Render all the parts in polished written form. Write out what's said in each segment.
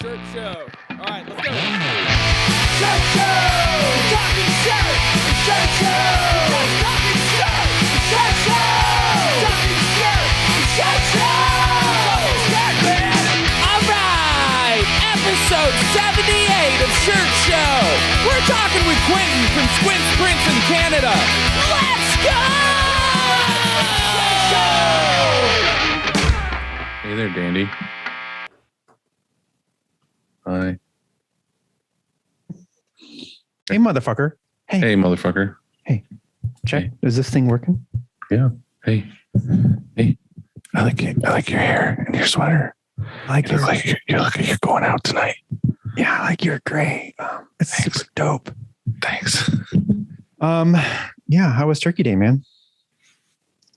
Shirt show. All right, let's go. Shirt show! Talking shirt! Shirt show! Talking shirt! Shirt show! Talking shirt! Shirt show! Shirt, man! All right, episode 78 of Shirt Show. We're talking with Quinten from Squints in Canada. Let's go! Hey there, Dandy. Hi. Hey, motherfucker. Hey, motherfucker. Hey. Check. Hey. Is this thing working? Yeah. Hey. Hey. I like your hair and your sweater. You look like you're going out tonight. Yeah, I like your gray. It's Thanks. super dope. Thanks. Yeah. How was Turkey Day, man?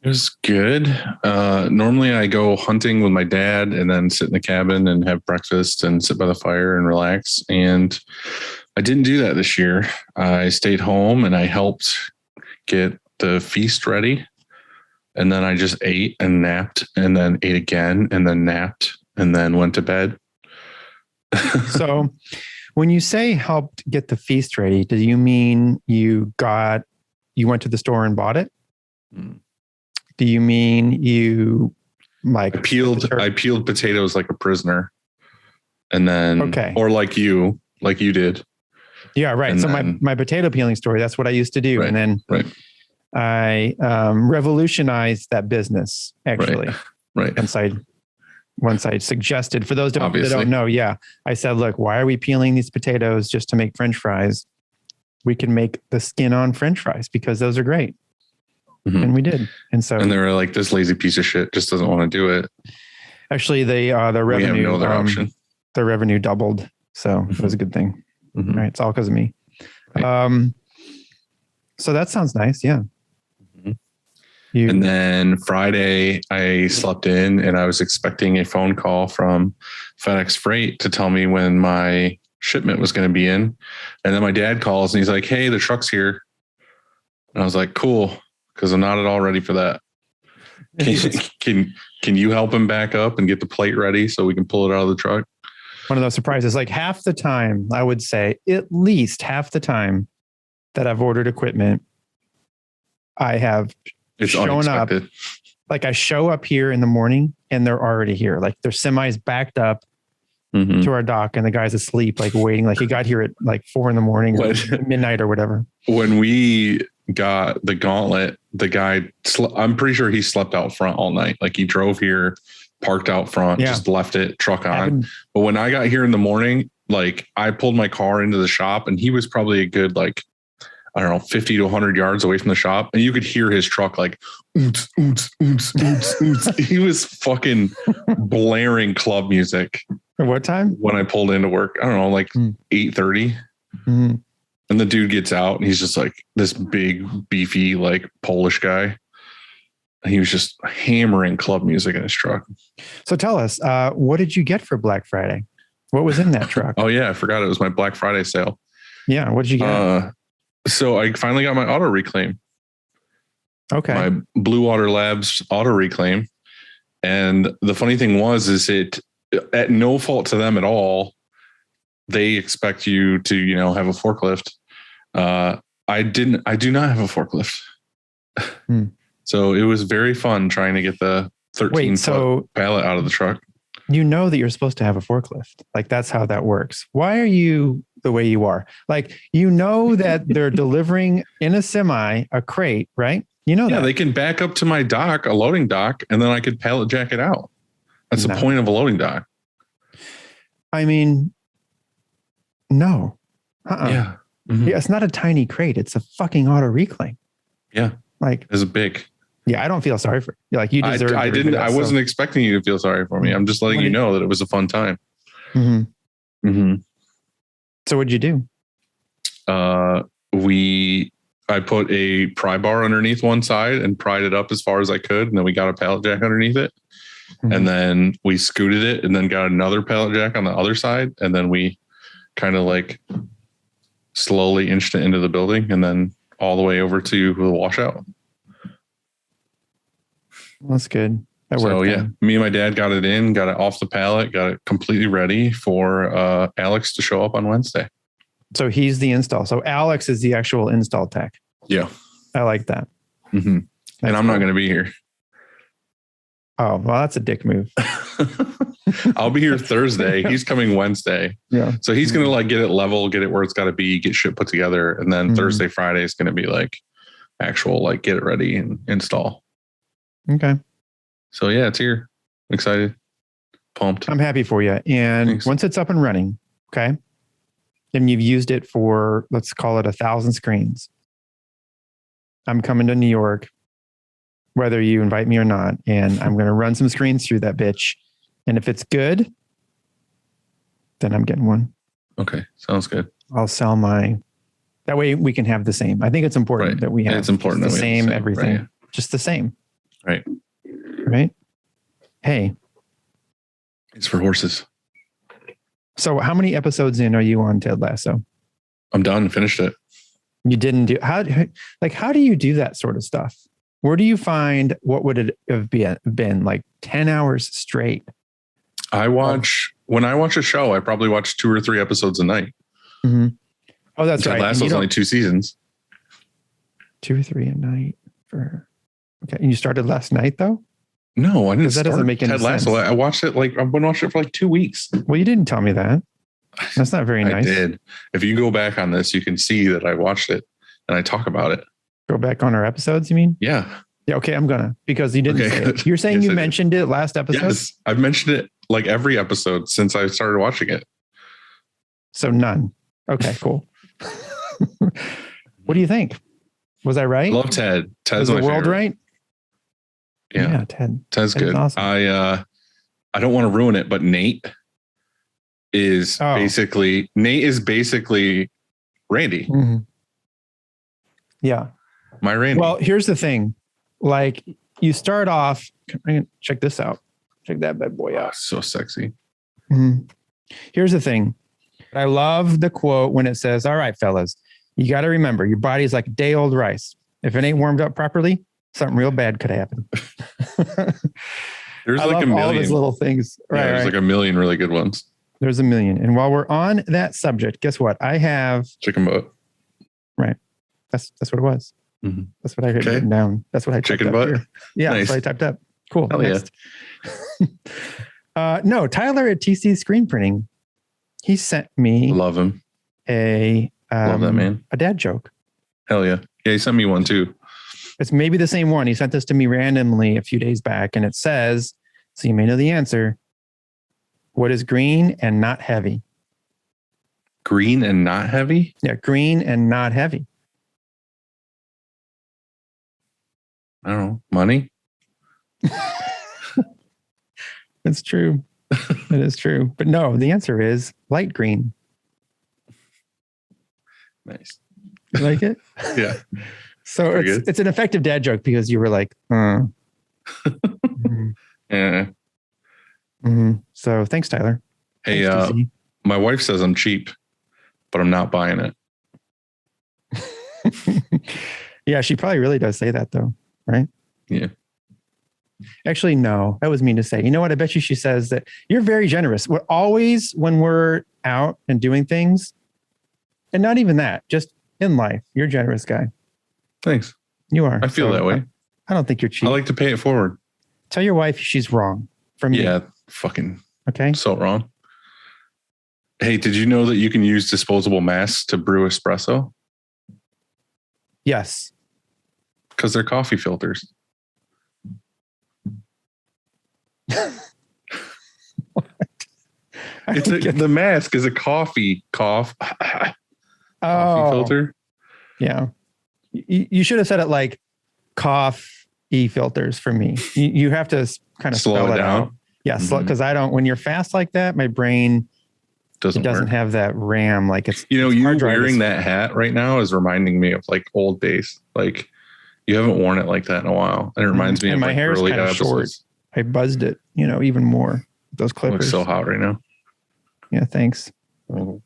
It was good. Normally I go hunting with my dad and then sit in the cabin and have breakfast and sit by the fire and relax. And I didn't do that this year. I stayed home and I helped get the feast ready. And then I just ate and napped and then ate again and then napped and then went to bed. So when you say helped get the feast ready, do you mean you went to the store and bought it? Mm. Do you mean you I peeled potatoes like a prisoner. And then, or like you did. Yeah, right. And so then, my potato peeling story, that's what I used to do. Right, and then I revolutionized that business, actually. Right. Once I suggested, for those that don't know, I said, look, why are we peeling these potatoes just to make French fries? We can make the skin on French fries because those are great. Mm-hmm. And we did. And they were like, this lazy piece of shit just doesn't want to do it. Actually, the revenue, we have no other option. The revenue doubled. So it was a good thing. Mm-hmm. Right. It's all because of me. Right. So that sounds nice. Yeah. Mm-hmm. And then Friday I slept in and I was expecting a phone call from FedEx Freight to tell me when my shipment was going to be in. And then my dad calls and he's like, hey, the truck's here. And I was like, cool. Because I'm not at all ready for that. Can you help him back up and get the plate ready so we can pull it out of the truck? One of those surprises. Like half the time, I would say at least half the time that I've ordered equipment, I have shown up. Like I show up here in the morning and they're already here. Like their semi's backed up to our dock and the guy's asleep, like waiting. Like he got here at like 4 a.m, or midnight or whatever. When we got the gauntlet, the guy, I'm pretty sure he slept out front all night. Like he drove here, parked out front, just left it, truck on. But when I got here in the morning, like I pulled my car into the shop and he was probably a good, like, I don't know, 50 to 100 yards away from the shop. And you could hear his truck like, oots, oots, oots, oots, oots. He was fucking blaring club music. At what time? When I pulled into work, I don't know, like 8:30. Mm-hmm. And the dude gets out and he's just like this big, beefy, like Polish guy. And he was just hammering club music in his truck. So tell us, what did you get for Black Friday? What was in that truck? Oh yeah, I forgot it was my Black Friday sale. Yeah, what did you get? So I finally got my auto reclaim. Okay. My Blue Water Labs auto reclaim. And the funny thing is it at no fault to them at all. They expect you to, have a forklift. I do not have a forklift. So it was very fun trying to get the 13-foot pallet out of the truck. You know that you're supposed to have a forklift. Like that's how that works. Why are you the way you are? Like, that they're delivering in a semi, a crate, right? Yeah, they can back up to my dock, a loading dock, and then I could pallet jack it out. That's the point of a loading dock. I mean, no. Yeah. Mm-hmm. Yeah, it's not a tiny crate. It's a fucking auto reclaim. Yeah. Like it's big. Yeah, I don't feel sorry for you. Like you deserve it. I wasn't expecting you to feel sorry for me. I'm just letting you know that it was a fun time. Mm-hmm. Mm-hmm. So what'd you do? I put a pry bar underneath one side and pried it up as far as I could. And then we got a pallet jack underneath it. Mm-hmm. And then we scooted it and then got another pallet jack on the other side. And then we kind of like slowly inched it into the building and then all the way over to the washout. That's good. So yeah, me and my dad got it off the pallet, got it completely ready for Alex to show up on Wednesday. So he's the install. So Alex is the actual install tech. Yeah. I like that. Mm-hmm. And I'm not going to be here. Oh, well, that's a dick move. I'll be here Thursday. He's coming Wednesday. Yeah. So he's going to like get it level, get it where it's got to be, get shit put together. And then Thursday, Friday is going to be like actual, like get it ready and install. Okay. So yeah, it's here. Excited. Pumped. I'm happy for you. And Thanks. Once it's up and running, okay, and you've used it for, let's call it 1,000 screens. I'm coming to New York, whether you invite me or not, and I'm going to run some screens through that bitch. And if it's good, then I'm getting one. Okay. Sounds good. I'll sell that way we can have the same. I think it's important that we have it's important the same everything. Right. Just the same. Right. Right. Hey. It's for horses. So how many episodes in are you on Ted Lasso? I'm done. Finished it. You didn't do how do you do that sort of stuff? Where do you find, what would it have been like 10 hours straight? When I watch a show, I probably watch 2 or 3 episodes a night. Mm-hmm. Oh, that's right. Ted Lasso's only 2 seasons. 2 or 3 a night okay. And you started last night though? No, I didn't. That doesn't make any Ted Lasso. sense. I watched it I've been watching it for like 2 weeks. Well, you didn't tell me that. That's not very nice. I did. If you go back on this, you can see that I watched it and I talk about it. Go back on our episodes, you mean? Yeah. Yeah. Okay. I'm gonna, because you didn't say it. You're saying yes, you mentioned it last episode? Yes. I've mentioned it like every episode since I started watching it. So none. Okay, cool. What do you think? Was I right? I love Ted. Ted's was the my world favorite. right? Yeah. Ted's good. Awesome. I don't want to ruin it, but Nate is basically Randy. Mm-hmm. Yeah. My Randy. Well, here's the thing. Like you start off, check this out. Check that bad boy out. So sexy. Mm-hmm. Here's the thing. I love the quote when it says, all right, fellas, you got to remember your body's like day old rice. If it ain't warmed up properly, something real bad could happen. There's like a million. All of his little things. Right, there's like a million really good ones. There's a million. And while we're on that subject, guess what? I have chicken butt. Right. That's what it was. Mm-hmm. That's what I had written down. That's what I typed chicken up butt. Here. Yeah, nice. That's what I typed up. Cool. Hell next. Yeah. No, Tyler at TC Screen Printing. He sent me. Love him. Love that man. A dad joke. Hell yeah. Yeah, he sent me one too. It's maybe the same one. He sent this to me randomly a few days back, and it says, so you may know the answer. What is green and not heavy? Green and not heavy? Yeah, green and not heavy. I don't know. Money? It's true. It is true. But no, the answer is light green. Nice. You like it? Yeah. So it's an effective dad joke because you were like, mm-hmm. Yeah. Mm-hmm. So thanks, Tyler. Hey, my wife says I'm cheap, but I'm not buying it. Yeah, she probably really does say that though, right? Yeah. Actually, no, that was mean to say. You know what? I bet you she says that you're very generous. We're always, when we're out and doing things, and not even that, just in life, you're a generous guy. Thanks. You are. I feel that way. I don't think you're cheap. I like to pay it forward. Tell your wife she's wrong from you. Yeah, fucking okay. So wrong. Hey, did you know that you can use disposable masks to brew espresso? Yes. Because they're coffee filters. The mask is a coffee coffee filter. Yeah. You should have said it like coffee filters for me. You have to kind of slow spell it down. Out. Yeah, because when you're fast like that, my brain doesn't have that RAM. Like it's you wearing that hat right now is reminding me of like old days. Like you haven't worn it like that in a while, and it reminds me of my like hair's early kind of episodes. short. I buzzed it, even more. Those clippers. Looks so hot right now. Yeah, thanks. Mm-hmm.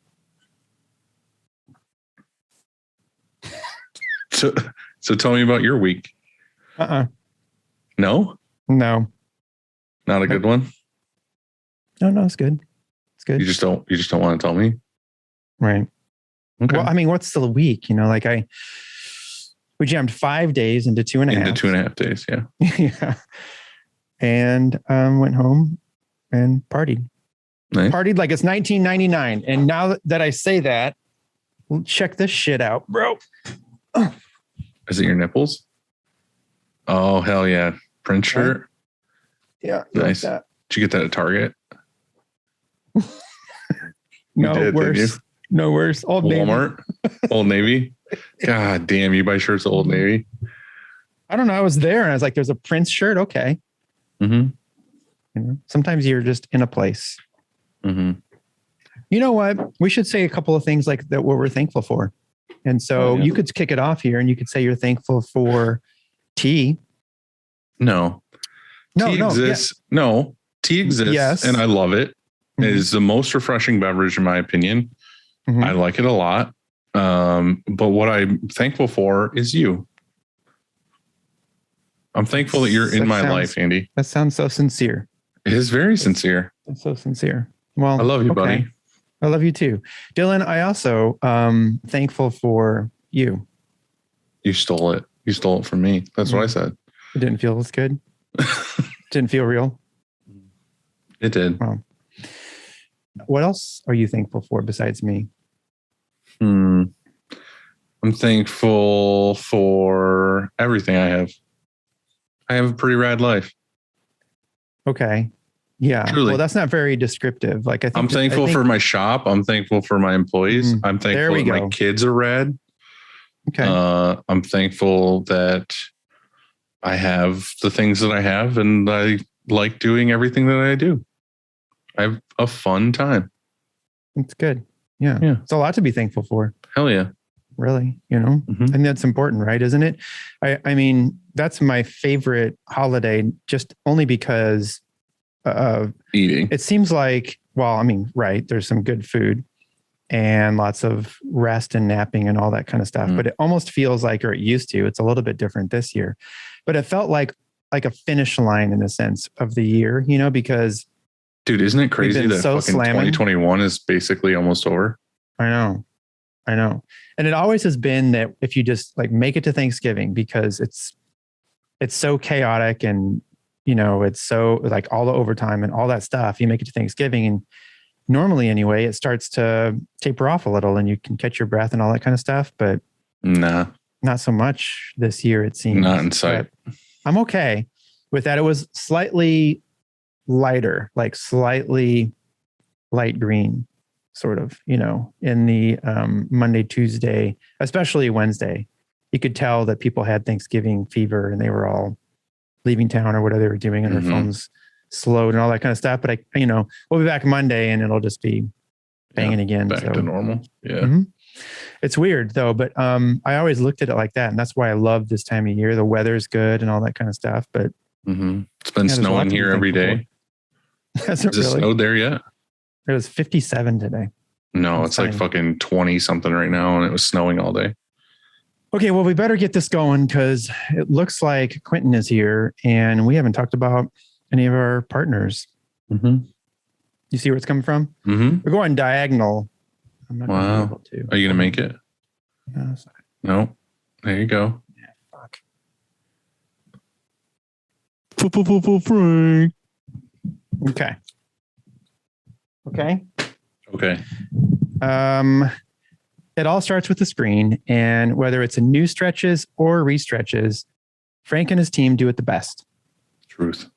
So tell me about your week. No. No? No. Not a good one? No, it's good. It's good. You just don't want to tell me? Right. Okay. Well, I mean, what's the week? We jammed 5 days into 2.5. Into 2.5 days, yeah. Yeah. And went home and partied. Nice. Partied like it's 1999. And now that I say that, check this shit out, bro. Is it your nipples? Oh, hell yeah. Print shirt? Yeah. Nice. Like did you get that at Target? No, worse. No worse. Old Walmart? Old Navy? God damn, you buy shirts at Old Navy? I don't know. I was there and I was like, there's a Prince shirt. Okay. Mm-hmm. Sometimes you're just in a place. Mm-hmm. You know what? We should say a couple of things like that, what we're thankful for. And so you could kick it off here and you could say you're thankful for tea. No. Tea exists. Yeah. No, tea exists. Yes. And I love it. Mm-hmm. It is the most refreshing beverage in my opinion. Mm-hmm. I like it a lot. But what I'm thankful for is you. I'm thankful that you're in my life, Andy. That sounds so sincere. It is very sincere. It's so sincere. Well, I love you, buddy. I love you too. Dylan, I also thankful for you. You stole it. You stole it from me. That's what I said. It didn't feel as good. Didn't feel real. It did. Well, what else are you thankful for besides me? I'm thankful for everything I have. I have a pretty rad life. Okay. Yeah. Truly. Well, that's not very descriptive. Like I'm thankful for my shop. I'm thankful for my employees. I'm thankful that my kids are rad. Okay. I'm thankful that I have the things that I have and I like doing everything that I do. I have a fun time. It's good. Yeah. It's a lot to be thankful for. Hell yeah. Really, and that's important, right? Isn't it? I mean, that's my favorite holiday just only because of eating. It seems like, well, I mean, right. There's some good food and lots of rest and napping and all that kind of stuff. But it almost feels like, or it used to, it's a little bit different this year, but it felt like a finish line in a sense of the year, because dude, isn't it crazy that fucking 2021 is basically almost over? I know. And it always has been that if you just like make it to Thanksgiving, because it's so chaotic and, it's so like all the overtime and all that stuff, you make it to Thanksgiving and normally anyway, it starts to taper off a little and you can catch your breath and all that kind of stuff. But not so much this year, it seems. Not in sight. But I'm okay with that. It was slightly lighter, like slightly light green. Sort of, in the Monday, Tuesday, especially Wednesday, you could tell that people had Thanksgiving fever and they were all leaving town or whatever they were doing and their phones slowed and all that kind of stuff. But we'll be back Monday and it'll just be banging again. Back to normal. Yeah. Mm-hmm. It's weird though, but I always looked at it like that. And that's why I love this time of year. The weather's good and all that kind of stuff. But it's been snowing here every day. Has it really snowed there yet? It was 57 today. No, it's like fucking 20 something right now. And it was snowing all day. Okay. Well, we better get this going because it looks like Quinten is here and we haven't talked about any of our partners. Mm-hmm. You see where it's coming from? Mm-hmm. We're going diagonal. I'm not wow. Able to. Are you going to make it? No. There you go. Yeah, fuck. Okay. Okay. It all starts with the screen, and whether it's a new stretches or restretches, Frank and his team do it the best. Truth.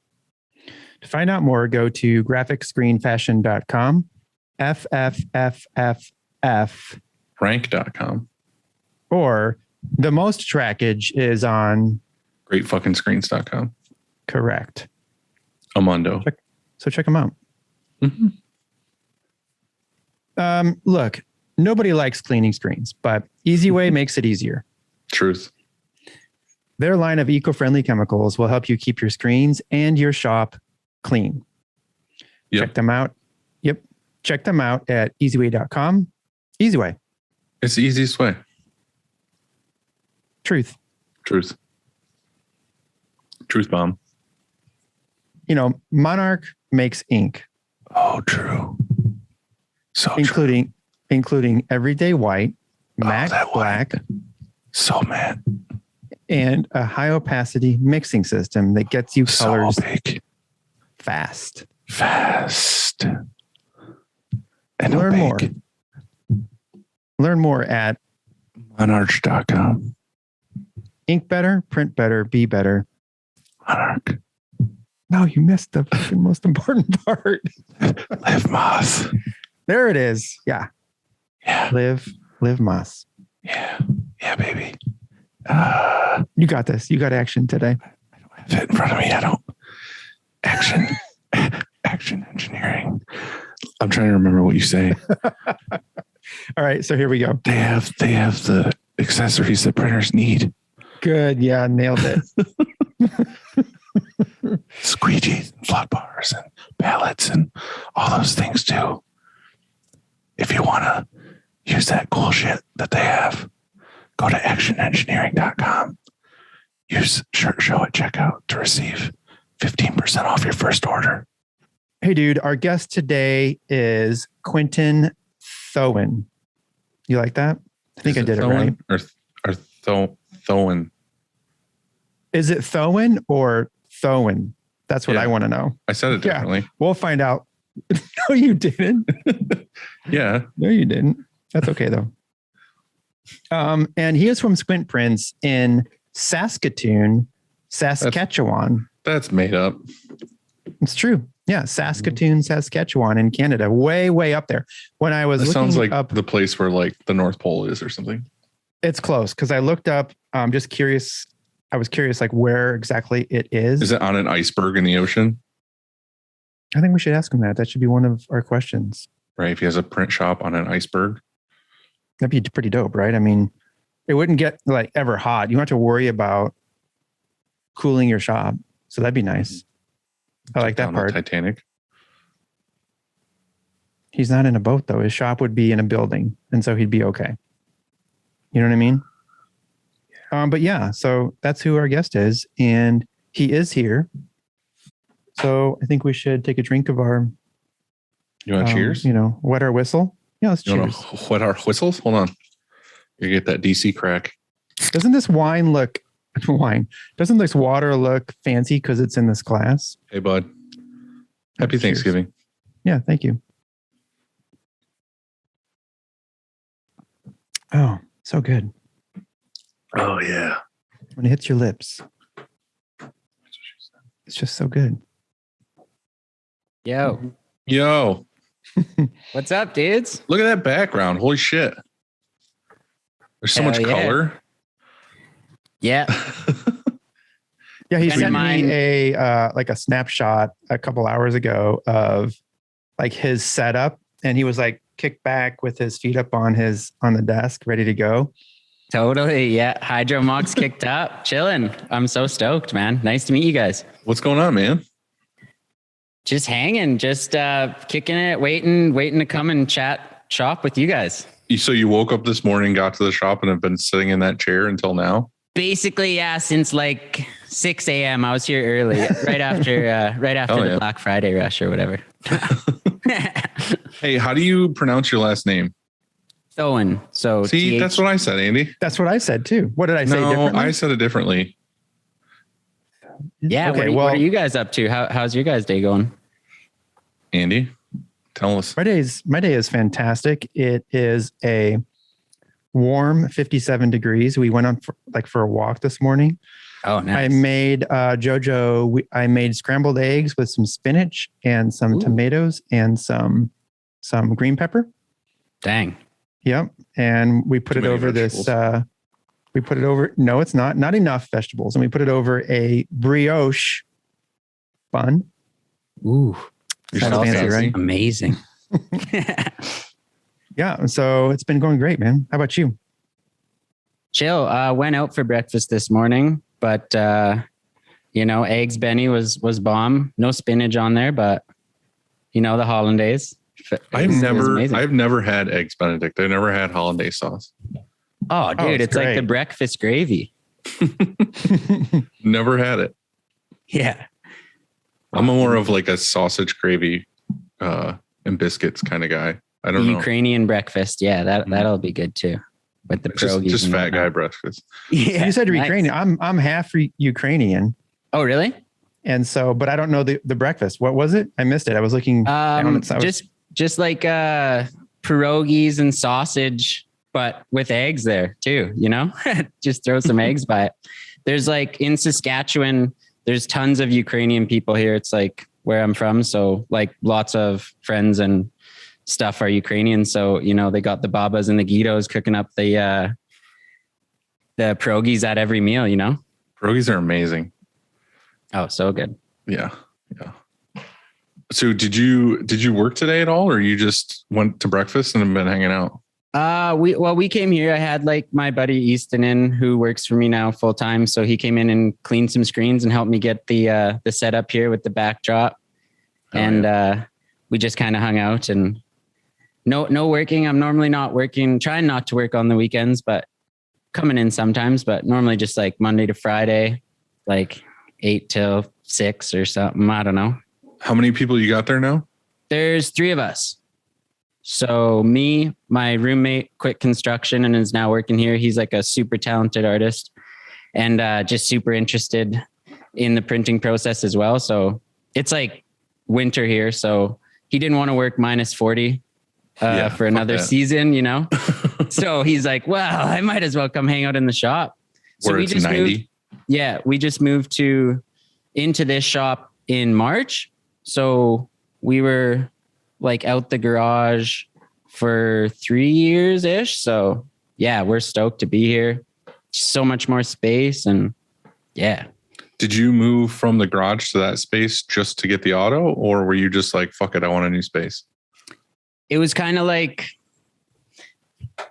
To find out more, go to graphicscreenfashion.com, FFFFF. Frank.com. Or the most trackage is on greatfuckingscreens.com. Correct. Amundo. So check them out. Mm-hmm. Look, nobody likes cleaning screens, but Easy Way makes it easier. Truth. Their line of eco-friendly chemicals will help you keep your screens and your shop clean. Yep. Check them out. Yep. Check them out at easyway.com. Easy Way. It's the easiest way. Truth. Truth bomb. Monarch makes ink. Oh, true. So including everyday white, matte black, so matte, and a high opacity mixing system that gets you colors big. fast. And Learn more at monarch.com. Ink better, print better, be better. Monarch. No, you missed the most important part. Live Moss. There it is. Yeah. Live Moss. Yeah, baby. You got this. You got action today. I don't have it in front of me. I don't. Action engineering. I'm trying to remember what you say. All right, so here we go. They have the accessories that printers need. Good. Yeah, nailed it. Squeegees and flat bars and pallets and all those things too. If you want to use that cool shit that they have, go to actionengineering.com. Use Shirt Show at checkout to receive 15% off your first order. Hey, dude, our guest today is Quinten Thoen. You like that? I think I did Thoen it right. Or Thoen? Is it Thoen or Thoen? That's what I want to know. I said it differently. Yeah, we'll find out. No, you didn't. Yeah. No, you didn't. That's okay, though. And he is from Squint Prints in Saskatoon, Saskatchewan. That's made up. It's true. Yeah, Saskatoon, Saskatchewan in Canada. Way, way up there. When I was looking sounds like up, the place where like the North Pole is or something. It's close because I looked up, just curious. I was curious like where exactly it is. Is it on an iceberg in the ocean? I think we should ask him that. That should be one of our questions. Right. If he has a print shop on an iceberg. That'd be pretty dope, right? I mean, it wouldn't get like ever hot. You don't have to worry about cooling your shop. So that'd be nice. I like that part. Titanic. He's not in a boat though. His shop would be in a building. And so he'd be okay. You know what I mean? But yeah, so that's who our guest is. And he is here. So I think we should take a drink of our... You want cheers? Wet our whistle. Yeah, let's cheers. Wet our whistles? Hold on. You get that DC crack. Doesn't this Doesn't this water look fancy because it's in this glass? Hey, bud. Happy Thanksgiving. Yeah, thank you. Oh, so good. Oh, yeah. When it hits your lips. It's just so good. Yo. What's up, dudes? Look at that background. Holy shit. There's so much color. Yeah. Yeah, he sent me a snapshot a couple hours ago of like his setup, and he was like kicked back with his feet up on the desk, ready to go. Totally, yeah. Hydro Mox kicked up, chilling. I'm so stoked, man. Nice to meet you guys. What's going on, man? Just hanging, just kicking it, waiting to come and shop with you guys. So you woke up this morning, got to the shop, and have been sitting in that chair until now? Basically, yeah. Since like 6 a.m. I was here early, right after the Black Friday rush or whatever. Hey, how do you pronounce your last name? Thoen. So see, that's what I said, Andy. That's what I said too. What did I say differently? I said it differently. Yeah. Okay, what are you guys up to? How's your guys' day going? Andy, tell us. My day is fantastic. It is a warm 57 degrees. We went on for a walk this morning. Oh, nice. I made I made scrambled eggs with some spinach and some tomatoes and some green pepper. Dang. Yep. And we put it over vegetables. No, it's not enough vegetables. And we put it over a brioche bun. Ooh. That's fancy, right? Amazing. Yeah. So it's been going great, man. How about you? Chill. Went out for breakfast this morning, but eggs Benny was bomb. No spinach on there, but the hollandaise. I've never had eggs Benedict. I've never had hollandaise sauce. Oh, dude, it's like the breakfast gravy. Never had it. Yeah. I'm more of like a sausage gravy and biscuits kind of guy. I don't know. Ukrainian breakfast. Yeah, that'll be good too. With the pierogies. Just fat guy breakfast. Yeah, so you said Ukrainian. I'm half Ukrainian. Oh, really? And so, but I don't know the breakfast. What was it? I missed it. I was looking down. Just like pierogies and sausage, but with eggs there too, you know, just throw some eggs by it. There's like in Saskatchewan, there's tons of Ukrainian people here. It's like where I'm from. So like lots of friends and stuff are Ukrainian. So, you know, they got the babas and the Guidos cooking up the pierogies at every meal, you know? Pierogies are amazing. Oh, so good. Yeah. Yeah. So did you work today at all, or you just went to breakfast and have been hanging out? We came here. I had like my buddy Easton in, who works for me now full time. So he came in and cleaned some screens and helped me get the setup here with the backdrop. We just kind of hung out and no working. I'm normally not working, trying not to work on the weekends, but coming in sometimes, but normally just like Monday to Friday, like 8 till 6 or something. I don't know. How many people you got there now? There's 3 of us. So me, my roommate quit construction and is now working here. He's like a super talented artist and just super interested in the printing process as well. So it's like winter here. So he didn't want to work minus 40 for another season, you know? So he's like, well, I might as well come hang out in the shop. So where it's 90. We just moved into this shop in March. So we were like out the garage for 3 years ish. So yeah, we're stoked to be here. So much more space and yeah. Did you move from the garage to that space just to get the auto, or were you just like, fuck it, I want a new space? It was kind of like,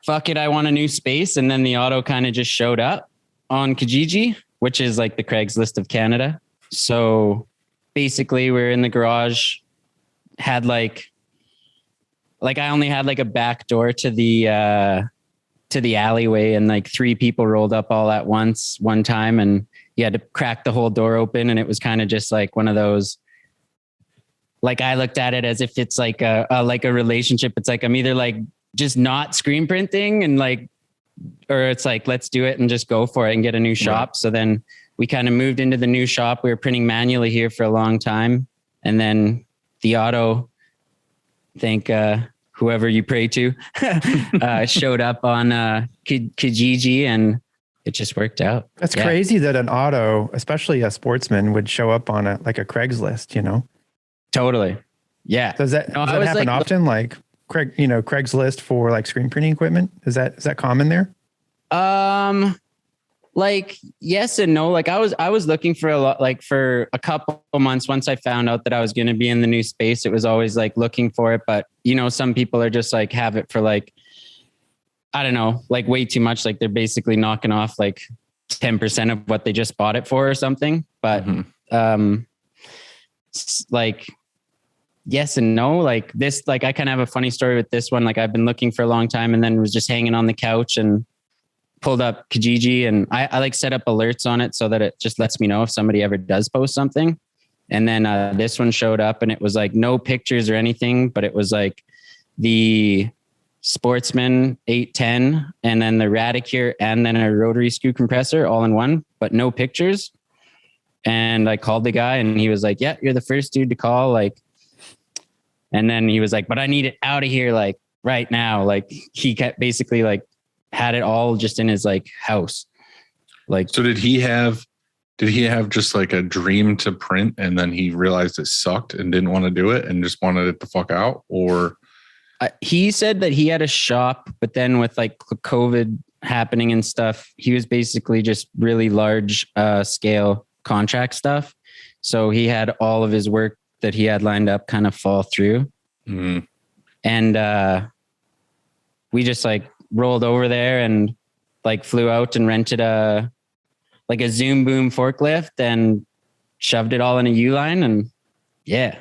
fuck it, I want a new space. And then the auto kind of just showed up on Kijiji, which is like the Craigslist of Canada. So basically we're in the garage, had like I only had like a back door to the alleyway, and like 3 people rolled up all at once one time, and you had to crack the whole door open. And it was kind of just like one of those, like I looked at it as if it's like a relationship. It's like, I'm either like just not screen printing and like, or it's like, let's do it and just go for it and get a new shop. Right. So then we kind of moved into the new shop. We were printing manually here for a long time. And then the auto, thank whoever you pray to, showed up on Kijiji, and it just worked out. That's crazy that an auto, especially a Sportsman, would show up on a Craigslist, you know? Totally. Yeah. Does that happen like, often? Like Craigslist for like screen printing equipment? Is that common there? Like yes and no. Like I was looking for for a couple of months. Once I found out that I was going to be in the new space, it was always like looking for it. But you know, some people are just like have it for like, I don't know, like way too much. Like they're basically knocking off like 10% of what they just bought it for or something. But, like yes and no, like this, like I kind of have a funny story with this one. Like I've been looking for a long time and then was just hanging on the couch and pulled up Kijiji, and I like set up alerts on it so that it just lets me know if somebody ever does post something. And then this one showed up and it was like no pictures or anything, but it was like the Sportsman 810 and then the Radicure and then a rotary screw compressor all in one, but no pictures. And I called the guy and he was like, yeah, you're the first dude to call. Like, and then he was like, but I need it out of here. Like right now, like he kept basically like had it all just in his like house. Like, so did he have just like a dream to print and then he realized it sucked and didn't want to do it and just wanted it to fuck out? Or he said that he had a shop, but then with like COVID happening and stuff, he was basically just really large scale contract stuff. So he had all of his work that he had lined up kind of fall through. Mm. And we just like rolled over there and like flew out and rented a Zoom Boom forklift and shoved it all in a U-line. And yeah.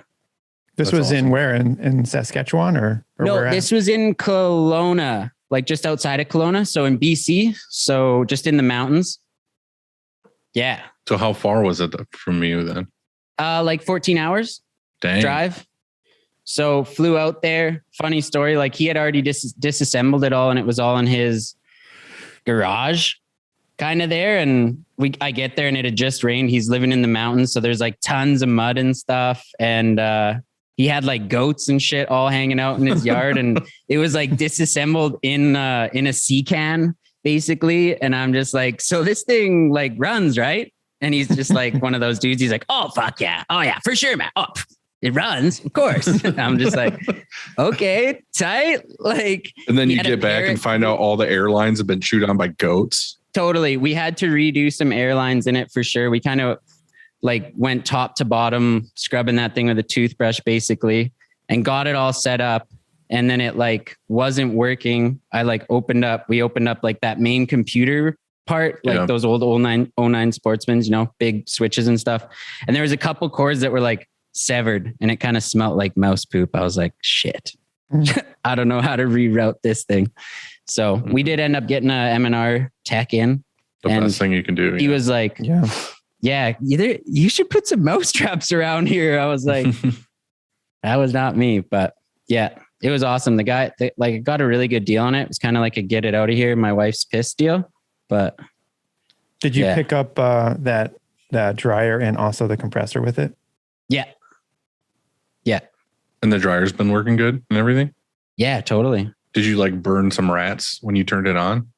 This was awesome. In where? In Saskatchewan or no, where this was in Kelowna, like just outside of Kelowna. So in BC. So just in the mountains. Yeah. So how far was it from you then? Like 14 hours drive. So flew out there. Funny story. Like he had already disassembled it all and it was all in his garage kind of there. And I get there and it had just rained. He's living in the mountains. So there's like tons of mud and stuff. And, he had like goats and shit all hanging out in his yard. And it was like disassembled in a sea can basically. And I'm just like, so this thing like runs, right? And he's just like one of those dudes. He's like, oh, fuck yeah. Oh yeah, for sure, man. Oh, it runs, of course. And I'm just like, okay, tight. Like, and then you get back and find out all the airlines have been chewed on by goats. Totally. We had to redo some airlines in it for sure. We kind of like went top to bottom, scrubbing that thing with a toothbrush basically, and got it all set up. And then it like wasn't working. We opened up like that main computer part, like those old 09 Sportsmans, you know, big switches and stuff. And there was a couple cords that were like severed and it kind of smelled like mouse poop. I was like, shit, I don't know how to reroute this thing. So we did end up getting a M&R tech in. The best thing you can do. He was like, yeah, you should put some mouse traps around here. I was like, that was not me, but yeah, it was awesome. The guy like got a really good deal on it. It was kind of like a get it out of here, my wife's piss deal. But did you pick up that dryer and also the compressor with it? Yeah. And the dryer's been working good and everything? Yeah, totally. Did you like burn some rats when you turned it on?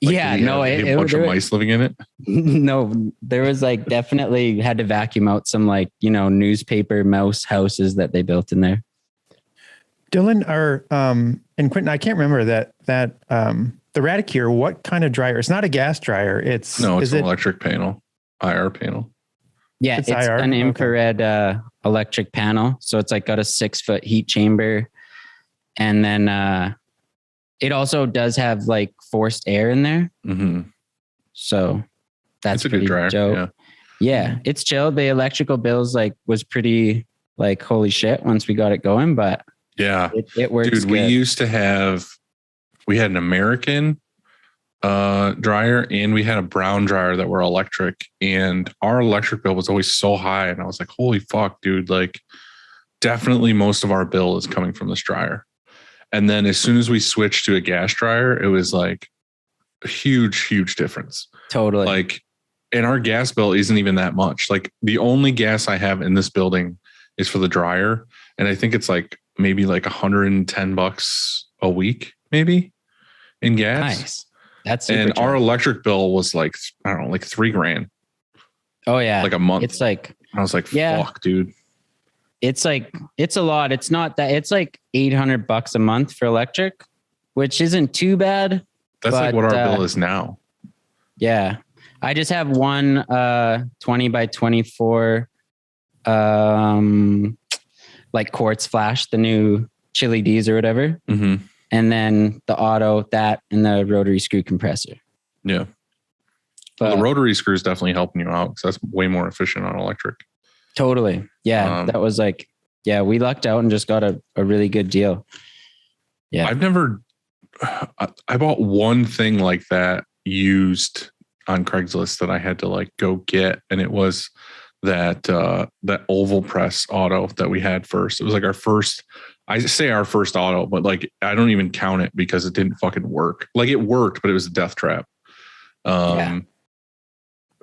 Like, no, a bunch of mice living in it. No, there was like definitely had to vacuum out some like, you know, newspaper mouse houses that they built in there. Dylan and Quinten, I can't remember that the Radicure, what kind of dryer? It's not a gas dryer. It's an electric panel, IR panel. Yeah, it's IR? An infrared electric panel. So it's like got a 6-foot heat chamber. And then it also does have like forced air in there. Mm-hmm. So that's a good dryer. Dope. Yeah, it's chill. The electrical bills like was pretty like, holy shit, once we got it going, but yeah, it works. Dude, we had an American dryer and we had a brown dryer that were electric, and our electric bill was always so high. And I was like, holy fuck, dude, like definitely most of our bill is coming from this dryer. And then as soon as we switched to a gas dryer, it was like a huge difference. Totally. Like, and our gas bill isn't even that much. Like the only gas I have in this building is for the dryer. And I think it's like maybe like $110 a week, maybe in gas. Nice. That's and our electric bill was like, I don't know, like $3,000. Oh yeah. Like a month. It's like, I was like, fuck, dude. It's like, it's a lot. It's not that, it's like $800 a month for electric, which isn't too bad. That's like what our bill is now. Yeah. I just have one 20 by 24 like quartz flash, the new Chili D's or whatever. Mm-hmm. And then the auto, that, and the rotary screw compressor. Yeah. But the rotary screw is definitely helping you out because that's way more efficient on electric. Totally. Yeah. That was like, yeah, we lucked out and just got a really good deal. Yeah. I bought one thing like that used on Craigslist that I had to like go get. And it was that oval press auto that we had first. It was like our first auto, but like, I don't even count it because it didn't fucking work. Like it worked, but it was a death trap.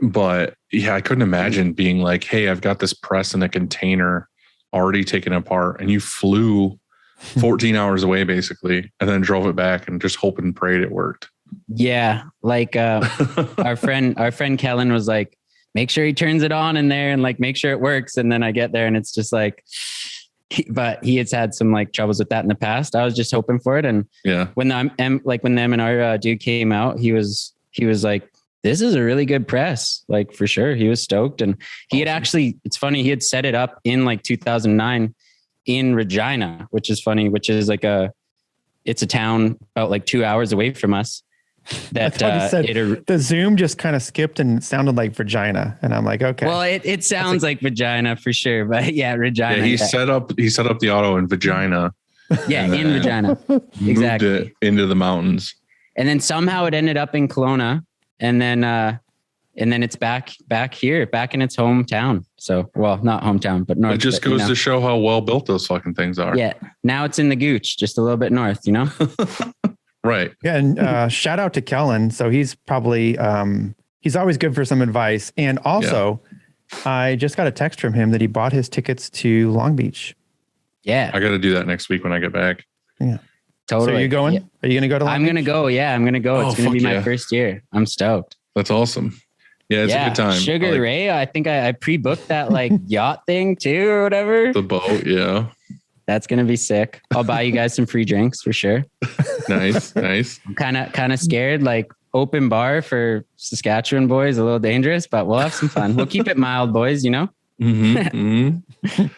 But yeah, I couldn't imagine being like, hey, I've got this press in a container already taken apart, and you flew 14 hours away basically, and then drove it back and just hoped and prayed it worked. Yeah. Like our friend Kellen was like, make sure he turns it on in there and like, make sure it works. And then I get there and it's just like, but he has had some like troubles with that in the past. I was just hoping for it. And yeah, when the M&R dude came out, he was like, this is a really good press. Like for sure. He was stoked. And he had actually, it's funny, he had set it up in like 2009 in Regina, which is funny, which is like it's a town about like 2 hours away from us. That the Zoom just kind of skipped and it sounded like vagina. And I'm like, okay. Well, it sounds like vagina for sure, but yeah, Regina. Yeah, set up the auto in Vagina. Yeah, in Regina. Exactly. Moved it into the mountains. And then somehow it ended up in Kelowna. And then and then it's back here, back in its hometown. So, well, not hometown, but north. It just goes to show how well built those fucking things are. Yeah. Now it's in the Gooch, just a little bit north, you know? Right. Yeah. And shout out to Kellen. So he's probably, he's always good for some advice. And also, I just got a text from him that he bought his tickets to Long Beach. Yeah. I got to do that next week when I get back. Yeah. Totally. So are you going? Yeah. Are you going to go to Long I'm Beach? going to go. Yeah, I'm going to go. Oh, It's going to be my yeah. first year. I'm stoked. That's awesome. Yeah, it's a good time. Sugar Ray, I think I pre-booked that like yacht thing too or whatever. The boat, yeah. That's going to be sick. I'll buy you guys some free drinks for sure. Nice. I'm kind of scared, like open bar for Saskatchewan boys, a little dangerous, but we'll have some fun. We'll keep it mild, boys, you know?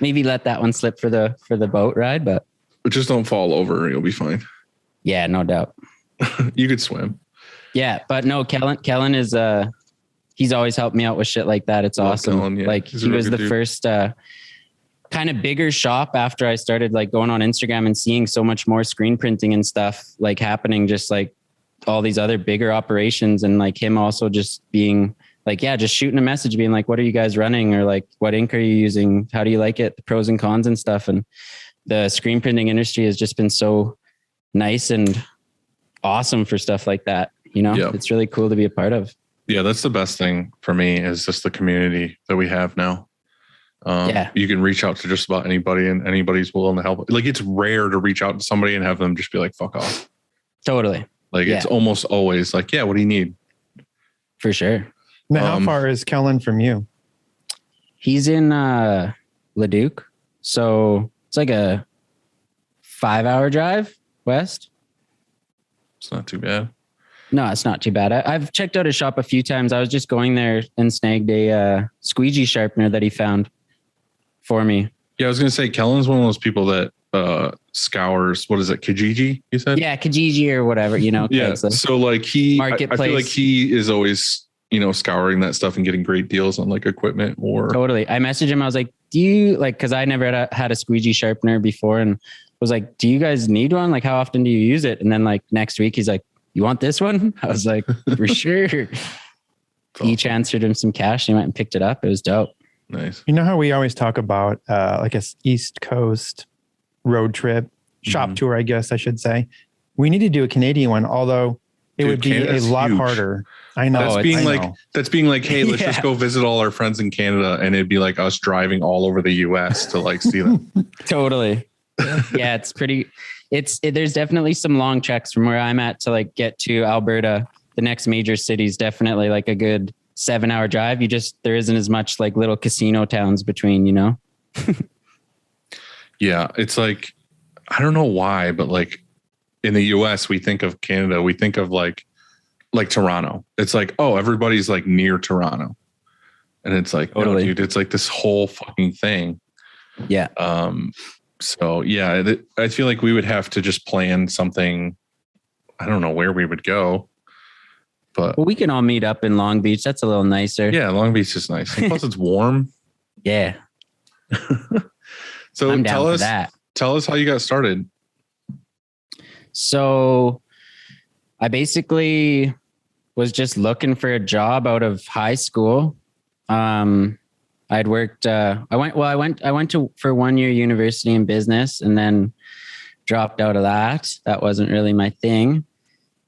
Maybe let that one slip for the boat ride, but just don't fall over. You'll be fine. Yeah, no doubt. You could swim. Yeah, but no, Kellen is he's always helped me out with shit like that. It's awesome. Kellen, yeah. Like He's he a was really the good dude. first kind of bigger shop after I started like going on Instagram and seeing so much more screen printing and stuff like happening, just like all these other bigger operations, and like him also just being like, yeah, just shooting a message being like, what are you guys running? Or like, what ink are you using? How do you like it? The pros and cons and stuff. And the screen printing industry has just been so nice and awesome for stuff like that. You know, It's really cool to be a part of. Yeah, that's the best thing for me is just the community that we have now. You can reach out to just about anybody and anybody's willing to help. Like it's rare to reach out to somebody and have them just be like, fuck off. Totally. Like it's almost always like, yeah, what do you need? For sure. Now, how far is Kellen from you? He's in Leduc. So it's like a 5-hour drive west. It's not too bad. No, it's not too bad. I've checked out his shop a few times. I was just going there and snagged a squeegee sharpener that he found for me. Yeah, I was going to say, Kellen's one of those people that scours, what is it, Kijiji, you said? Yeah, Kijiji or whatever, you know. Yeah, so like I feel like he is always, you know, scouring that stuff and getting great deals on like equipment or... Totally. I messaged him. I was like, do you like, because I never had a squeegee sharpener before, and was like, do you guys need one? Like, how often do you use it? And then like next week, he's like, you want this one? I was like, for sure. He transferred him some cash. He went and picked it up. It was dope. Nice. You know how we always talk about like a East Coast road trip, shop tour, I guess I should say. We need to do a Canadian one, although it would be a lot harder. I know. That's being like, hey, let's just go visit all our friends in Canada, and it'd be like us driving all over the US to like see them. Totally. Yeah, it's pretty. There's definitely some long treks from where I'm at to like get to Alberta. The next major city is definitely like a good 7-hour drive. There isn't as much like little casino towns between, you know? Yeah. It's like, I don't know why, but like in the US, we think of Canada, we think of like Toronto. It's like, oh, everybody's like near Toronto. And it's like, totally. No, dude, it's like this whole fucking thing. Yeah. So yeah, I feel like we would have to just plan something. I don't know where we would go, but we can all meet up in Long Beach. That's a little nicer. Yeah, Long Beach is nice. And plus, it's warm. Yeah. So I'm down for that. Tell us how you got started. So I basically was just looking for a job out of high school. I'd worked, I went to for 1 year university in business and then dropped out of that. That wasn't really my thing.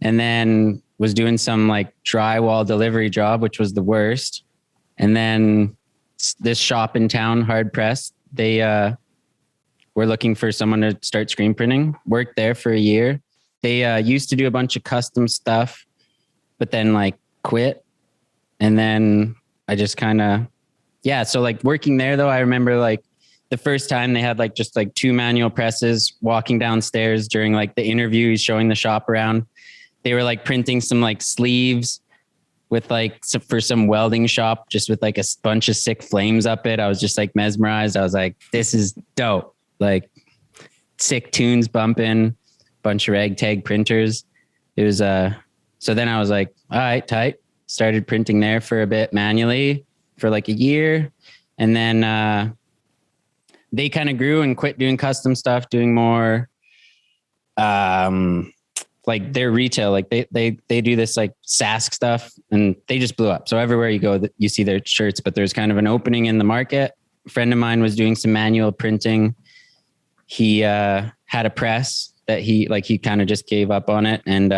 And then was doing some like drywall delivery job, which was the worst. And then this shop in town, Hard Press, they were looking for someone to start screen printing. Worked there for a year. They used to do a bunch of custom stuff, but then like quit. And then I just kind of, so like working there though, I remember like the first time they had like just like 2 manual presses. Walking downstairs during like the interview, he's showing the shop around. They were like printing some like sleeves with like for some welding shop, just with like a bunch of sick flames up it. I was just like mesmerized. I was like, this is dope. Like sick tunes bumping, bunch of ragtag printers. It was so then I was like, all right, tight. Started printing there for a bit manually for like a year. And then they kind of grew and quit doing custom stuff, doing more like their retail, like they do this like Sask stuff and they just blew up. So everywhere you go, you see their shirts, but there's kind of an opening in the market. A friend of mine was doing some manual printing. He had a press that he kind of just gave up on it and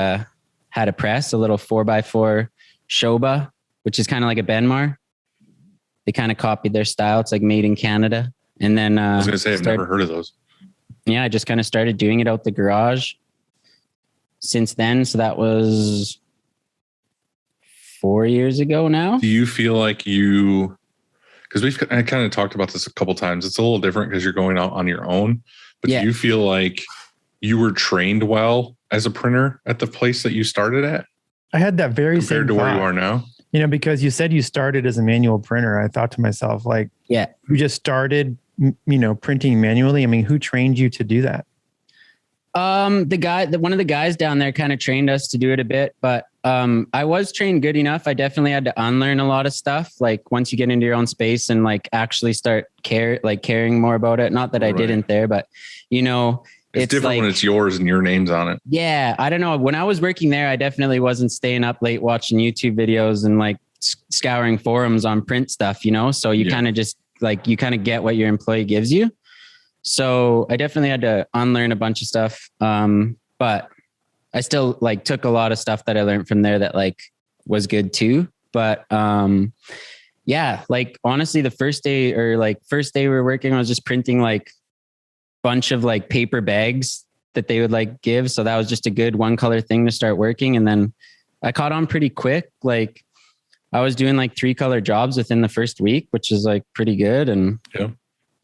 had a press, a little 4x4 Shoba, which is kind of like a Benmar. They kind of copied their style. It's like made in Canada. And then I was going to say, I've never heard of those. Yeah, I just kind of started doing it out the garage since then. So that was 4 years ago now. Do you feel like because I kind of talked about this a couple times. It's a little different because you're going out on your own, but do you feel like you were trained well as a printer at the place that you started at? I had that very same compared to where you are now. You know, because you said you started as a manual printer. I thought to myself, like, you just started, printing manually. I mean, who trained you to do that? One of the guys down there kind of trained us to do it a bit, but I was trained good enough. I definitely had to unlearn a lot of stuff. Like once you get into your own space and like actually start caring more about it. Not that I didn't there, but it's different like, when it's yours and your name's on it. Yeah. I don't know. When I was working there, I definitely wasn't staying up late watching YouTube videos and like scouring forums on print stuff, So you kind of just like, you kind of get what your employee gives you. So I definitely had to unlearn a bunch of stuff. But I still like took a lot of stuff that I learned from there that like was good too. But like honestly, the first day we were working, I was just printing like bunch of like paper bags that they would like give. So that was just a good one color thing to start working. And then I caught on pretty quick. Like I was doing like 3-color jobs within the first week, which is like pretty good. And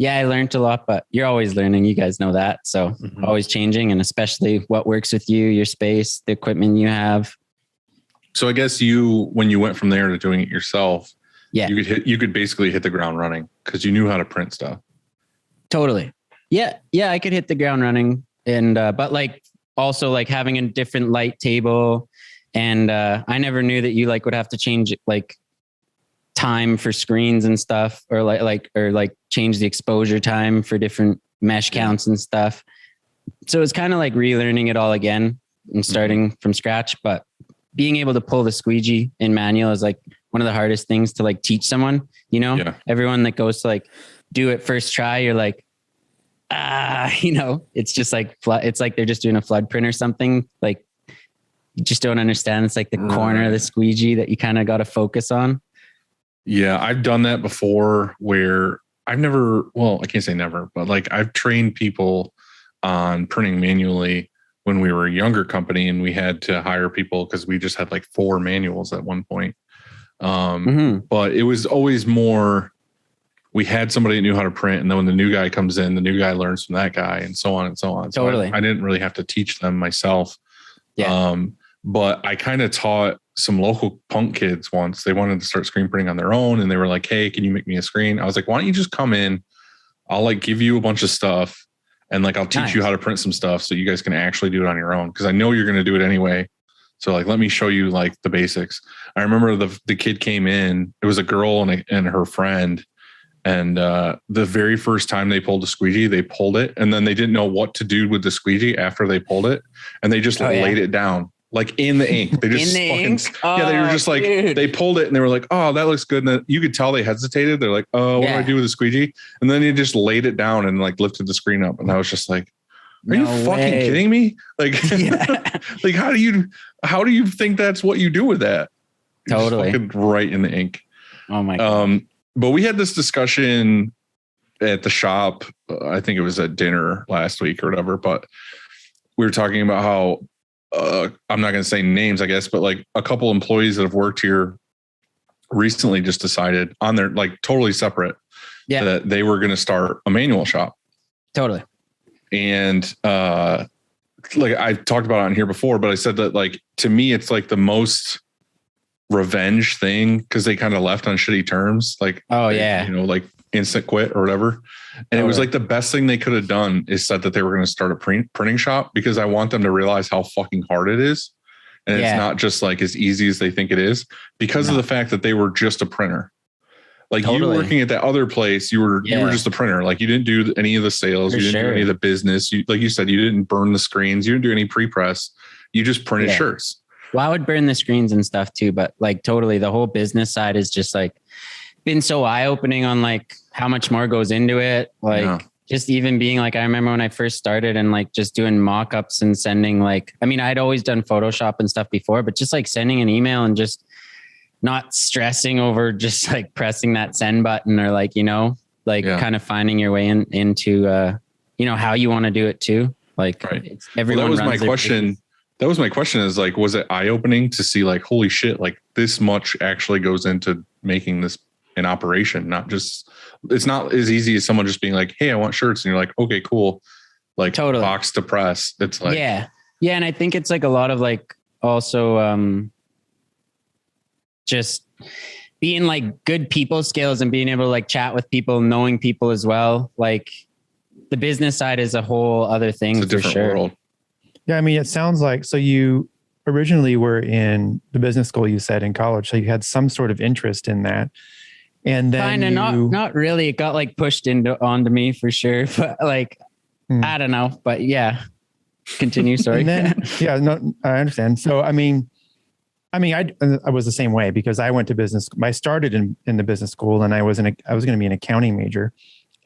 I learned a lot, but you're always learning. You guys know that. So always changing, and especially what works with you, your space, the equipment you have. So I guess when you went from there to doing it yourself, you could basically hit the ground running because you knew how to print stuff. Totally. Yeah. I could hit the ground running, and but like also like having a different light table, and I never knew that you like would have to change like time for screens and stuff, or like change the exposure time for different mesh counts and stuff. So it's kind of like relearning it all again and starting from scratch. But being able to pull the squeegee in manual is like one of the hardest things to like teach someone. Everyone that goes to like do it first try, you're like, it's just like it's like they're just doing a flood print or something. Like you just don't understand. It's like the corner of the squeegee that you kind of got to focus on. Yeah, I've done that before where I can't say never, but like I've trained people on printing manually when we were a younger company and we had to hire people because we just had like 4 manuals at one point. But it was always more, we had somebody that knew how to print, and then when the new guy comes in, the new guy learns from that guy, and so on and so on. Totally. So I didn't really have to teach them myself. Yeah. But I kind of taught some local punk kids once. They wanted to start screen printing on their own, and they were like, "Hey, can you make me a screen?" I was like, "Why don't you just come in? I'll like give you a bunch of stuff, and like I'll teach you how to print some stuff so you guys can actually do it on your own, because I know you're going to do it anyway. So like, let me show you like the basics." I remember the kid came in. It was a girl and her friend. And the very first time they pulled the squeegee, they pulled it, and then they didn't know what to do with the squeegee after they pulled it, and they just laid it down like in the ink. They just they were just like, they pulled it and they were like, "Oh, that looks good." And then you could tell they hesitated. They're like, "Oh, what do I do with the squeegee?" And then they just laid it down and like lifted the screen up, and I was just like, "Are you fucking kidding me?" Like, like how do you think that's what you do with that? You're totally just fucking right in the ink. Oh my god. But we had this discussion at the shop. I think it was at dinner last week or whatever, but we were talking about how, I'm not going to say names, I guess, but like a couple employees that have worked here recently just decided on their like totally separate that they were going to start a manual shop. Totally. And like I've talked about it on here before, but I said that like, to me, it's like the most revenge thing because they kind of left on shitty terms, like like instant quit or whatever. And it was like the best thing they could have done is said that they were going to start a printing shop, because I want them to realize how fucking hard it is, and it's not just like as easy as they think it is, because of the fact that they were just a printer. Like you working at that other place, you were just a printer. Like you didn't do any of the sales. You didn't do any of the business. You, like you said, you didn't burn the screens. You didn't do any pre-press. You just printed shirts. Well, I would burn the screens and stuff too, but like totally the whole business side is just like been so eye-opening on like how much more goes into it. Like just even being like, I remember when I first started and like just doing mock-ups and sending like, I mean, I'd always done Photoshop and stuff before, but just like sending an email and just not stressing over just like pressing that send button or like, you know, like kind of finding your way into, you know, how you want to do it too. Like everyone that was my question. That was my question is like, was it eye-opening to see like, holy shit, like this much actually goes into making this an operation, not just, it's not as easy as someone just being like, hey, I want shirts. And you're like, okay, cool. Like box to press. It's like, yeah. And I think it's like a lot of like also, just being like good people skills and being able to like chat with people, knowing people as well. Like the business side is a whole other thing. It's a different world. Yeah. I mean, it sounds like, so you originally were in the business school, you said in college, so you had some sort of interest in that. And then kind of not really. It got like pushed onto me for sure, but like, I don't know, but yeah, continue. Sorry. And then, I understand. So, I mean, I was the same way because I went to business. I started in the business school and I was going to be an accounting major,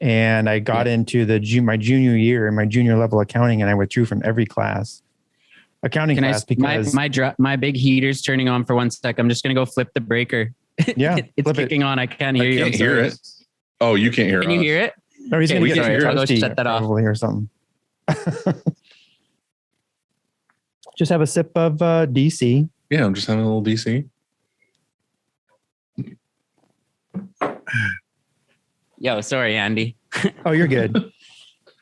and I got into my junior year in my junior level accounting, and I withdrew from every accounting class because my big heater's turning on for 1 sec. I'm just going to go flip the breaker. Yeah, it's kicking on. I can't hear you. I can't hear it. Oh, you can't hear it. Can you hear it? No, he's going to get I'll go shut that off or something. Just have a sip of DC. Yeah, I'm just having a little DC. Yo, sorry, Andy. Oh, you're good.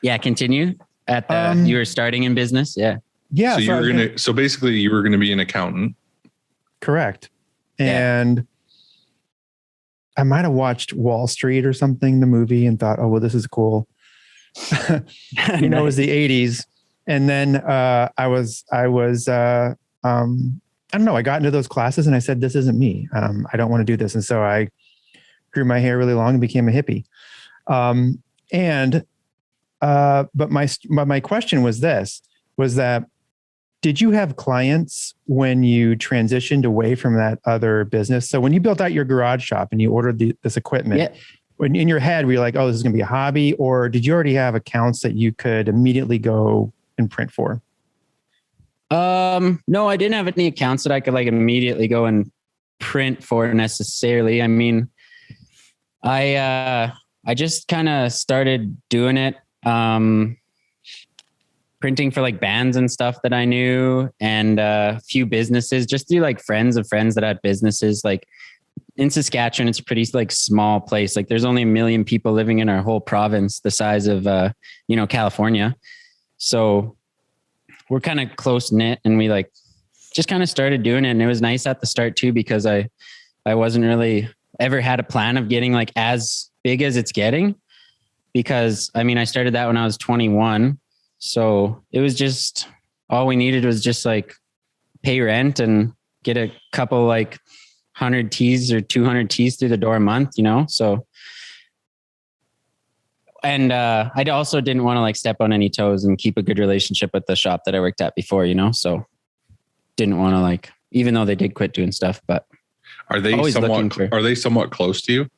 Yeah, continue. You were starting in business. Yeah. Yeah. So basically you were gonna be an accountant. Correct. And I might have watched Wall Street or something, the movie, and thought, oh, well, this is cool. It was the 80s. And then I don't know. I got into those classes and I said, this isn't me. I don't want to do this. And so I grew my hair really long and became a hippie. But my question was that did you have clients when you transitioned away from that other business? So when you built out your garage shop and you ordered this equipment, when in your head, were you like, oh, this is going to be a hobby? Or did you already have accounts that you could immediately go and print for? No, I didn't have any accounts that I could like immediately go and print for necessarily. I mean, I just kind of started doing it, printing for like bands and stuff that I knew, and a few businesses, just through like friends of friends that had businesses. Like in Saskatchewan, it's a pretty like small place. Like there's only 1 million people living in our whole province, the size of, California. So we're kind of close knit, and we like just kind of started doing it. And it was nice at the start too, because I wasn't really ever had a plan of getting like as big as it's getting, because I mean, I started that when I was 21. So it was just, all we needed was just like pay rent and get a couple like 100 tees or 200 tees through the door a month, So, and I also didn't want to like step on any toes and keep a good relationship with the shop that I worked at before, So didn't want to like, even though they did quit doing stuff, but are they somewhat close to you?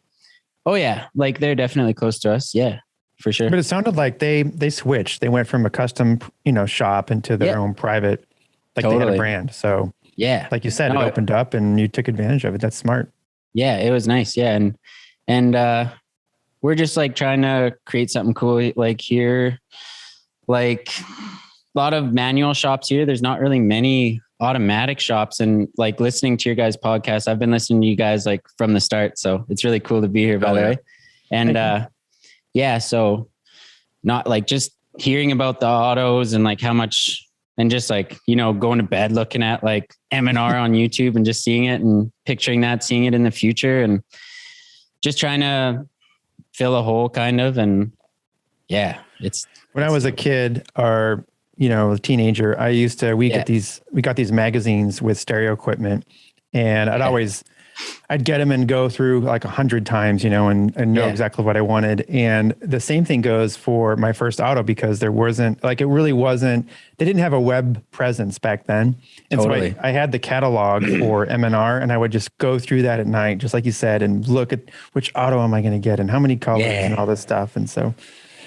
Oh yeah. Like they're definitely close to us. Yeah, for sure. But it sounded like they switched. They went from a custom, shop into their own private, like they had a brand. So yeah, like you said, it opened up and you took advantage of it. That's smart. Yeah, it was nice. Yeah. And we're just like trying to create something cool. Like here, like a lot of manual shops here. There's not really many automatic shops, and like listening to your guys' podcast, I've been listening to you guys like from the start. So it's really cool to be here, by the way. And so not like just hearing about the autos and like how much, and just like, going to bed looking at like M&R on YouTube and just seeing it and picturing that, seeing it in the future, and just trying to fill a hole kind of. And yeah, when I was a kid or, a teenager, we got these magazines with stereo equipment, and I'd always I'd get them and go through like 100 times, you know, and know exactly what I wanted. And the same thing goes for my first auto, because there wasn't like, it really wasn't, they didn't have a web presence back then. And so I had the catalog for M&R, and I would just go through that at night, just like you said, and look at which auto am I going to get and how many colors and all this stuff. And so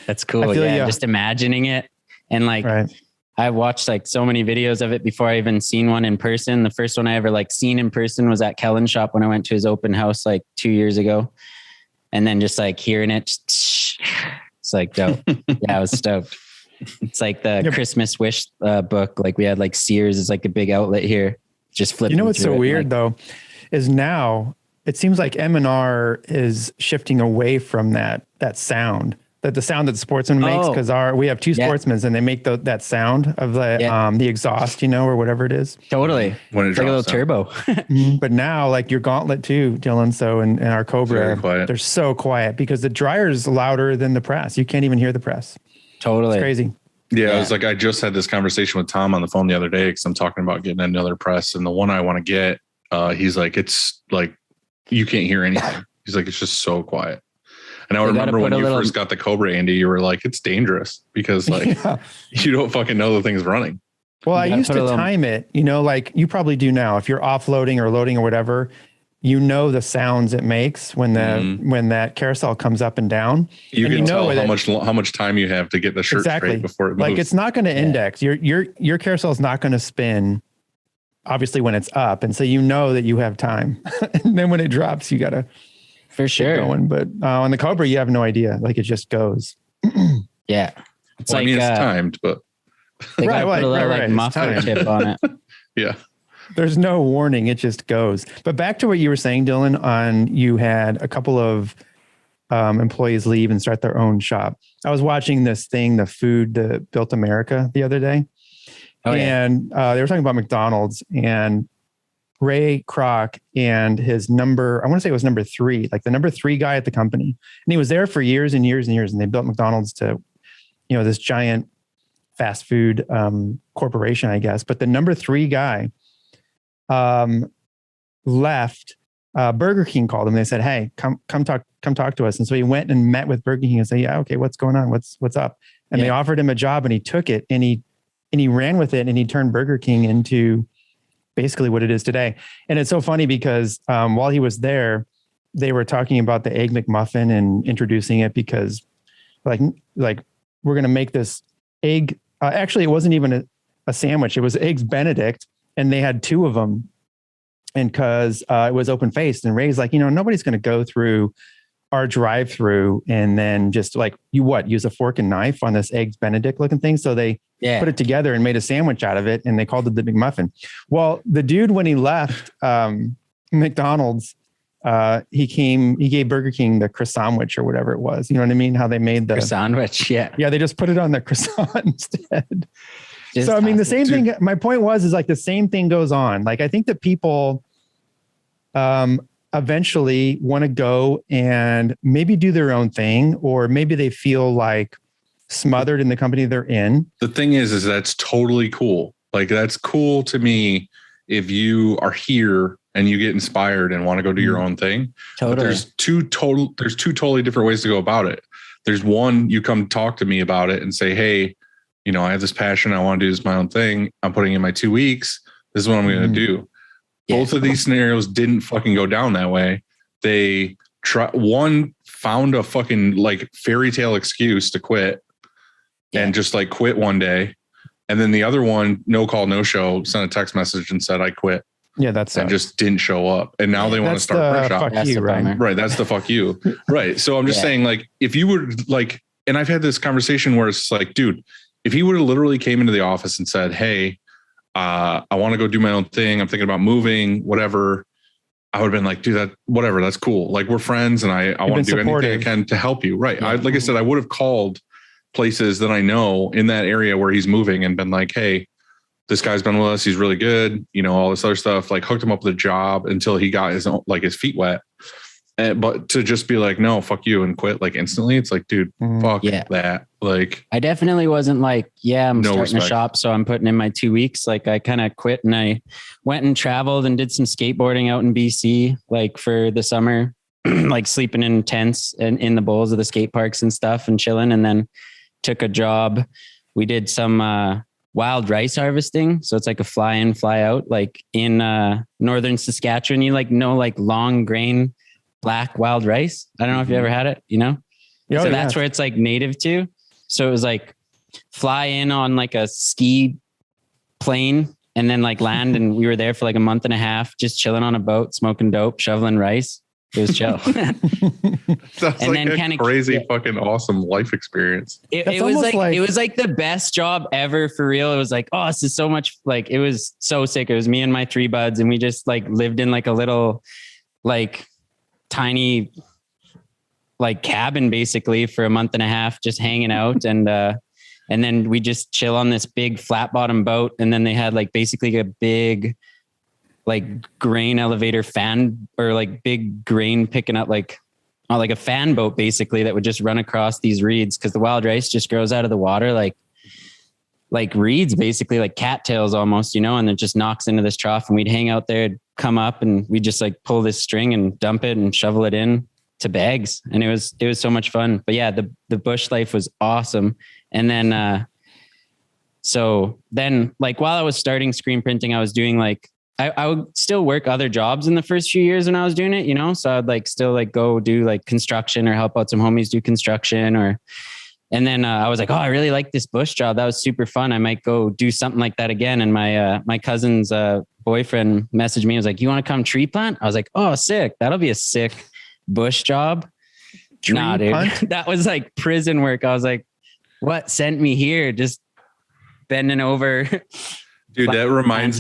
that's cool. Yeah. Just imagining it. And like, I watched like so many videos of it before I even seen one in person. The first one I ever like seen in person was at Kellen's shop when I went to his open house like 2 years ago. And then just like hearing it, it's like dope. Yeah, I was stoked. It's like the Christmas wish book. Like we had like Sears is like a big outlet here. Just flipping. You know what's so weird though, is now it seems like M&R is shifting away from that sound. The sound that the Sportsman makes, because we have two Sportsmen and they make that sound of the exhaust, you know, or whatever it is. Totally. When it's like a little turbo. But now like your Gauntlet too, Dylan. So and our Cobra, they're so quiet because the dryer's louder than the press. You can't even hear the press. Totally. It's crazy. Yeah, I was like, I just had this conversation with Tom on the phone the other day because I'm talking about getting another press, and the one I want to get, he's like, it's like you can't hear anything. He's like, it's just so quiet. And I remember when you first got the Cobra, Andy, you were like, it's dangerous because like you don't fucking know the thing's running. Well, I used to time it, you know, like you probably do now. If you're offloading or loading or whatever, you know the sounds it makes when when that carousel comes up and down. You can tell how much time you have to get the shirt straight before it moves. Like it's not going to index. Your carousel is not going to spin, obviously, when it's up, and so you know that you have time. And then when it drops, you got to. For sure. Going, but on the Cobra, you have no idea. Like it just goes. Yeah. It's I mean, it's timed, but they gotta put a little muffler tip on it. Yeah. There's no warning. It just goes. But back to what you were saying, Dylan, you had a couple of employees leave and start their own shop. I was watching this thing, the Food That Built America, the other day. And they were talking about McDonald's, and Ray Kroc and his I want to say it was number 3, like the number 3 guy at the company. And he was there for years and years and years. And they built McDonald's to, you know, this giant fast food corporation, I guess. But the number 3 guy left. Burger King called him. They said, "Hey, come talk to us." And so he went and met with Burger King and said, "Yeah, okay, what's going on? What's up?" And they offered him a job, and he took it, and he ran with it, and he turned Burger King into basically what it is today. And it's so funny because while he was there, they were talking about the Egg McMuffin and introducing it because like we're going to make this egg. Actually, it wasn't even a sandwich. It was Eggs Benedict, and they had 2 of them. And because it was open faced, and Ray's like, you know, nobody's going to go through our drive-through and then just like use a fork and knife on this Eggs Benedict looking thing. So they put it together and made a sandwich out of it, and they called it the McMuffin. Well, the dude, when he left McDonald's, he gave Burger King the croissant or whatever it was. You know what I mean? How they made the croissant. Yeah. Yeah. They just put it on the croissant instead. So, I mean, the same thing, my point is like the same thing goes on. Like, I think that people, eventually want to go and maybe do their own thing, or maybe they feel like smothered in the company they're in. The thing is that's totally cool. Like that's cool to me if you are here and you get inspired and want to go do your own thing. Totally. But there's two totally different ways to go about it. There's one, you come talk to me about it and say, hey, you know, I have this passion. I want to do this my own thing. I'm putting in my 2 weeks. This is what I'm going to do. Both of these scenarios didn't fucking go down that way. They found a fucking like fairy tale excuse to quit and just like quit one day. And then the other one, no call, no show, sent a text message and said, I quit. Yeah, that's and just didn't show up. And now they want to start fresh out. Fuck you, right? Right. That's the fuck you. Right. So I'm just saying, like, if you were like, and I've had this conversation where it's like, dude, if he would have literally came into the office and said, hey, I want to go do my own thing. I'm thinking about moving, whatever. I would have been like, dude, whatever. That's cool. Like we're friends and I want to do anything I can to help you. Right. Yeah. Like I said, I would have called places that I know in that area where he's moving and been like, hey, this guy's been with us. He's really good. You know, all this other stuff, like hooked him up with a job until he got his feet wet. But to just be like, no, fuck you and quit like instantly. It's like, dude, fuck that. Like, I definitely wasn't like, I'm No starting respect. a shop, so I'm putting in my 2 weeks. Like I kind of quit and I went and traveled and did some skateboarding out in BC, like for the summer, like sleeping in tents and in the bowls of the skate parks and stuff and chilling. And then took a job. We did some wild rice harvesting. So it's like a fly in, fly out, like in northern Saskatchewan, you like long grain black wild rice. I don't know if you ever had it, so that's where it's like native to. So it was like fly in on like a ski plane and then like land. And we were there for like a month and a half, just chilling on a boat, smoking dope, shoveling rice. It was chill. Sounds And like then a crazy fucking awesome life experience. It was like the best job ever for real. It was like, oh, this is so much, like, it was so sick. It was me and my 3 buds and we just like lived in like a little like tiny like cabin basically for a month and a half, just hanging out. And then we just chill on this big flat bottom boat. And then they had like basically a big like grain elevator fan or like big grain picking up like a fan boat basically that would just run across these reeds. Cause the wild rice just grows out of the water, like reeds, basically like cattails almost, and it just knocks into this trough and we'd hang out there, come up and we'd just like pull this string and dump it and shovel it in to bags. And it was so much fun. But yeah, the bush life was awesome. And then, so then like while I was starting screen printing, I was doing like, I would still work other jobs in the first few years when I was doing it, so I'd like still like go do like construction or help out some homies do construction and then I was like, oh, I really like this bush job. That was super fun. I might go do something like that again. And my cousin's boyfriend messaged me. He was like, you want to come tree plant? I was like, oh, sick. That'll be a sick bush job. Nah, dude, that was like prison work. I was like, what sent me here? Just bending over. Dude, that reminds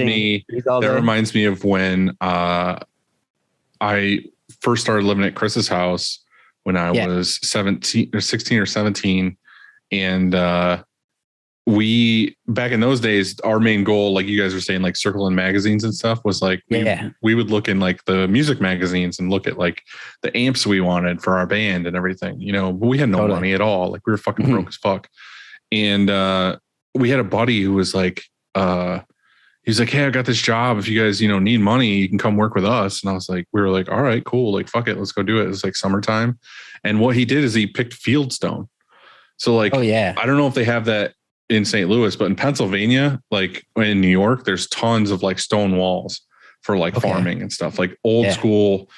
me of when I first started living at Chris's house when I was 16 or 17. And we, back in those days, our main goal, like you guys were saying, like circling magazines and stuff, was like, we would look in like the music magazines and look at like the amps we wanted for our band and everything, but we had no money at all. Like we were fucking broke as fuck. And we had a buddy who was like, he's like, hey, I got this job. If you guys, need money, you can come work with us. And I was like, we were like, all right, cool. Like, fuck it. Let's go do it. It was like summertime. And what he did is he picked fieldstone. So like, I don't know if they have that in St. Louis, but in Pennsylvania, like in New York, there's tons of like stone walls for like farming and stuff, like old school,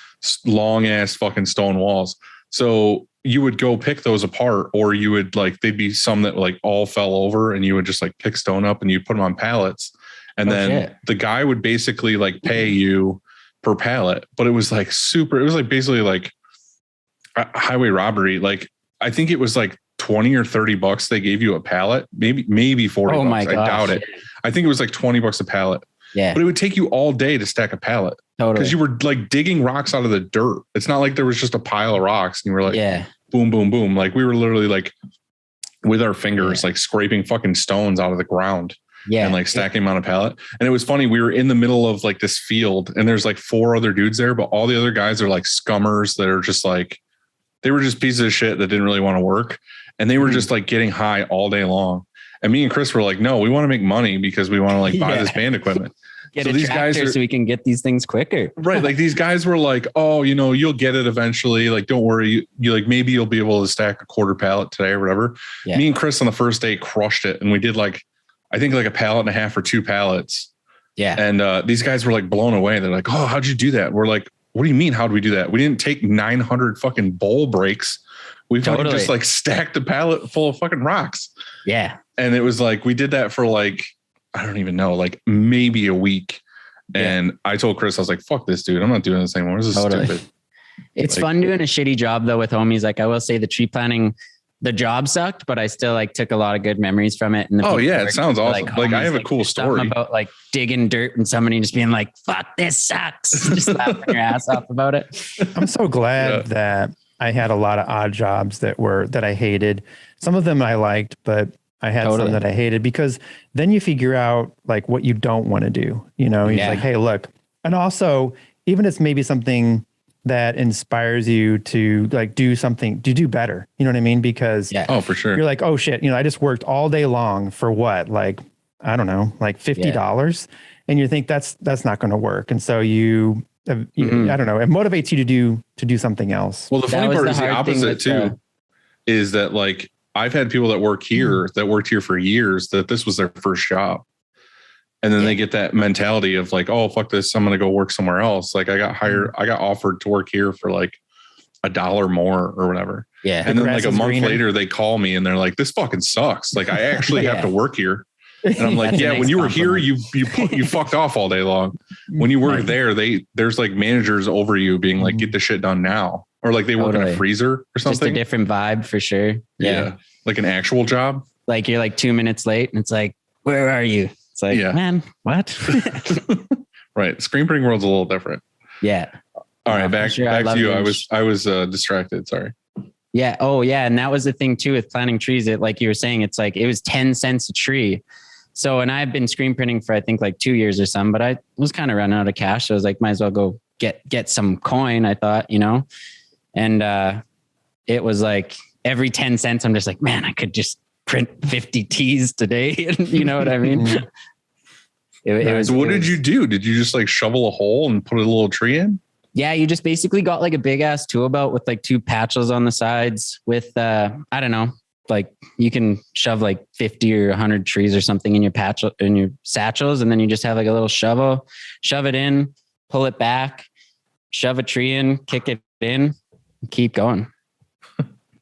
long ass fucking stone walls. So you would go pick those apart, or you would like, they'd be some that like all fell over and you would just like pick stone up and you put them on pallets. And then the guy would basically like pay you per pallet, but it was like it was like basically like a highway robbery. Like, I think it was like 20 or 30 bucks. They gave you a pallet, maybe 40 bucks. I doubt it. I think it was like 20 bucks a pallet. Yeah. But it would take you all day to stack a pallet. Totally. Because you were like digging rocks out of the dirt. It's not like there was just a pile of rocks and you were like, boom, boom, boom. Like we were literally like with our fingers, like scraping fucking stones out of the ground. And like stacking them on a pallet. And it was funny. We were in the middle of like this field and there's like 4 other dudes there, but all the other guys are like scummers that are just like, they were just pieces of shit that didn't really want to work. And they were just like getting high all day long. And me and Chris were like, no, we want to make money because we want to like buy this band equipment. Get so these guys so we can get these things quicker. Right. Like these guys were like, oh, you'll get it eventually. Like, don't worry. You like, maybe you'll be able to stack a quarter pallet today or whatever. Yeah. Me and Chris on the first day crushed it. And we did like, I think like a pallet and a half or 2 pallets. Yeah. And these guys were like blown away. They're like, oh, how'd you do that? We're like, what do you mean? How'd we do that? We didn't take 900 fucking bowl breaks. We just like stacked a pallet full of fucking rocks. Yeah. And it was like, we did that for like, I don't even know, like maybe a week. And I told Chris, I was like, fuck this, dude. I'm not doing this anymore. This is stupid. It's like, fun doing a shitty job though with homies. Like I will say the tree planting, the job sucked, but I still like took a lot of good memories from it. And it sounds awesome. Like I have a cool story about like digging dirt and somebody just being like, fuck, this sucks. Just laughing your ass off about it. I'm so glad that I had a lot of odd jobs that I hated. Some of them I liked, but I had some that I hated, because then you figure out like what you don't want to do. You're like, hey, look. And also, even if it's maybe something that inspires you to like do something, to do better. You know what I mean? Because oh, for sure. You're like, oh shit, I just worked all day long for what? Like, I don't know, like $50. And you think that's not going to work. And so you I don't know, it motivates you to do something else. Well, the funny part is the opposite too, is that like, I've had people that worked here for years that this was their first job. And then they get that mentality of like, oh, fuck this, I'm going to go work somewhere else. Like I got offered to work here for like $1 more or whatever. Yeah. And then like a month later, they call me and they're like, this fucking sucks. Like I actually have to work here. And I'm like, yeah, when you were here, you fucked off all day long. When you work there, there's like managers over you being like, get the shit done now. Or like they work in a freezer or something. Just a different vibe for sure. Yeah. Like an actual job. Like you're like 2 minutes late and it's like, where are you? It's like, man, what? Right. Screen printing world's a little different. Yeah. All right. Back to you. I was distracted. Sorry. Yeah. Oh yeah. And that was the thing too, with planting trees. It, like you were saying, it's like, it was 10 cents a tree. So, and I've been screen printing for, I think like 2 years or something, but I was kind of running out of cash. So I was like, might as well go get some coin, I thought, and, it was like every 10 cents, I'm just like, man, I could just print 50 tees today. You know what I mean? It was. So what did you do? Did you just like shovel a hole and put a little tree in? Yeah, you just basically got like a big ass tool belt with like 2 patches on the sides with, I don't know, like you can shove like 50 or 100 trees or something in your satchels. And then you just have like a little shovel, shove it in, pull it back, shove a tree in, kick it in, and keep going.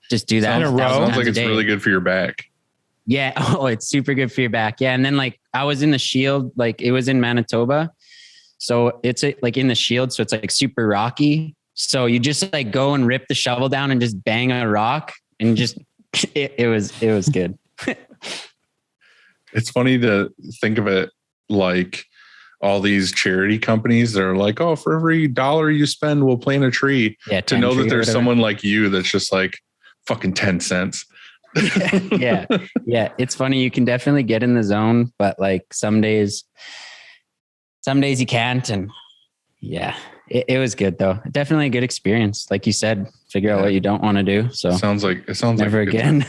Just do that. Sounds like it's really good for your back. Yeah. Oh, it's super good for your back. Yeah. And then like I was in the Shield, like it was in Manitoba. So it's like in the Shield. So it's like super rocky. So you just like go and rip the shovel down and just bang a rock and just, it was good. It's funny to think of it like all these charity companies that are like, oh, for every $1 you spend, we'll plant a tree. Yeah, to know that there's someone like you that's just like fucking 10 cents. Yeah. It's funny. You can definitely get in the zone, but like some days you can't. And yeah, it was good though. Definitely a good experience. Like you said, figure out what you don't want to do. So it sounds never like again.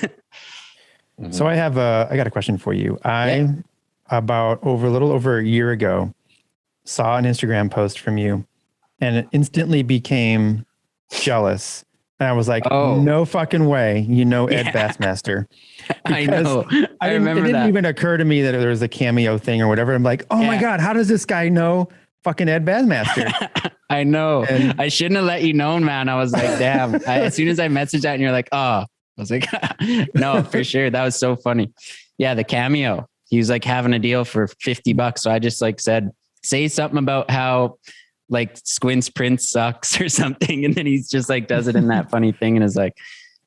So I got a question for you. About a little over a year ago, saw an Instagram post from you and it instantly became jealous. And I was like, no fucking way. Ed Bassmaster. I know. I remember it didn't even occur to me that there was a cameo thing or whatever. I'm like, oh my God, how does this guy know fucking Ed Bassmaster? I know. And I shouldn't have let you know, man. I was like, damn. As soon as I messaged that and you're like, I was like, no, for sure. That was so funny. Yeah. The cameo. He was like having a deal for $50. So I just like said, say something about how like Squints print sucks or something. And then he's just like, does it in that funny thing. And is like,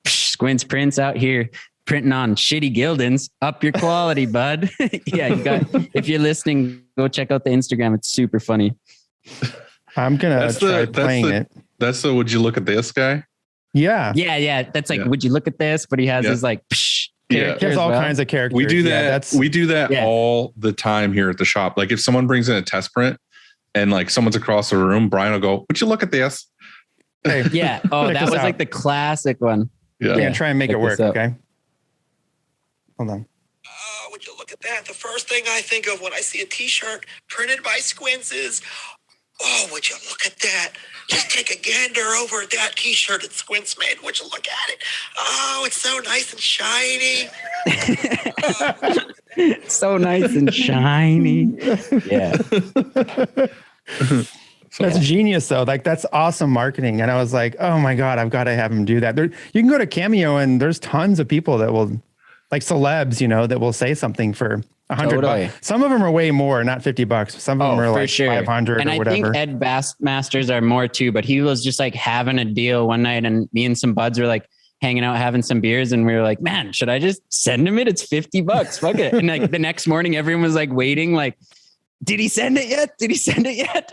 Squints prints out here printing on shitty Gildans, up your quality, bud. Yeah. If you're listening, go check out the Instagram. It's super funny. I'm going to try playing it. That's the, would you look at this guy? Yeah. Yeah. That's like, would you look at this? But he has his like, there's all kinds of characters. We do that. We do that all the time here at the shop. Like if someone brings in a test print and like someone's across the room, Brian will go, would you look at this? Hey, yeah. Oh, that was like the classic one. Yeah. Try and make it work. Okay. Hold on. Would you look at that? The first thing I think of when I see a t-shirt printed by Squints is, oh, would you look at that? Just take a gander over at that t-shirt that Squints made. Would you look at it? Oh, it's so nice and shiny. So nice and shiny. Yeah. That's genius though. Like that's awesome marketing. And I was like, oh my God, I've got to have him do that. You can go to Cameo and there's tons of people that will, like celebs, that will say something for $100. Some of them are way more, not $50. Some of them are like 500 and or whatever. And I think Ed Bassmasters are more too, but he was just like having a deal one night and me and some buds were like hanging out, having some beers. And we were like, man, should I just send him it? It's $50. Fuck it. And like the next morning, everyone was like waiting, like, did he send it yet? Did he send it yet?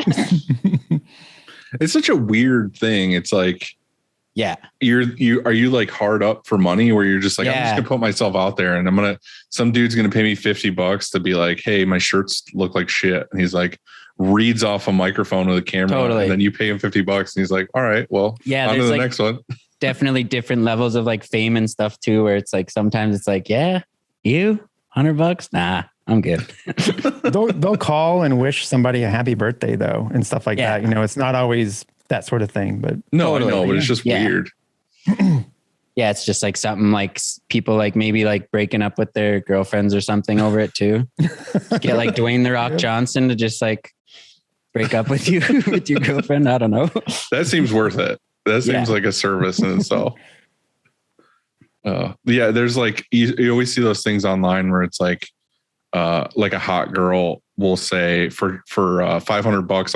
It's such a weird thing. It's like, Yeah. Are you like hard up for money where you're just like, I'm just gonna put myself out there and some dude's gonna pay me $50 to be like, hey, my shirts look like shit. And he's like, reads off a microphone with a camera, and then you pay him $50 and he's like, all right, well, on to the next one. Definitely different levels of like fame and stuff too, where it's like, sometimes it's like, yeah, you $100? Nah, I'm good. they'll call and wish somebody a happy birthday though, and stuff like that. You know, it's not always that sort of thing, but no, I know, but it's just weird. Yeah, it's just like something like people like maybe like breaking up with their girlfriends or something over it too. Get like Dwayne The Rock Johnson to just like break up with you with your girlfriend. I don't know. That seems worth it. That seems like a service in itself. There's like you always see those things online where it's like a hot girl will say for $500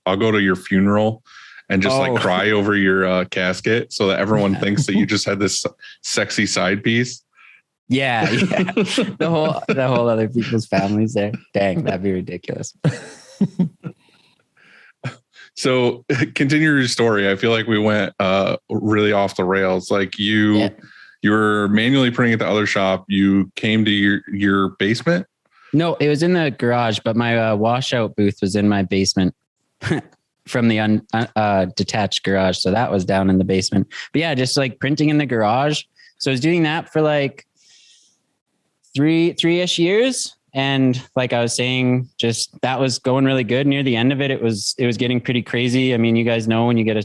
I'll go to your funeral and just like cry over your casket so that everyone thinks that you just had this sexy side piece. Yeah. The whole other people's families there. Dang, that'd be ridiculous. So continue your story. I feel like we went really off the rails. Like you were manually printing at the other shop. You came to your basement? No, it was in the garage, but my washout booth was in my basement from the detached garage. So that was down in the basement. But yeah, just like printing in the garage. So I was doing that for like three-ish years. And like I was saying, just that was going really good. Near the end of it, it was getting pretty crazy. I mean, you guys know when you get a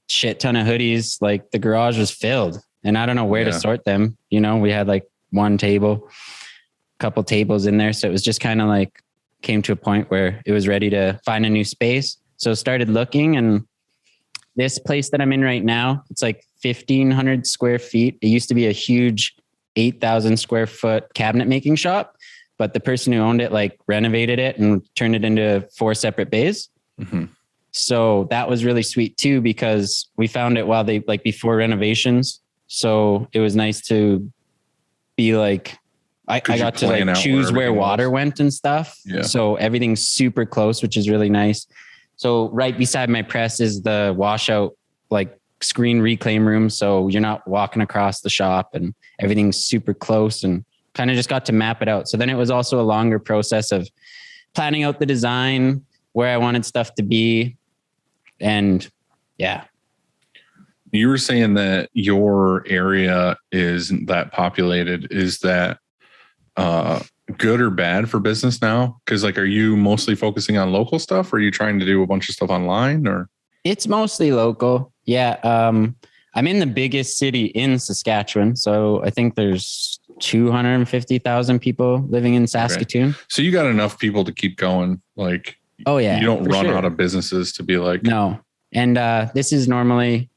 shit ton of hoodies, like the garage was filled and I don't know where to sort them. You know, we had like one table, a couple tables in there. So it was just kind of like came to a point where it was ready to find a new space. So started looking, and this place that I'm in right now, it's like 1,500 square feet. It used to be a huge 8,000 square foot cabinet making shop. But the person who owned it like renovated it and turned it into 4 separate bays. Mm-hmm. So that was really sweet too, because we found it while before renovations. So it was nice to be like, I got to like choose where water went and stuff. Yeah. So everything's super close, which is really nice. So right beside my press is the washout, like screen reclaim room. So you're not walking across the shop and everything's super close, and kind of just got to map it out. So then it was also a longer process of planning out the design, where I wanted stuff to be. And yeah. You were saying that your area isn't that populated. Is that good or bad for business now? Because like, are you mostly focusing on local stuff, or are you trying to do a bunch of stuff online? Or it's mostly local. Yeah. I'm in the biggest city in Saskatchewan. So I think there's 250,000 people living in Saskatoon. Okay. So you got enough people to keep going. Like, oh yeah, you don't run out of businesses to be like, no. And this is normally,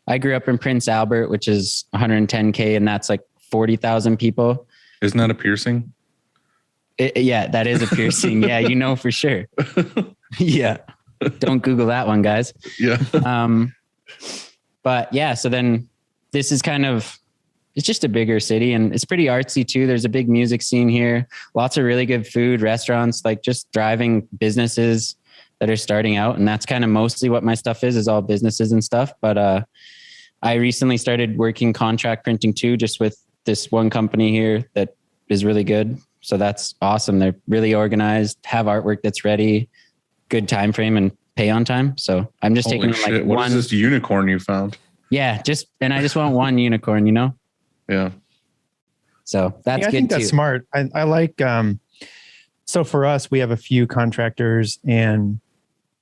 I grew up in Prince Albert, which is 110K, and that's like 40,000 people. Isn't that a piercing? Yeah, that is a piercing. Yeah, you know for sure. Yeah. Don't Google that one, guys. Yeah. But yeah, so then this is it's just a bigger city, and it's pretty artsy too. There's a big music scene here, lots of really good food, restaurants, like just thriving businesses that are starting out. And that's kind of mostly what my stuff is all businesses and stuff. But I recently started working contract printing too, just with this one company here that is really good. So that's awesome. They're really organized, have artwork that's ready, good time frame, and pay on time. So I'm just taking like what is this unicorn you found? Yeah, I just want one unicorn, you know? Yeah. So that's good. I think that's smart. I like, so for us, we have a few contractors and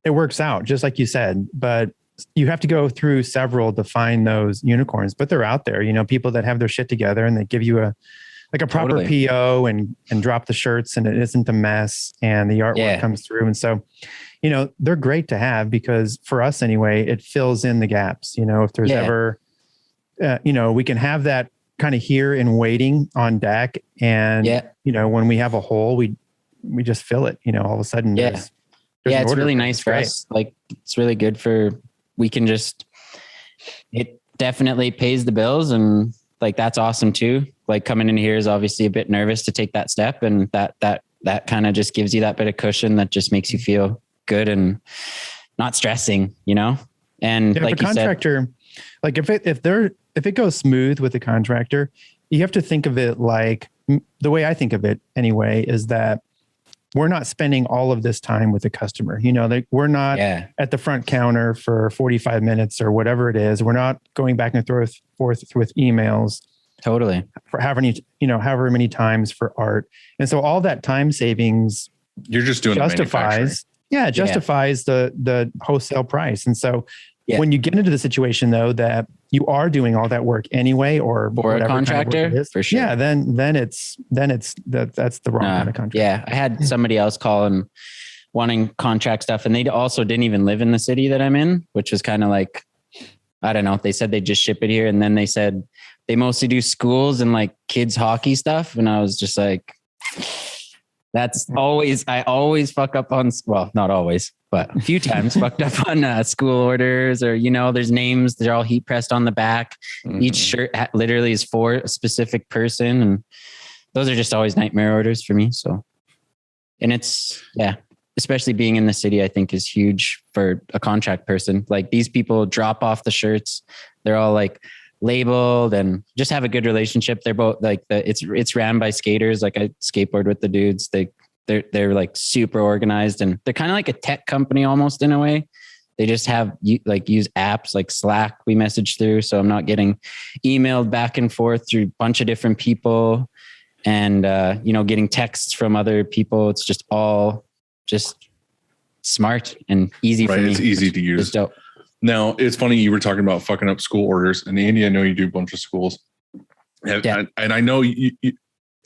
it works out just like you said, but you have to go through several to find those unicorns, but they're out there, you know, people that have their shit together and they give you a proper PO and drop the shirts, and it isn't a mess, and the artwork comes through. And so, you know, they're great to have, because for us anyway, it fills in the gaps. You know, if there's ever, you know, we can have that kind of here and waiting on deck. And, you know, when we have a hole, we just fill it, you know, all of a sudden. There's it's really nice for us. Like, it's really good it definitely pays the bills, and like, that's awesome too. Like, coming in here is obviously a bit nervous to take that step, and that kind of just gives you that bit of cushion that just makes you feel good and not stressing, you know? And like if a contractor like if it goes smooth with the contractor, you have to think of it like the way I think of it anyway, is that we're not spending all of this time with the customer. You know, like we're not at the front counter for 45 minutes or whatever it is. We're not going back and forth with emails. Totally. For however many times for art. And so all that time savings, you're just doing justifies the wholesale price. And so when you get into the situation though, that you are doing all that work anyway, or for a contractor, kind of for sure. Yeah. Then that's the wrong kind of contract. Yeah. I had somebody else call and wanting contract stuff, and they also didn't even live in the city that I'm in, which was kind of like, I don't know. They said they just ship it here. And then they said they mostly do schools and like kids hockey stuff. And I was just like, I always fuck up on, well, not always, but a few times fucked up on school orders, or, there's names, they're all heat pressed on the back. Mm-hmm. Each shirt literally is for a specific person. And those are just always nightmare orders for me. So, and it's, especially being in the city, I think is huge for a contract person. Like these people drop off the shirts. They're all like labeled and just have a good relationship. They're both like it's ran by skaters. Like I skateboard with the dudes. They're like super organized, and they're kind of like a tech company almost in a way. They just have use apps like Slack we message through. So I'm not getting emailed back and forth through a bunch of different people and, getting texts from other people. It's just all just smart and easy for me. It's easy to use. Now, it's funny you were talking about fucking up school orders, and Andy, I know you do a bunch of schools. And I know you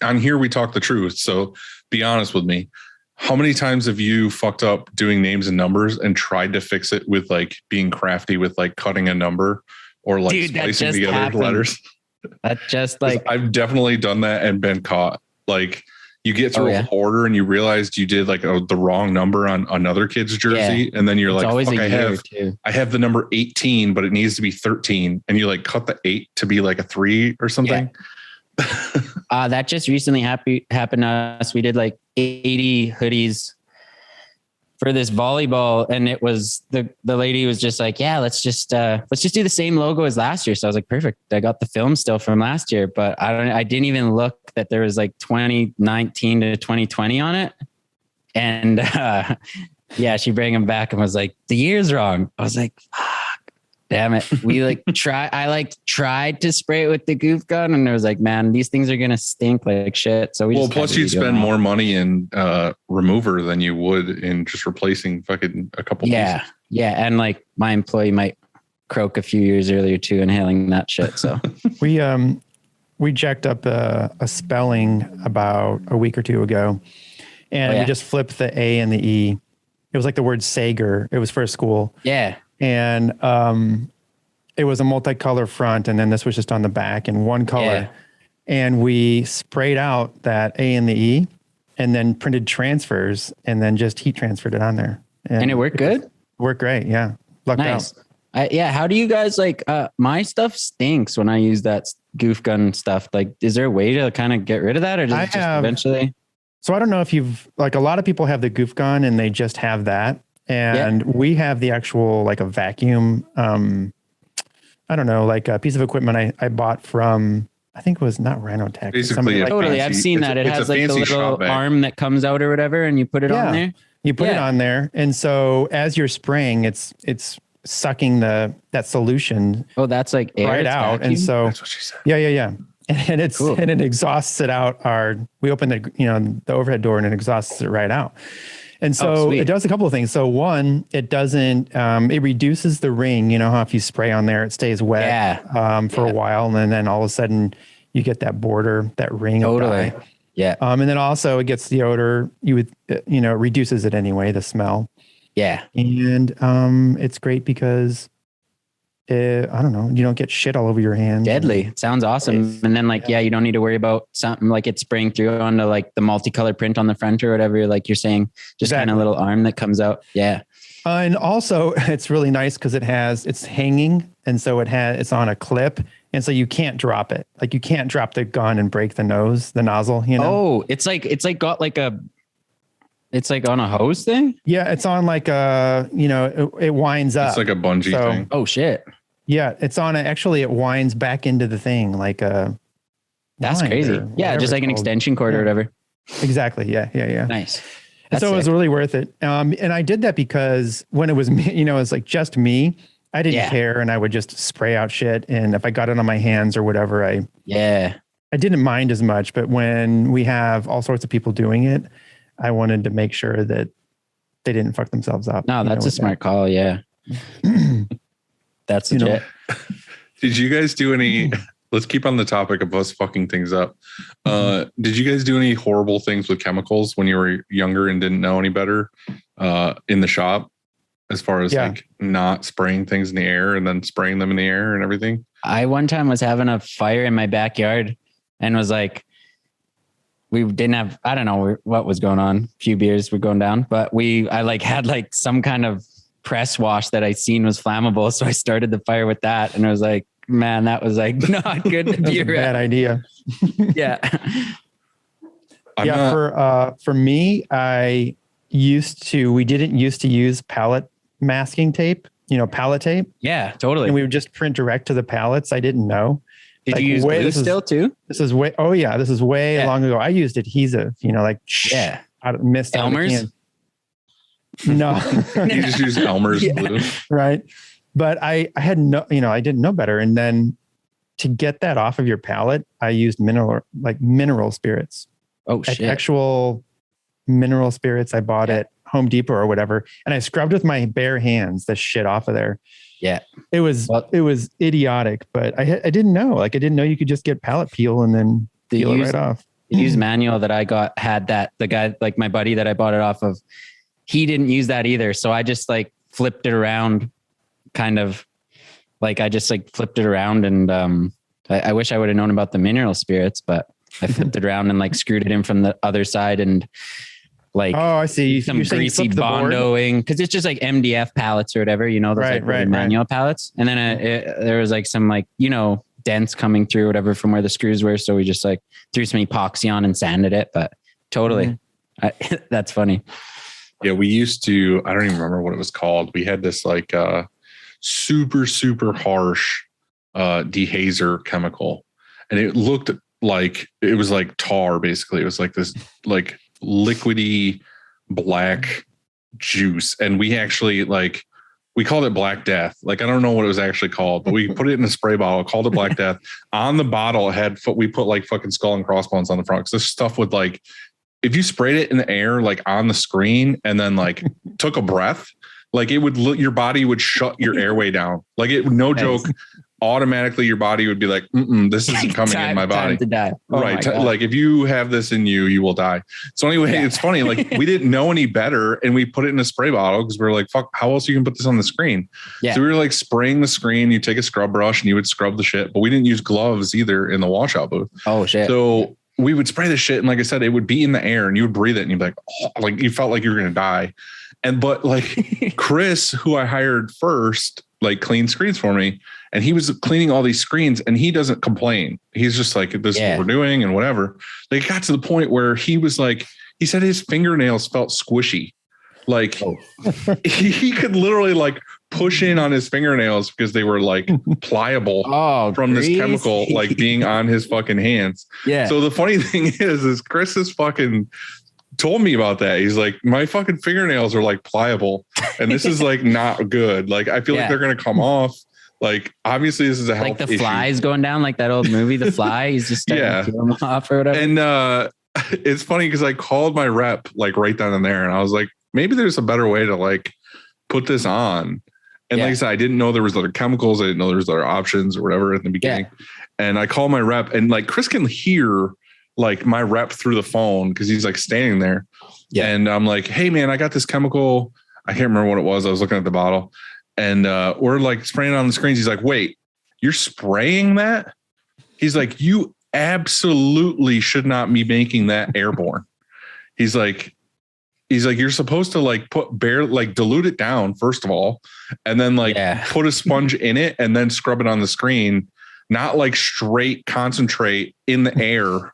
on here we talk the truth. So be honest with me. How many times have you fucked up doing names and numbers and tried to fix it with like being crafty with like cutting a number or like splicing together letters? That just like I've definitely done that and been caught. Like you get through an order and you realized you did like the wrong number on another kid's jersey. And then you're like, I have the number 18, but it needs to be 13. And you like cut the 8 to be like a 3 or something. Yeah. That just recently happened to us. We did like 80 hoodies for this volleyball, and it was the lady was just like, let's just do the same logo as last year. So I was like, perfect. I got the film still from last year, but I didn't even look that there was like 2019 to 2020 on it. And she bring them back and was like, the year's wrong. I was like, damn it. We tried to spray it with the goof gun, and it was like, man, these things are going to stink like shit. So plus you'd spend more money in remover than you would in just replacing fucking a couple pieces. Yeah. And like my employee might croak a few years earlier too, inhaling that shit. So we jacked up a spelling about a week or two ago, and we just flipped the A and the E. It was like the word Sager. It was for a school. Yeah. And it was a multicolor front, and then this was just on the back in one color. Yeah. And we sprayed out that A and the E, and then printed transfers, and then just heat transferred it on there. And it worked good? Worked great, yeah. Lucked out. How do you guys my stuff stinks when I use that goof gun stuff. Like, is there a way to kind of get rid of that, or does it just eventually? So I don't know if you've, like, a lot of people have the goof gun and they just have that. And we have the actual, like, a vacuum, I don't know, like a piece of equipment I bought from, I think it was not Rhinotech. Basically, totally. I've seen that. It has like the little arm that comes out or whatever, and you put it on there. You put it on there. And so as you're spraying, it's sucking that solution. Oh, that's like air right out. Vacuum? And so, that's what she said. Yeah. And it's cool. And it exhausts it out. We open the overhead door, and it exhausts it right out. And so it does a couple of things. So one, it doesn't, it reduces the ring. You know how if you spray on there, it stays wet for a while. And then all of a sudden you get that border, that ring. Totally. Of dye. Yeah. And then also it gets the odor. It reduces it anyway, the smell. Yeah. And it's great because I don't know, you don't get shit all over your hands. Deadly. It sounds awesome. And then you don't need to worry about something like it spraying through onto like the multicolor print on the front or whatever, like you're saying, just kind of little arm that comes out. Yeah. And also it's really nice because it's hanging. And so it's on a clip. And so you can't drop it. Like you can't drop the gun and break the nozzle, Oh, it's got like it's like on a hose thing? Yeah, it's on like it winds up. It's like a bungee thing. Oh shit. Yeah, it's on. Actually, it winds back into the thing like a. That's crazy. Yeah, just like an extension cord or whatever. Exactly. Yeah. Nice. So it was really worth it. And I did that because when it was me, it was like just me. I didn't care, and I would just spray out shit. And if I got it on my hands or whatever, I didn't mind as much. But when we have all sorts of people doing it, I wanted to make sure that they didn't fuck themselves up. No, that's a smart call. Yeah. That's legit. Did you guys do any, let's keep on the topic of us fucking things up. Did you guys do any horrible things with chemicals when you were younger and didn't know any better in the shop? As far as like not spraying things in the air and then spraying them in the air and everything? I one time was having a fire in my backyard and was like, we didn't have, I don't know what was going on. A few beers were going down, but I like had like some kind of press wash that I seen was flammable. So I started the fire with that. And I was like, man, that was like not good to be around. Bad idea. Yeah. For me, we didn't used to use pallet masking tape, pallet tape. Yeah, totally. And we would just print direct to the pallets. I didn't know. Did you use glue still too? This is way long ago. I used adhesive, I missed Elmer's. No, you just use Elmer's glue. Right. But I had I didn't know better. And then to get that off of your pallet, I used mineral spirits. Oh shit. Actual mineral spirits I bought at Home Depot or whatever. And I scrubbed with my bare hands the shit off of there. Yeah. It was idiotic, but I didn't know. I didn't know you could just get pallet peel and then peel it right off. The used manual that I got had that. The guy, like my buddy that I bought it off of, he didn't use that either. So I just like flipped it around, kind of like I just like flipped it around. And I wish I would have known about the mineral spirits, but I flipped it around and like screwed it in from the other side and like, oh, I see. Some greasy bondoing, because it's just like MDF pallets or whatever, those manual pallets. And then there was like some like, dents coming through whatever from where the screws were. So we just like threw some epoxy on and sanded it, but totally. That's funny. Yeah. We used to, I don't even remember what it was called. We had this like super, super harsh dehazer chemical, and it looked like, it was like tar, basically. It was like this, like liquidy black juice. And we actually we called it Black Death. Like, I don't know what it was actually called, but we put it in a spray bottle, called it Black Death. On the bottle, we put like fucking skull and crossbones on the front. Cause this stuff would like, if you sprayed it in the air, like on the screen and then like took a breath, like it would your body would shut your airway down. Like no joke. Automatically your body would be like, this isn't coming in my body. Time to die. Oh right. Like if you have this in you, you will die. So anyway, It's funny. Like we didn't know any better and we put it in a spray bottle because we were like, fuck, how else you can put this on the screen? Yeah. So we were like spraying the screen. You take a scrub brush and you would scrub the shit, but we didn't use gloves either in the washout booth. Oh shit. So we would spray the shit. And like I said, it would be in the air and you would breathe it and you'd be like, oh, like you felt like you were going to die. But like Chris, who I hired first, like clean screens for me. And he was cleaning all these screens and he doesn't complain. He's just like, this is what we're doing and whatever. They got to the point where he was like, he said his fingernails felt squishy. Like he could literally like push in on his fingernails because they were like pliable from this chemical, like being on his fucking hands. Yeah. So the funny thing is Chris is fucking told me about that. He's like, my fucking fingernails are like pliable and this is like not good. Like, I feel like they're going to come off. Like, obviously this is a health like the issue. Flies going down, like that old movie, The Fly. He's just starting to peel them off or whatever. And it's funny because I called my rep like right then and there. And I was like, maybe there's a better way to like put this on. And like I said, I didn't know there was other chemicals. I didn't know there was other options or whatever at the beginning. And I called my rep and like Chris can hear like my rep through the phone because he's like standing there. Yeah. And I'm like, hey man, I got this chemical. I can't remember what it was. I was looking at the bottle. And we're like spraying it on the screens. He's like, wait, you're spraying that? He's like, you absolutely should not be making that airborne. He's like, you're supposed to like dilute it down first of all, and then like put a sponge in it and then scrub it on the screen, not like straight concentrate in the air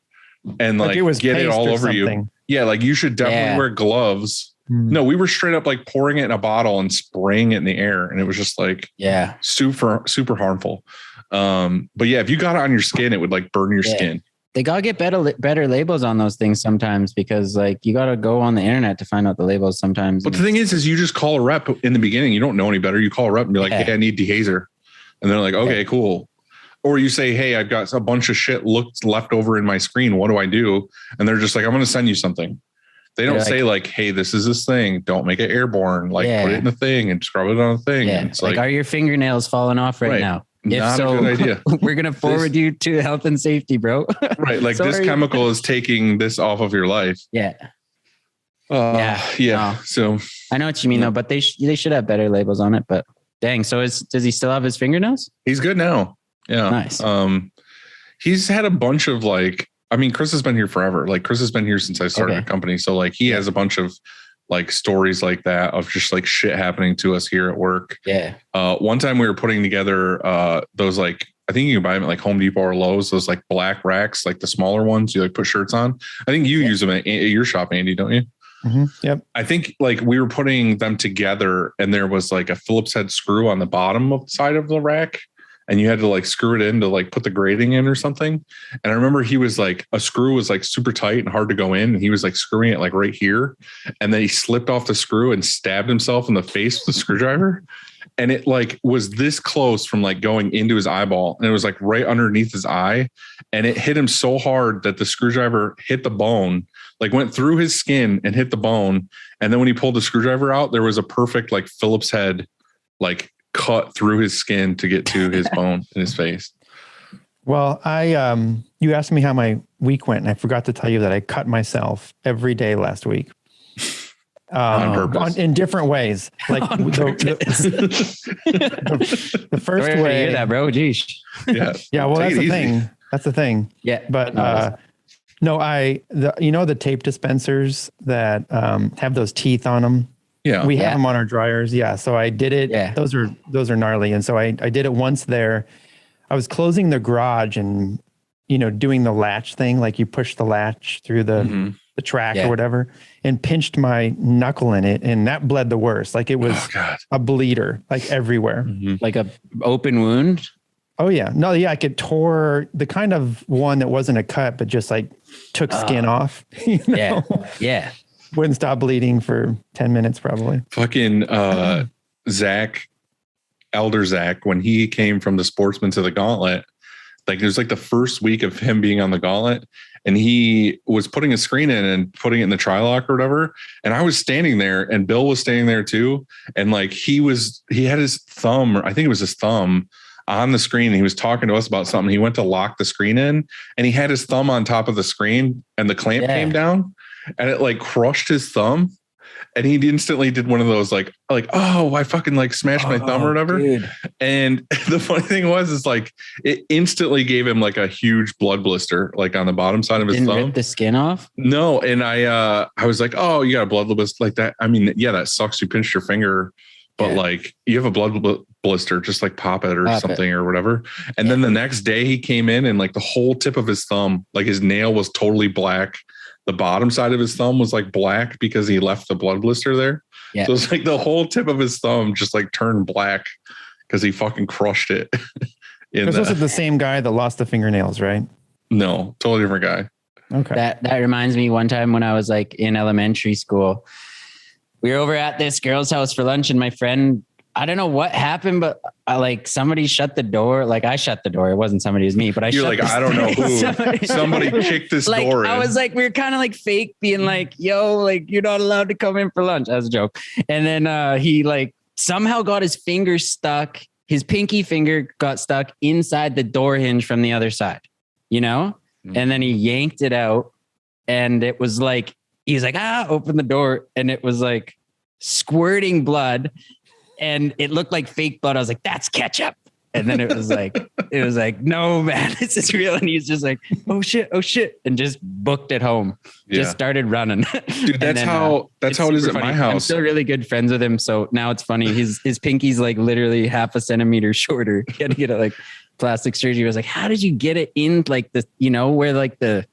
and like get it all over you. Yeah. Like you should definitely wear gloves No, we were straight up like pouring it in a bottle and spraying it in the air. And it was just like, super, super harmful. But yeah, if you got it on your skin, it would like burn your skin. They got to get better labels on those things sometimes, because like you got to go on the internet to find out the labels sometimes. But the thing is you just call a rep in the beginning. You don't know any better. You call a rep and be like, hey, I need dehazer. And they're like, okay, cool. Or you say, hey, I've got a bunch of shit left over in my screen. What do I do? And they're just like, I'm going to send you something. They don't say like, hey, this is this thing. Don't make it airborne. Like put it in the thing and scrub it on the thing. Yeah. It's like, are your fingernails falling off right now? If so, a good idea. We're going to forward you to health and safety, bro. Right. Like this chemical is taking this off of your life. Yeah. No. So I know what you mean though, but they should have better labels on it, but dang. So does he still have his fingernails? He's good now. Yeah. Nice. He's had a bunch of like, I mean, Chris has been here forever. Like Chris has been here since I started the company. So like he has a bunch of like stories like that of just like shit happening to us here at work. Yeah. One time we were putting together those like, I think you can buy them at like Home Depot or Lowe's, those like black racks, like the smaller ones you like put shirts on. I think you use them at your shop, Andy, don't you? Mm-hmm. Yep. I think like we were putting them together and there was like a Phillips head screw on the bottom of the side of the rack. And you had to like screw it in to like put the grating in or something. And I remember he was like, a screw was like super tight and hard to go in. And he was like screwing it like right here. And then he slipped off the screw and stabbed himself in the face with the screwdriver. And it like was this close from like going into his eyeball. And it was like right underneath his eye. And it hit him so hard that the screwdriver hit the bone, like went through his skin and hit the bone. And then when he pulled the screwdriver out, there was a perfect like Phillips head, like cut through his skin to get to his bone in his face. Well, you asked me how my week went, and I forgot to tell you that I cut myself every day last week. On purpose. In different ways. Like the first way. To hear that, bro. Jeez. Yeah. Yeah. Well, that's the thing. That's the thing. Yeah. But the tape dispensers that have those teeth on them. Yeah. We have them on our dryers. Yeah. So I did it. Yeah. Those are gnarly. And so I did it once there. I was closing the garage and, doing the latch thing. Like you push the latch through the track or whatever, and pinched my knuckle in it. And that bled the worst. Like it was a bleeder, like everywhere. Mm-hmm. Like a open wound. Oh yeah. No, yeah. I could tore the kind of one that wasn't a cut, but just like took skin off. Yeah. Yeah. Wouldn't stop bleeding for 10 minutes probably. Fucking Zach, Elder Zach, when he came from the Sportsman to the Gauntlet, like it was like the first week of him being on the Gauntlet, and he was putting a screen in and putting it in the tri-lock or whatever. And I was standing there and Bill was standing there too. And like he had his thumb, or I think it was his thumb, on the screen. He was talking to us about something. He went to lock the screen in and he had his thumb on top of the screen and the clamp came down. And it like crushed his thumb, and he instantly did one of those like, oh, I fucking like smashed my thumb or whatever. Dude. And the funny thing is like it instantly gave him like a huge blood blister, like on the bottom side of his thumb. Rip the skin off? No, and I was like, oh, you got a blood blister like that. I mean, yeah, that sucks. You pinched your finger, but like you have a blood blister, just like pop it or something or whatever. And then the next day he came in and like the whole tip of his thumb, like his nail was totally black. The bottom side of his thumb was like black because he left the blood blister there. Yeah. So it's like the whole tip of his thumb just like turned black because he fucking crushed it. This wasn't the same guy that lost the fingernails, right? No, totally different guy. Okay. That reminds me, one time when I was like in elementary school, we were over at this girl's house for lunch, and my friend, I don't know what happened, but like somebody shut the door. Like I shut the door. It wasn't somebody, it was me, but You're like, I don't know who. Somebody kicked this like, door in. I was like, we were kind of like fake being like, yo, like you're not allowed to come in for lunch. As a joke. And then he like somehow got his finger stuck. His pinky finger got stuck inside the door hinge from the other side, and then he yanked it out, and it was like, he was like, open the door. And it was like squirting blood. And it looked like fake blood. I was like, that's ketchup. And then it was like, no, man, this is real. And he's just like, oh shit. And just booked it home. Yeah. Just started running. Dude, that's how it is at my house. I'm still really good friends with him. So now it's funny. His pinky's like literally half a centimeter shorter. He had to get a like plastic surgery. I was like, how did you get it in like the, where like the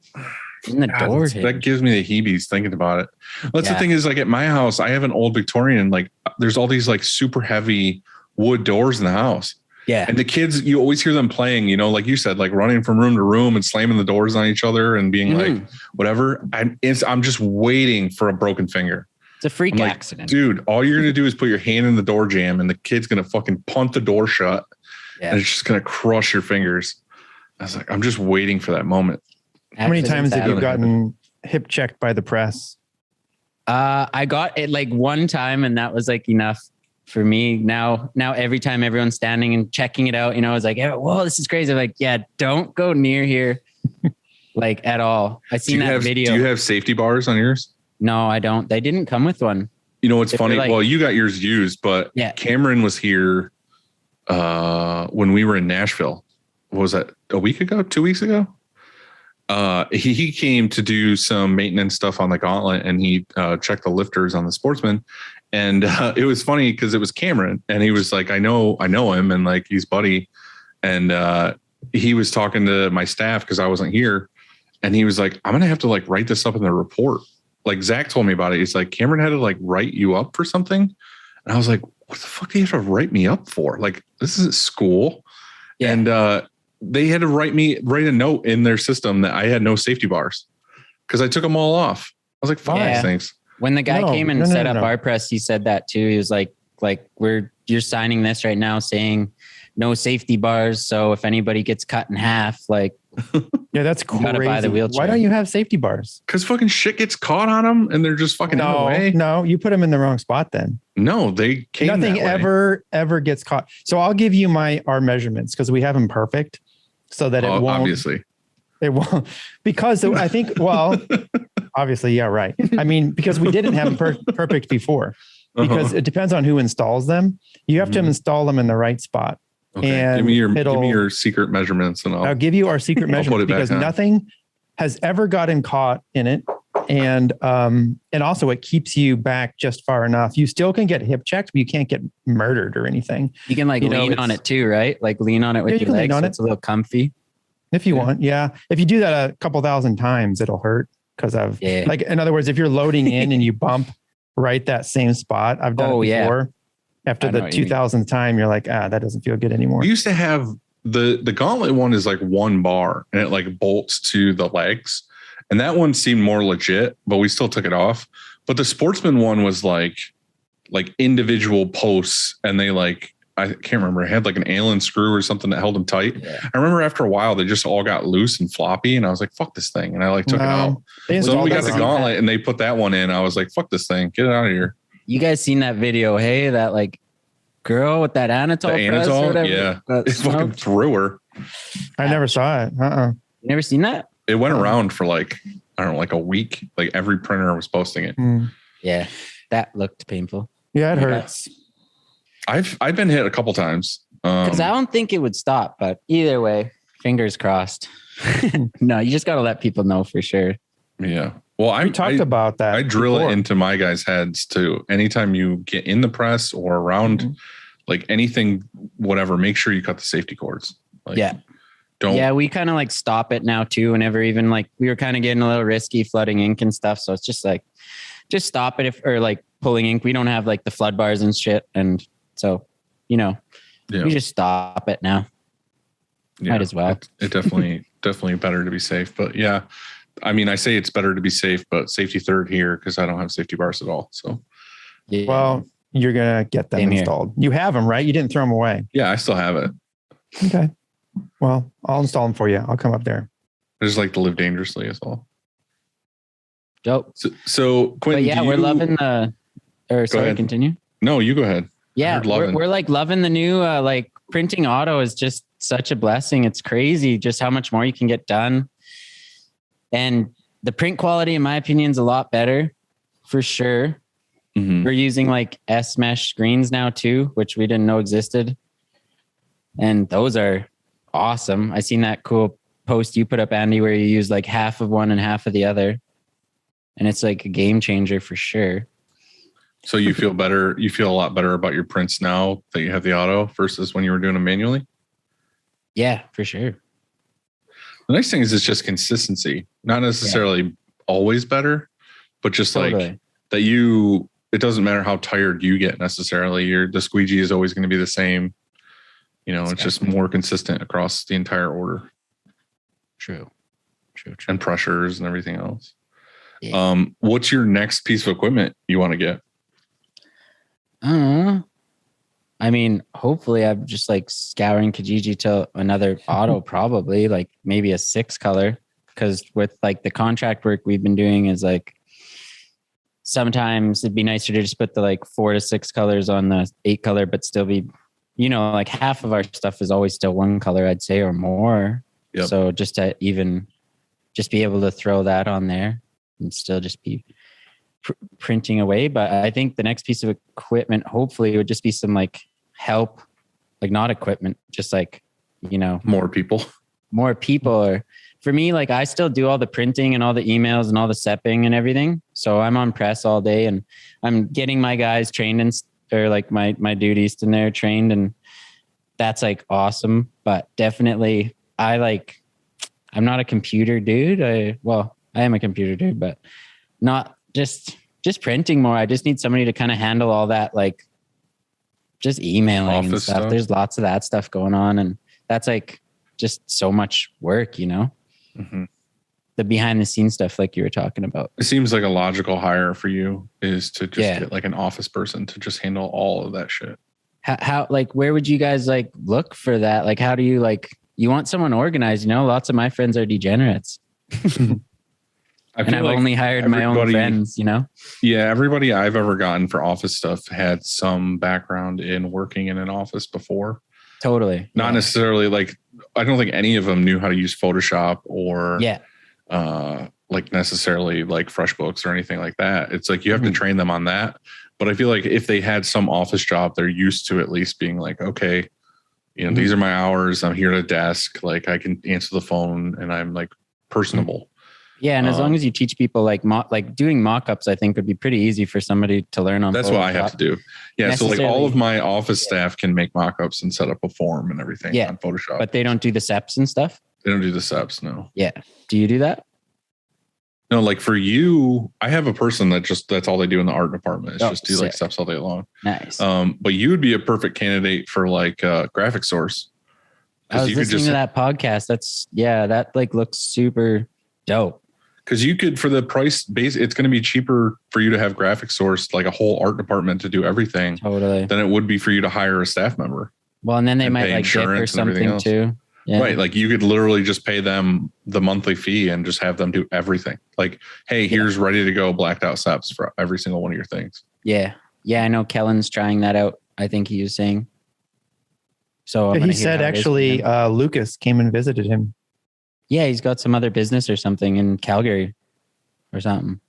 in the door. That gives me the heebies thinking about it. That's the thing is, like, at my house, I have an old Victorian. Like, there's all these like super heavy wood doors in the house. Yeah. And the kids, you always hear them playing, you know, like you said, like running from room to room and slamming the doors on each other and being like, whatever. I'm just waiting for a broken finger. It's a freak accident. Dude, all you're going to do is put your hand in the door jamb and the kid's going to fucking punt the door shut. Yeah. And it's just going to crush your fingers. I was like, I'm just waiting for that moment. How many times have you gotten hip checked by the press? I got it like one time and that was like enough for me. Now every time everyone's standing and checking it out, you know, it's like, whoa, this is crazy. I'm like, yeah, don't go near here. Like at all. I seen that video. Do you have safety bars on yours? No, I don't. They didn't come with one. You know, what's funny. Well, you got yours used, but Cameron was here when we were in Nashville. What was that, a week ago, 2 weeks ago? He came to do some maintenance stuff on the Gauntlet and he checked the lifters on the Sportsman. And it was funny because it was Cameron and he was like, I know him and like he's buddy. And he was talking to my staff because I wasn't here. And he was like, I'm going to have to like write this up in the report. Like Zach told me about it. He's like, Cameron had to like write you up for something. And I was like, what the fuck do you have to write me up for? Like, this isn't school. Yeah. And they had to write a note in their system that I had no safety bars because I took them all off. I was like, fine, thanks. When the guy came and set up our press, he said that too. He was like you're signing this right now saying no safety bars. So if anybody gets cut in half, like, yeah, that's crazy. Buy the wheelchair. Why don't you have safety bars? Because fucking shit gets caught on them and they're just fucking in the way. No, you put them in the wrong spot then. No, they came Nothing ever gets caught. So I'll give you our measurements because we have them perfect so that it won't. Obviously. It won't. Because I think, well, obviously, yeah, right. I mean, because we didn't have them perfect before because it depends on who installs them. You have to install them in the right spot. Okay. And give me your secret measurements and I'll give you our secret measurements because nothing has ever gotten caught in it. And also it keeps you back just far enough. You still can get hip checked, but you can't get murdered or anything. You can lean on it too, right? Like lean on it with your legs. So it's a little comfy. If you want. Yeah. If you do that a couple thousand times, it'll hurt because like, in other words, if you're loading in and you bump right that same spot, I've done it before. Yeah. After the 2000th time, you're like, that doesn't feel good anymore. We used to have the Gauntlet one is like one bar and it like bolts to the legs. And that one seemed more legit, but we still took it off. But the Sportsman one was like individual posts and they like, I can't remember, it had like an Allen screw or something that held them tight. Yeah. I remember after a while, they just all got loose and floppy and I was like, fuck this thing. And I like took it out. So then we got the Gauntlet and they put that one in. I was like, fuck this thing, get it out of here. You guys seen that video? Hey, that like girl with that Anatole press or whatever? Yeah. It fucking threw her. I never saw it. You never seen that? It went around for like, I don't know, like a week. Like every printer was posting it. Yeah. That looked painful. Yeah, it hurts. I've been hit a couple times. Because I don't think it would stop, but either way, fingers crossed. No, you just got to let people know for sure. Yeah. Well, I talked about that. I drill it into my guys' heads too. Anytime you get in the press or around like anything, whatever, make sure you cut the safety cords. Like, yeah, we kind of like stop it now too. Whenever even like we were kind of getting a little risky flooding ink and stuff. So it's just like, just stop it or like pulling ink. We don't have like the flood bars and shit. And so, we just stop it now. Yeah, might as well. It definitely better to be safe. But yeah, I mean, I say it's better to be safe, but safety third here because I don't have safety bars at all. So, well, you're going to get them installed. You have them, right? You didn't throw them away. Yeah, I still have it. Okay. Well, I'll install them for you. I'll come up there. I just like to live dangerously as well. Dope. So Quinten, we're loving the, continue. No, you go ahead. Yeah. We're like loving the new, like printing auto is just such a blessing. It's crazy just how much more you can get done. And the print quality, in my opinion, is a lot better for sure. We're using like S mesh screens now too, which we didn't know existed. And those are awesome. I seen that cool post you put up, Andy, where you use like half of one and half of the other. And it's like a game changer for sure. So you feel better. You feel a lot better about your prints now that you have the auto versus when you were doing them manually. Yeah, for sure. The nice thing is it's just consistency, not necessarily always better, but just like that it doesn't matter how tired you get necessarily. The squeegee is always going to be the same. It's just more consistent across the entire order. True. And pressures and everything else. Yeah. What's your next piece of equipment you want to get? I mean, hopefully I'm just like scouring Kijiji to another auto, probably like maybe a 6 color. Cause with like the contract work we've been doing is like, sometimes it'd be nicer to just put the like 4 to 6 colors on the 8 color, but still be, like half of our stuff is always still 1 color, I'd say, or more. Yep. So just to even just be able to throw that on there and still just be printing away. But I think the next piece of equipment, hopefully, would just be some like help, like not equipment, just like, more people. Or for me, like I still do all the printing and all the emails and all the sepping and everything. So I'm on press all day and I'm getting my guys trained or like my duties in there trained, and that's like awesome. But definitely I'm not a computer dude. I am a computer dude, but not just printing more. I just need somebody to kind of handle all that, like just emailing Office and stuff. There's lots of that stuff going on, and that's like just so much work, Mm-hmm. The behind the scenes stuff, like you were talking about. It seems like a logical hire for you is to just get like an office person to just handle all of that shit. How like, where would you guys like look for that? Like, how do you you want someone organized? Lots of my friends are degenerates. And I've only hired my own friends, Yeah, everybody I've ever gotten for office stuff had some background in working in an office before. Totally. Not necessarily I don't think any of them knew how to use Photoshop or necessarily like FreshBooks or anything like that. It's like you have to train them on that. But I feel like if they had some office job, they're used to at least being like, okay, these are my hours. I'm here at a desk. Like I can answer the phone and I'm like personable. Yeah. And as long as you teach people like doing mock-ups, I think would be pretty easy for somebody to learn on. That's Photoshop. what I have to do. Yeah. So like all of my office staff can make mock-ups and set up a form and everything on Photoshop. But they don't do the SEPs and stuff? They don't do the SEPs, no. Yeah. Do you do that? No, like for you, I have a person that's all they do in the art department. It's just do like SEPs all day long. Nice. But you would be a perfect candidate for like Graphic Source. I was listening to that podcast. That like looks super dope. Because you could, for the price base, it's going to be cheaper for you to have Graphic Source, like a whole art department to do everything. Totally. Than it would be for you to hire a staff member. Well, and then they might like dip or something too. Yeah. Right. Like you could literally just pay them the monthly fee and just have them do everything. Like, hey, here's ready to go blacked out SEPs for every single one of your things. Yeah. Yeah. I know Kellen's trying that out. I think he was saying. So he said actually Lucas came and visited him. Yeah. He's got some other business or something in Calgary or something.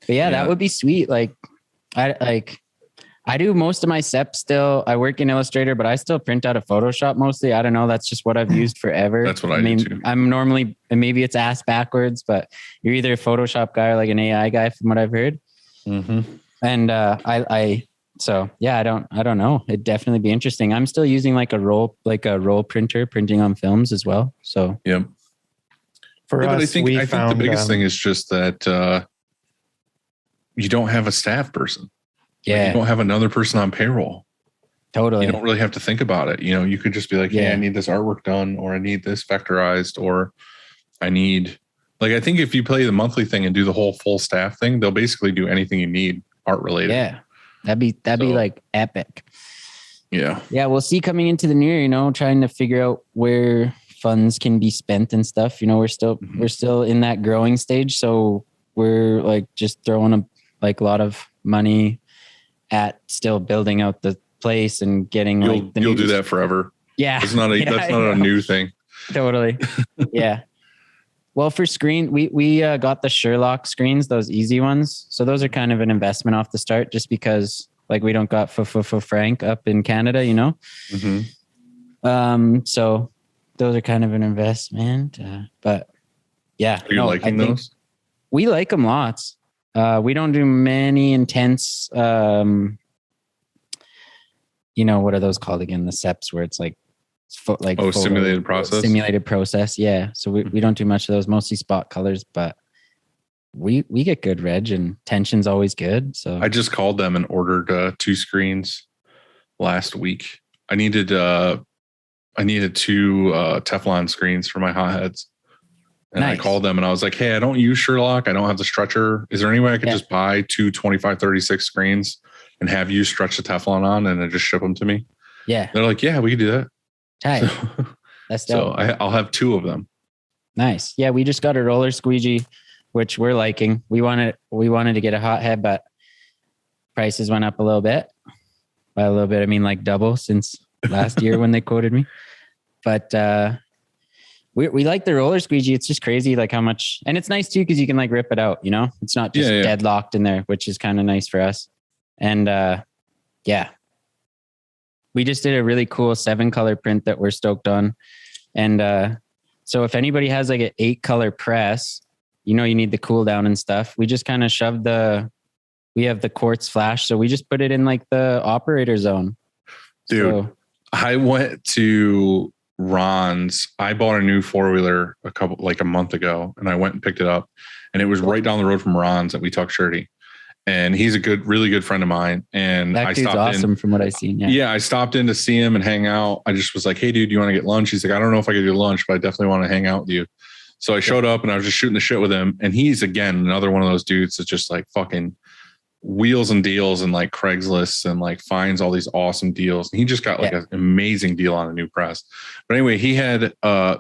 But yeah, that would be sweet. Like I do most of my SEP still. I work in Illustrator, but I still print out of Photoshop mostly. I don't know. That's just what I've used forever. That's what I mean, do too. I'm normally, maybe it's ass backwards, but you're either a Photoshop guy or like an AI guy from what I've heard. Mm-hmm. And so yeah, I don't know. It'd definitely be interesting. I'm still using like a roll printer, printing on films as well. So yeah. For us, but I think the biggest thing is just that you don't have a staff person. Yeah. Like you don't have another person on payroll. Totally. You don't really have to think about it. You could just be like, hey, I need this artwork done, or I need this vectorized, or I need, like, I think if you play the monthly thing and do the whole full staff thing, they'll basically do anything you need art related. Yeah. That'd be like epic. Yeah. Yeah. We'll see coming into the new year, trying to figure out where funds can be spent and stuff. We're still in that growing stage. So we're like just throwing a lot of money at still building out the place and getting you'll do that forever. Yeah. It's not that's not a new thing. Totally. Yeah. Well, for screen, we got the Sherlock screens, those easy ones. So those are kind of an investment off the start, just because like we don't got for Frank up in Canada, Mm-hmm. So those are kind of an investment, but yeah. Are you liking those? We like them lots. We don't do many intense, what are those called again? The SEPs where it's like simulated process. Simulated process. Yeah. So we don't do much of those, mostly spot colors, but we get good reg and tension's always good. So I just called them and ordered 2 screens last week. I needed 2 Teflon screens for my hotheads. And nice. I called them and I was like, hey, I don't use Sherlock. I don't have the stretcher. Is there any way I could just buy 2 25-36 screens and have you stretch the Teflon on and then just ship them to me? Yeah. They're like, yeah, we can do that. Tight. So, that's dope. So I'll have 2 of them. Nice. Yeah. We just got a roller squeegee, which we're liking. We wanted to get a hothead, but prices went up a little bit. By a little bit, I mean like double since last year when they quoted me. But we like the roller squeegee. It's just crazy like how much, and it's nice too because you can like rip it out, you know? It's not just deadlocked in there, which is kind of nice for us. And we just did a really cool 7-color print that we're stoked on. And so if anybody has like an 8-color press, you know, you need the cool down and stuff. We just kind of shoved we have the quartz flash. So we just put it in like the operator zone. Dude, I went to Ron's. I bought a new 4-wheeler a month ago, and I went and picked it up, and it was right down the road from Ron's at We Talk Shirty. And he's a really good friend of mine. And that dude's awesome from what I've seen. Yeah, I stopped in to see him and hang out. I just was like, hey, dude, do you want to get lunch? He's like, I don't know if I could do lunch, but I definitely want to hang out with you. So I showed up and I was just shooting the shit with him. And he's, again, another one of those dudes that's just like fucking wheels and deals and like Craigslist and like finds all these awesome deals. And he just got like an amazing deal on a new press. But anyway, he had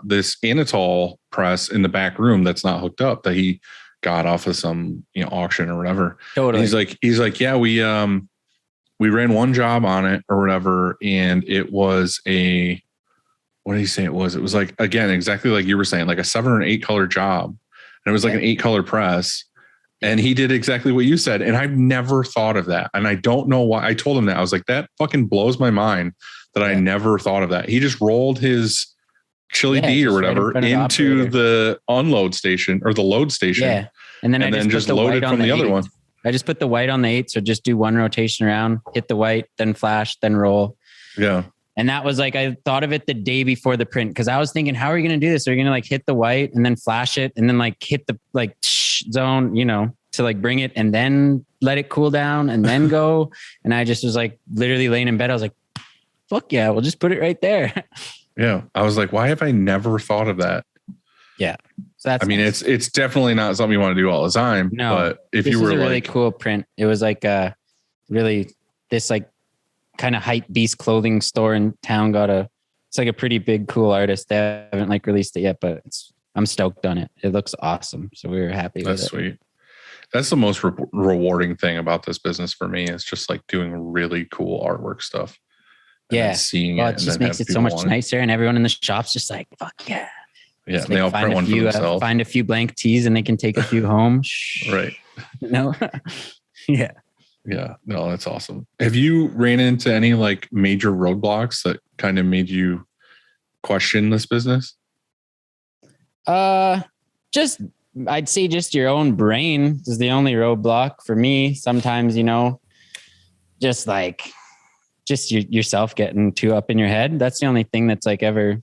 this Anatol press in the back room that's not hooked up that he got off of some auction or whatever. Totally. And he's like, yeah, we ran one job on it or whatever, and it was what did he say it was? It was like, again, exactly like you were saying, like a 7 or 8 color job. And it was like an 8-color press. And he did exactly what you said. And I've never thought of that. And I don't know why. I told him that. I was like, that fucking blows my mind that I never thought of that. He just rolled his Chili D or whatever into the unload station or the load station. Yeah. And then I just loaded from the other one. I just put the white on the 8. So just do one rotation around, hit the white, then flash, then roll. Yeah. And that was like, I thought of it the day before the print. Cause I was thinking, how are you going to do this? Are you going to like hit the white and then flash it and then like hit the like zone, to like bring it and then let it cool down and then go. And I just was like literally laying in bed. I was like, fuck yeah, we'll just put it right there. Yeah. I was like, why have I never thought of that? Yeah. So that's, it's definitely not something you want to do all the time. No, but if you were a really cool print, it was like really this like kind of hype beast clothing store in town it's like a pretty big, cool artist. They haven't like released it yet, but I'm stoked on it. It looks awesome. So we were happy with it. That's sweet. That's the most rewarding thing about this business for me is just like doing really cool artwork stuff. Yeah. Seeing it just makes it so much nicer. And everyone in the shop's just like, fuck yeah. Yeah. They all print one for themselves. Find a few blank tees and they can take a few home. Right. No. Yeah. Yeah. No, that's awesome. Have you ran into any like major roadblocks that kind of made you question this business? I'd say just your own brain is the only roadblock for me. Sometimes, just yourself getting too up in your head. That's the only thing that's like ever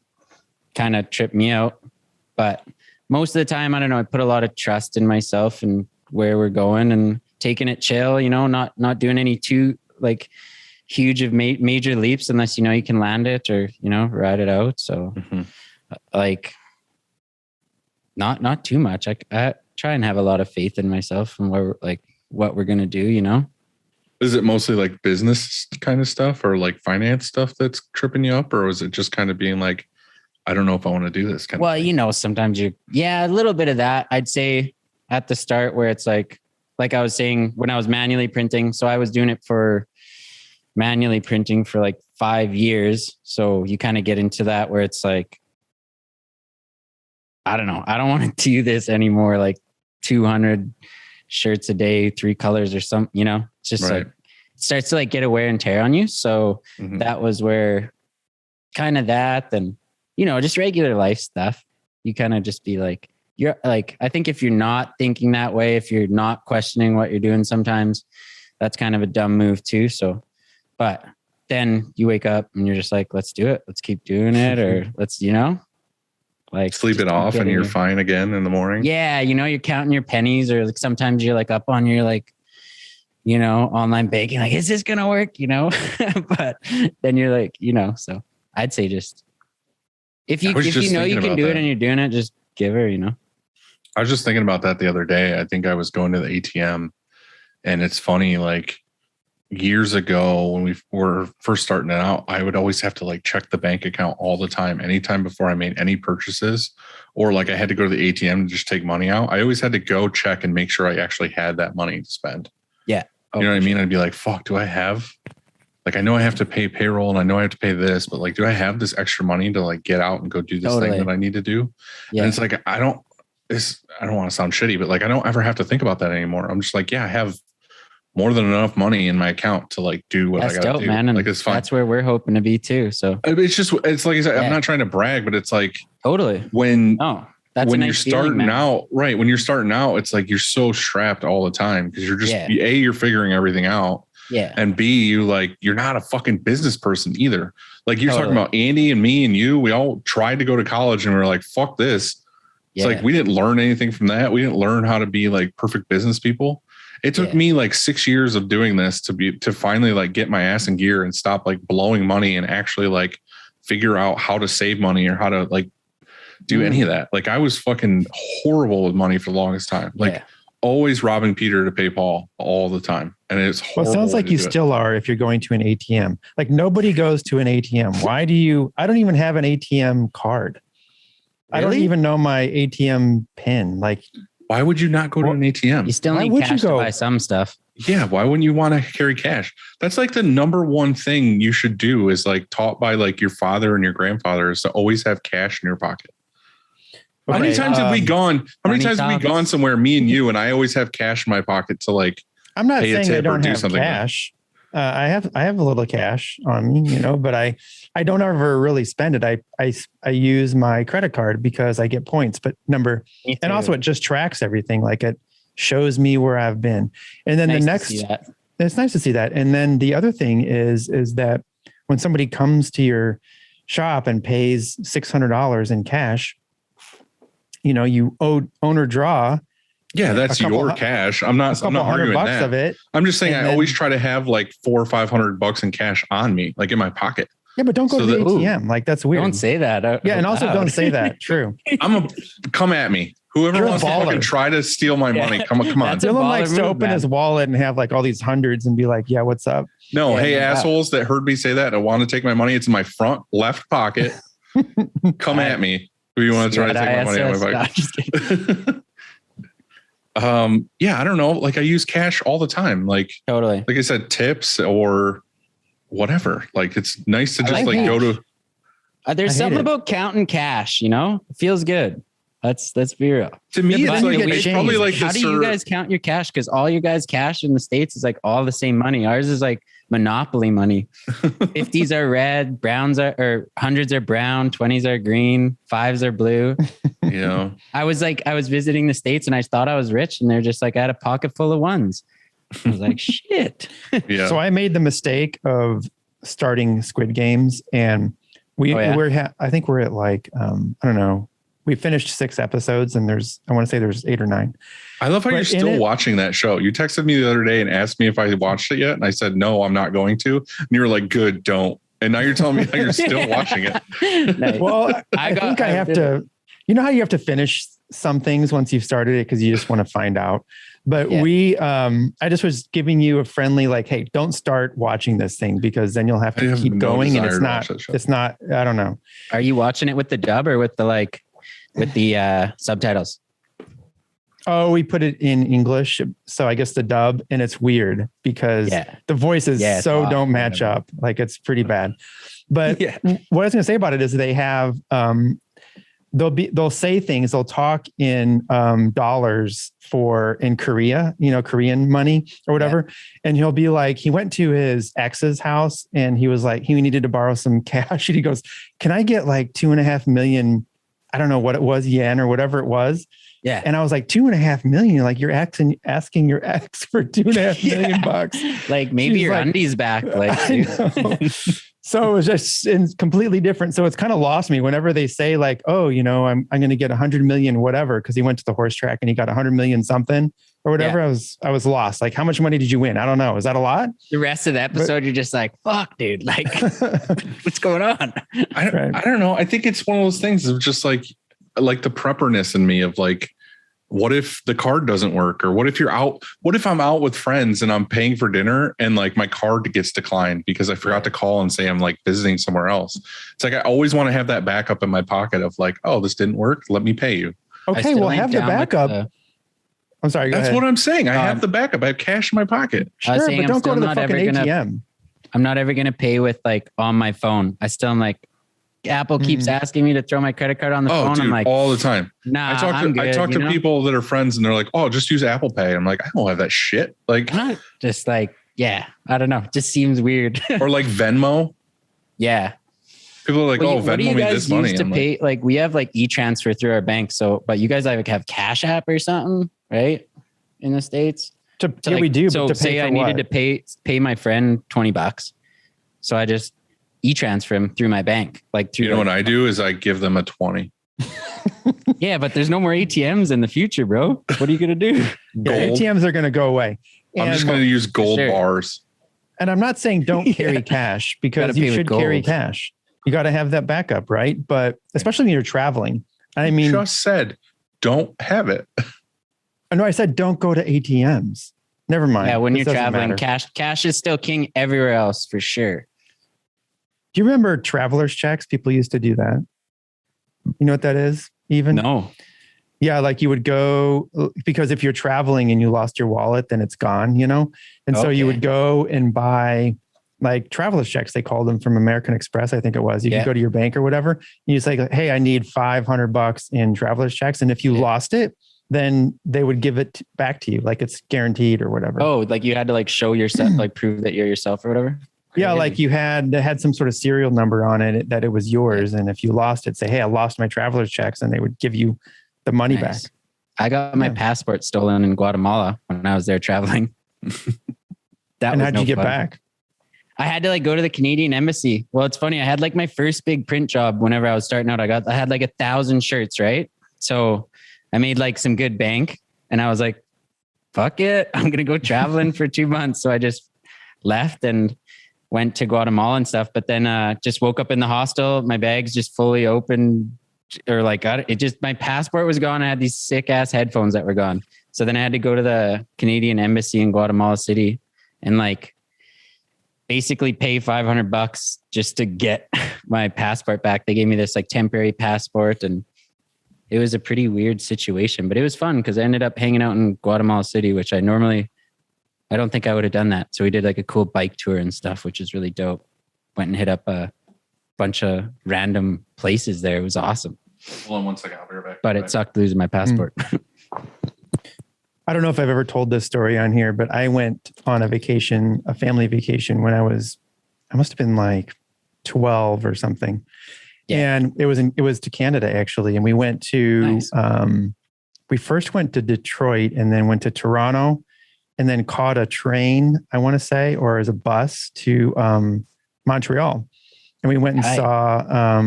kind of tripped me out. But most of the time, I don't know, I put a lot of trust in myself and where we're going and taking it chill, not doing any too like huge of major leaps unless, you can land it or, ride it out. So like, not too much. I try and have a lot of faith in myself and what we're going to do, Is it mostly like business kind of stuff or like finance stuff that's tripping you up? Or is it just kind of being like, I don't know if I want to do this kind of thing? Sometimes a little bit of that. I'd say at the start where it's like I was saying when I was manually printing. So I was doing it for manually printing for like 5 years. So you kind of get into that where it's like, I don't know. I don't want to do this anymore. Like 200 shirts a day, 3 colors or something, it's just like, it starts to like get a wear and tear on you. So that was where kind of that, and, just regular life stuff. You kind of just be like, you're like, I think if you're not thinking that way, if you're not questioning what you're doing, sometimes that's kind of a dumb move too. So, but then you wake up and you're just like, let's do it. Let's keep doing it. Or let's, like sleep it off and you're fine again in the morning. Yeah. You're counting your pennies, or like sometimes you're like up on your like, online banking, like, is this going to work? But then you're like, so I'd say just, if you you can do it and you're doing it, just give her, I was just thinking about that the other day. I think I was going to the ATM, and it's funny, like years ago when we were first starting it out, I would always have to like check the bank account all the time, anytime before I made any purchases, or like I had to go to the ATM to just take money out. I always had to go check and make sure I actually had that money to spend. Yeah. You know what I mean? I'd be like, fuck, do I have, like, I know I have to pay payroll and I know I have to pay this, but like, do I have this extra money to like get out and go do this thing that I need to do? Yeah. And it's like, I don't want to sound shitty, but like, I don't ever have to think about that anymore. I'm just like, yeah, I have more than enough money in my account to like do what I got to do. Man. And like, it's fine. That's where we're hoping to be too. So it's like I said, I'm not trying to brag, but it's like totally when you're starting out, right? When you're starting out, it's like you're so strapped all the time because you're just you're figuring everything out. Yeah. And B, you're not a fucking business person either. Like you're talking about Andy and me and you, we all tried to go to college and we were like, fuck this. It's like, we didn't learn anything from that. We didn't learn how to be like perfect business people. It took me like 6 years of doing this to finally like get my ass in gear and stop like blowing money and actually like figure out how to save money or how to like do any of that. Like I was fucking horrible with money for the longest time. Like always robbing Peter to pay Paul all the time. And it's horrible. Well, it sounds like you still are if you're going to an ATM. Like nobody goes to an ATM. Why do you? I don't even have an ATM card. Really? I don't even know my ATM pin. Like, why would you not go to an ATM? You still need cash to buy some stuff. Yeah. Why wouldn't you want to carry cash? That's like the number one thing you should do is like taught by like your father and your grandfather is to always have cash in your pocket. Okay, how many times have we gone? How many times have we gone somewhere, me and you, and I always have cash in my pocket to like. I'm not saying I don't have cash. I have a little cash on me, but I don't ever really spend it. I use my credit card because I get points. But and also it just tracks everything. Like it shows me where I've been. And then it's nice to see that. And then the other thing is that when somebody comes to your shop and pays $600 in cash. You own or draw. Yeah, that's your cash. I'm not arguing that. Of it, I'm just saying I always try to have like $400 or $500 in cash on me, like in my pocket. Yeah, but don't go to the ATM. Like that's weird. Don't say that. And also don't say that. True. Come at me. Whoever wants to fucking try to steal my money, come on. Dylan likes to open his wallet and have like all these hundreds and be like, yeah, what's up? No, hey, assholes that heard me say that and want to take my money. It's in my front left pocket. Come at me. Who you want to try to take my money out of my bike? Just kidding. I don't know. Like I use cash all the time. Like totally. Like I said, tips or whatever. Like it's nice to just go to. There's something about counting cash. It feels good. Let's be real. To me, it's probably like how do you guys count your cash? Because all you guys cash in the States is like all the same money. Ours is like monopoly money. 50s are red, browns or hundreds are brown, 20s are green, 5s are blue. Yeah. I was visiting the States and I thought I was rich and they're just like, I had a pocket full of ones. I was like, shit. Yeah. So I made the mistake of starting Squid Games and I think we're at like, I don't know. We finished 6 episodes and I want to say there's 8 or 9. I love how you're still watching that show. You texted me the other day and asked me if I watched it yet. And I said, no, I'm not going to. And you were like, good, don't. And now you're telling me that you're still watching it. Well, I think I have to, how you have to finish some things once you've started it because you just want to find out. But I just was giving you a friendly, like, hey, don't start watching this thing because then you'll have to keep going. And it's not, I don't know. Are you watching it with the dub or with the subtitles? Oh, we put it in English. So I guess the dub, and it's weird because the voices don't match up. Like it's pretty bad. But what I was going to say about it is they have, they'll say things, they'll talk in dollars in Korea, Korean money or whatever. And he'll be like, he went to his ex's house and he was like, he needed to borrow some cash. And he goes, can I get like $2.5 million I don't know what it was, yen or whatever it was. Yeah. And I was like, 2.5 million. Like you're asking your ex for 2.5 million bucks. Like maybe She's your like, undies back. Like, so it was just completely different. So it's kind of lost me whenever they say like, oh, you know, I'm going to get 100 million, whatever. Cause he went to the horse track and he got 100 million something or whatever. Yeah. I was lost. Like, how much money did you win? I don't know. Is that a lot? The rest of the episode, you're just like, fuck, dude. Like, what's going on? I don't know. I think it's one of those things of just like the prepperness in me of like, what if the card doesn't work? Or what if I'm out with friends and I'm paying for dinner and like my card gets declined because I forgot to call and say I'm like visiting somewhere else. It's like, I always want to have that backup in my pocket of like, oh, this didn't work. Let me pay you. Okay. Well, have the backup. I'm sorry. That's what I'm saying. I have the backup. I have cash in my pocket. Sure, but don't go to the fucking ATM. I'm not ever going to pay with like on my phone. I still am like, Apple keeps asking me to throw my credit card on the phone. Dude, I'm like, all the time. Nah, I talk to people that are friends and they're like, oh, just use Apple Pay. I'm like, I don't have that shit. Like, just like, yeah, I don't know. It just seems weird. Or like Venmo. Yeah. People are like, Venmo me this money. To pay, like we have like e-transfer through our bank. So, but you guys like have Cash App or something, right? In the States. Yeah, we do. So say I needed to pay my friend $20. So I just e-transfer him through my bank. Like through, you know what I do is I give them a 20. Yeah, but there's no more ATMs in the future, bro. What are you gonna do? Yeah, ATMs are gonna go away. I'm just gonna use gold bars. And I'm not saying don't carry cash because you should carry cash. You got to have that backup, right? But especially when you're traveling. I mean, just said don't have it. No, I said don't go to ATMs. Never mind. Yeah, when you're traveling, cash is still king everywhere else for sure. Do you remember traveler's checks? People used to do that. You know what that is? Even? No. Yeah, like you would go, because if you're traveling and you lost your wallet, then it's gone, you know? And so you would go and buy like traveler's checks. They called them from American Express, I think it was. You could go to your bank or whatever. And you say, hey, I need $500 in traveler's checks. And if you lost it, then they would give it back to you. Like it's guaranteed or whatever. Oh, like you had to like show yourself, like prove that you're yourself or whatever? Yeah, like you had some sort of serial number on it that it was yours. And if you lost it, say, hey, I lost my traveler's checks, and they would give you the money back. I got my passport stolen in Guatemala when I was there traveling. And how'd you get back? I had to like go to the Canadian embassy. Well, it's funny. I had like my first big print job whenever I was starting out. I had like 1,000 shirts, right? So I made like some good bank, and I was like, fuck it. I'm going to go traveling for 2 months. So I just left and went to Guatemala and stuff, but then just woke up in the hostel. My bag's just fully open, or like my passport was gone. I had these sick ass headphones that were gone. So then I had to go to the Canadian embassy in Guatemala City and like basically pay $500 just to get my passport back. They gave me this like temporary passport, and it was a pretty weird situation, but it was fun because I ended up hanging out in Guatemala City, which I don't think I would have done that. So we did like a cool bike tour and stuff, which is really dope. Went and hit up a bunch of random places there. It was awesome. Hold on one second. I'll be right back. But it sucked losing my passport. I don't know if I've ever told this story on here, but I went on a family vacation when I must have been like 12 or something. Yeah. And it was to Canada actually. And we went to, we first went to Detroit and then went to Toronto, and then caught a train, I want to say, or as a bus to Montreal. And we went and saw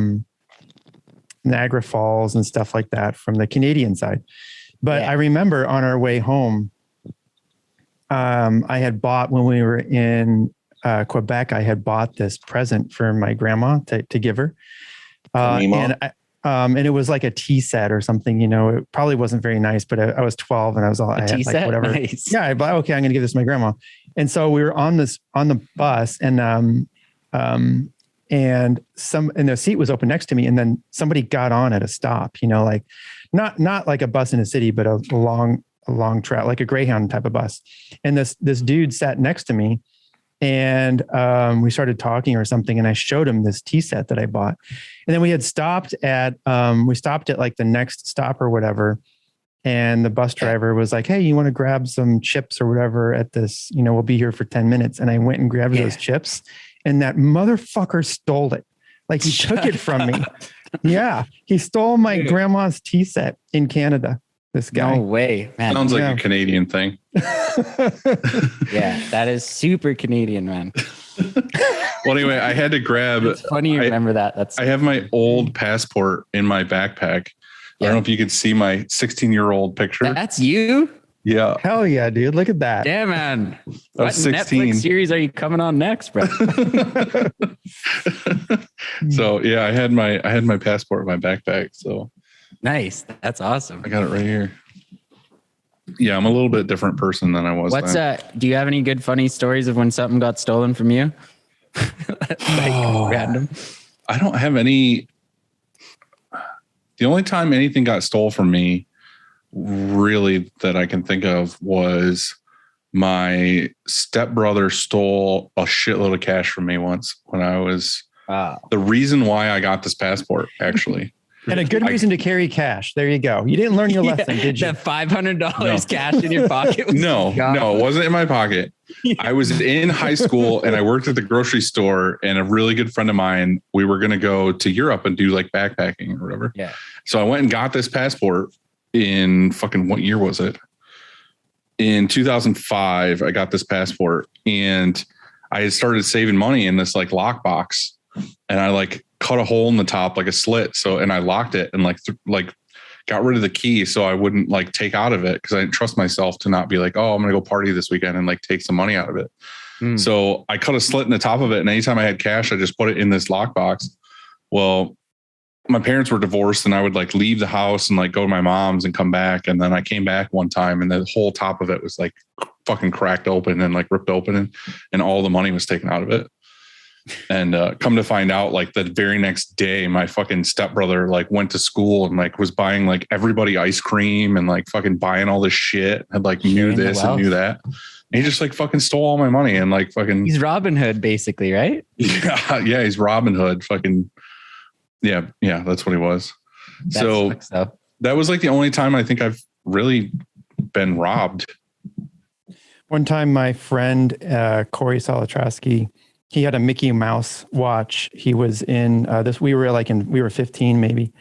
Niagara Falls and stuff like that from the Canadian side. But I remember on our way home, I had bought, when we were in Quebec, I had bought this present for my grandma to give her. And it was like a tea set or something, you know. It probably wasn't very nice, but I was 12 and I was all, I had like whatever. Nice. Yeah, okay, I'm going to give this to my grandma. And so we were on the bus, and the seat was open next to me, and then somebody got on at a stop, you know, like not like a bus in a city, but a long track, like a Greyhound type of bus. And this dude sat next to me, and we started talking or something, and I showed him this tea set that I bought. And then we had stopped at like the next stop or whatever. And the bus driver was like, hey, you want to grab some chips or whatever at this, you know, we'll be here for 10 minutes. And I went and grabbed those chips, and that motherfucker stole it. Like he took it from me. Yeah. He stole my grandma's tea set in Canada. This guy. No way, man. Sounds like a Canadian thing. Yeah, that is super Canadian, man. Well, anyway, I had to grab. It's funny you remember that. I have my old passport in my backpack. I don't know if you could see my 16-year-old picture. That's you? Yeah. Hell yeah, dude. Look at that. Yeah, man. I was 16. Netflix series are you coming on next, bro? So yeah, I had my passport in my backpack. So nice. That's awesome. I got it right here. Yeah, I'm a little bit different person than I was. Do you have any good funny stories of when something got stolen from you? Random. I don't have any. The only time anything got stole from me really that I can think of was my stepbrother stole a shitload of cash from me once when I was the reason why I got this passport, actually. And a good reason to carry cash. There you go. You didn't learn your lesson, did you? That $500 cash in your pocket. No, it wasn't in my pocket. I was in high school and I worked at the grocery store, and a really good friend of mine, we were going to go to Europe and do like backpacking or whatever. Yeah. So I went and got this passport in what year was it? In 2005, I got this passport, and I had started saving money in this like lockbox, and I like cut a hole in the top, like a slit. So, and I locked it and like got rid of the key so I wouldn't like take out of it, because I didn't trust myself to not be like, oh, I'm going to go party this weekend and like take some money out of it. So I cut a slit in the top of it, and anytime I had cash, I just put it in this lockbox. Well, my parents were divorced, and I would like leave the house and like go to my mom's and come back. And then I came back one time, and the whole top of it was like fucking cracked open and like ripped open, and all the money was taken out of it. And come to find out, like the very next day, my fucking stepbrother like went to school and like was buying like everybody ice cream and like fucking buying all this shit, had like knew this and knew that. And he just like fucking stole all my money and like fucking. He's Robin Hood, basically, right? Yeah, he's Robin Hood. Fucking yeah, that's what he was. So that was like the only time I think I've really been robbed. One time, my friend Corey Solitrowski, he had a Mickey Mouse watch. He was in this. We were 15 maybe,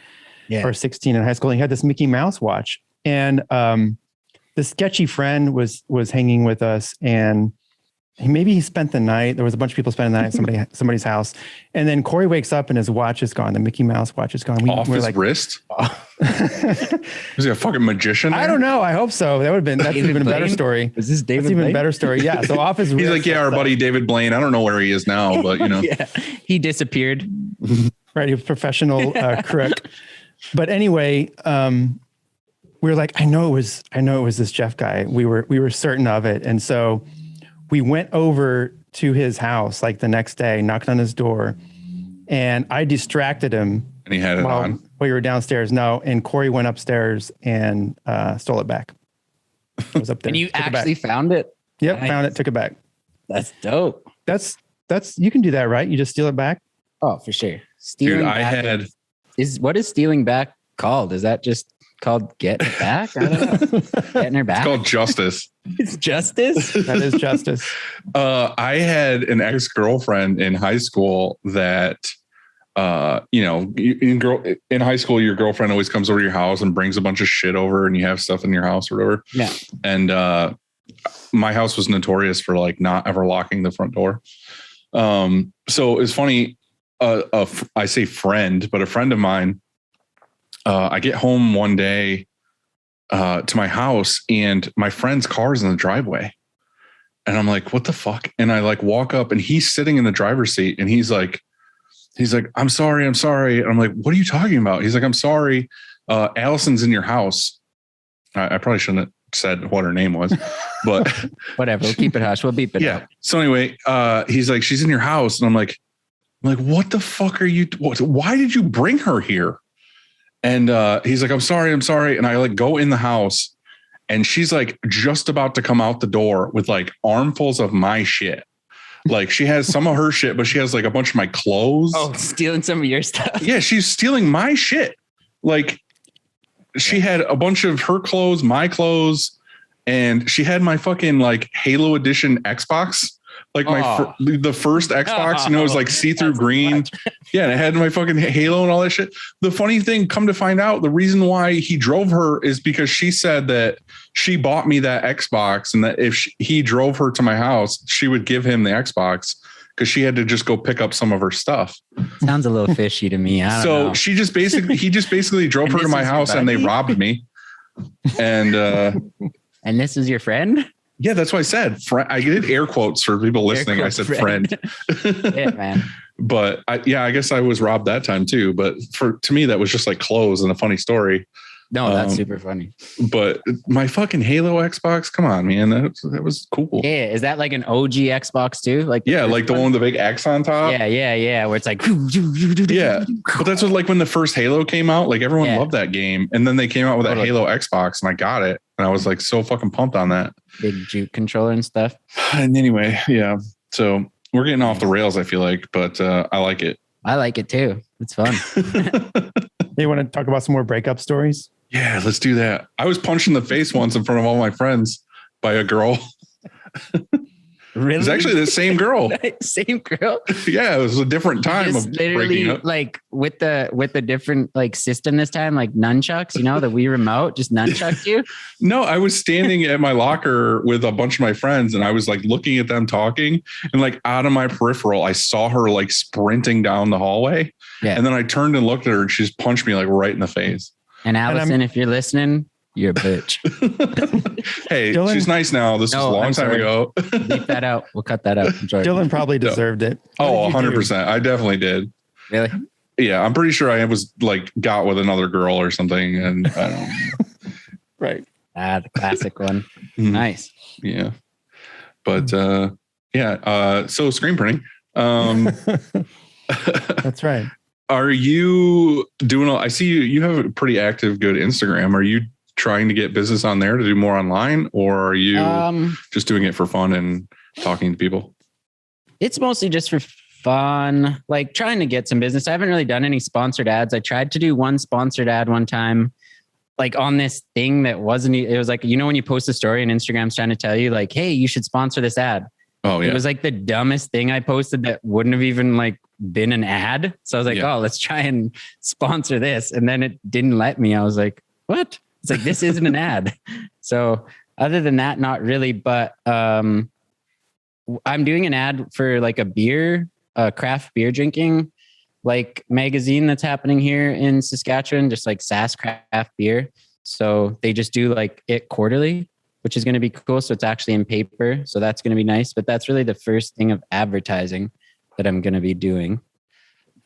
or 16 in high school. He had this Mickey Mouse watch, and the sketchy friend was hanging with us, and he spent the night. There was a bunch of people spending the night at somebody's house, and then Corey wakes up and his watch is gone. The Mickey Mouse watch is gone. Off his wrist? Is he a fucking magician there? I don't know. I hope so. That's even a better story. Is this David? That's even Blaine? better story. Yeah. So off his wrist. He's like, yeah, our buddy David Blaine. I don't know where he is now, but you know, yeah, he disappeared. Right, he was a professional crook. But anyway, we were like, I know it was this Jeff guy. We were certain of it, and so we went over to his house like the next day, knocked on his door, and I distracted him. And he had it on. While you were downstairs. No, and Corey went upstairs and stole it back. It was up there. And you actually found it? Yep, nice. Found it, took it back. That's dope. That's you can do that, right? You just steal it back? Oh, for sure. Stealing back. What is stealing back called? Is that just called getting it back? I don't know. Getting her back. It's called justice. It's justice? That is justice. I had an ex-girlfriend in high school that, in high school, your girlfriend always comes over to your house and brings a bunch of shit over, and you have stuff in your house or whatever. Yeah. And my house was notorious for like not ever locking the front door. So it's funny. I say friend, but a friend of mine, I get home one day to my house, and my friend's car is in the driveway. And I'm like, what the fuck? And I like walk up, and he's sitting in the driver's seat, and he's like, I'm sorry. And I'm like, what are you talking about? He's like, I'm sorry. Allison's in your house. I probably shouldn't have said what her name was, but whatever. We'll keep it hush. We'll beep it. Yeah. Out. So anyway, he's like, she's in your house. And I'm like, what the fuck are you? Why did you bring her here? And he's like, I'm sorry. And I like go in the house, and she's like just about to come out the door with like armfuls of my shit. Like she has some of her shit, but she has like a bunch of my clothes. Oh, stealing some of your stuff. Yeah, she's stealing my shit. Like she had a bunch of her clothes, my clothes, and she had my fucking like Halo Edition Xbox Like the first Xbox, it was like see-through green. Yeah, and it had my fucking Halo and all that shit. The funny thing, come to find out, the reason why he drove her is because she said that she bought me that Xbox, and that if he drove her to my house, she would give him the Xbox because she had to just go pick up some of her stuff. Sounds a little fishy to me. I don't know. He just basically drove her to my house and they robbed me. And this is your friend? Yeah, that's what I said. I did air quotes for people listening. I said friend. Yeah, man. But I guess I was robbed that time too. But to me, that was just like clothes and a funny story. No, that's super funny. But my fucking Halo Xbox, come on, man, that was cool. Yeah, is that like an OG Xbox too? Like the one with the big X on top. Yeah, where it's like yeah. But that's what, like when the first Halo came out, like everyone loved that game, and then they came out with that Halo Xbox, and I got it, and I was like so fucking pumped on that big juke controller and stuff. And anyway, yeah. So we're getting off the rails, I feel like, but I like it. I like it too. It's fun. You want to talk about some more breakup stories? Yeah, let's do that. I was punched in the face once in front of all my friends by a girl. Really? It's actually the same girl. Same girl? Yeah, it was a different time of breaking up. Like with the different like system this time, like nunchucks, the Wii remote just nunchucked you? No, I was standing at my locker with a bunch of my friends, and I was like looking at them talking, and like out of my peripheral, I saw her like sprinting down the hallway. Yeah. And then I turned and looked at her, and she just punched me like right in the face. And Allison, if you're listening, you're a bitch. Hey, Dylan, she's nice now. This was a long time ago. Leave that out. We'll cut that out. Dylan probably deserved it. Oh, 100%. I definitely did. Really? Yeah, I'm pretty sure I was like got with another girl or something, and I don't know. Right. The classic one. Nice. Yeah. But so screen printing. That's right. Are you doing? I see you have a pretty active, good Instagram. Are you trying to get business on there to do more online, or are you just doing it for fun and talking to people? It's mostly just for fun, like trying to get some business. I haven't really done any sponsored ads. I tried to do one sponsored ad one time, like on this thing that wasn't. It was like, when you post a story and Instagram's trying to tell you like, hey, you should sponsor this ad. Oh yeah. It was like the dumbest thing I posted that wouldn't have even like been an ad. So I was like, let's try and sponsor this. And then it didn't let me. I was like, what? It's like, this isn't an ad. So other than that, not really. But I'm doing an ad for like a craft beer drinking like magazine that's happening here in Saskatchewan, just like SAS Craft Beer. So they just do like it quarterly, which is going to be cool. So it's actually in paper. So that's going to be nice. But that's really the first thing of advertising that I'm going to be doing.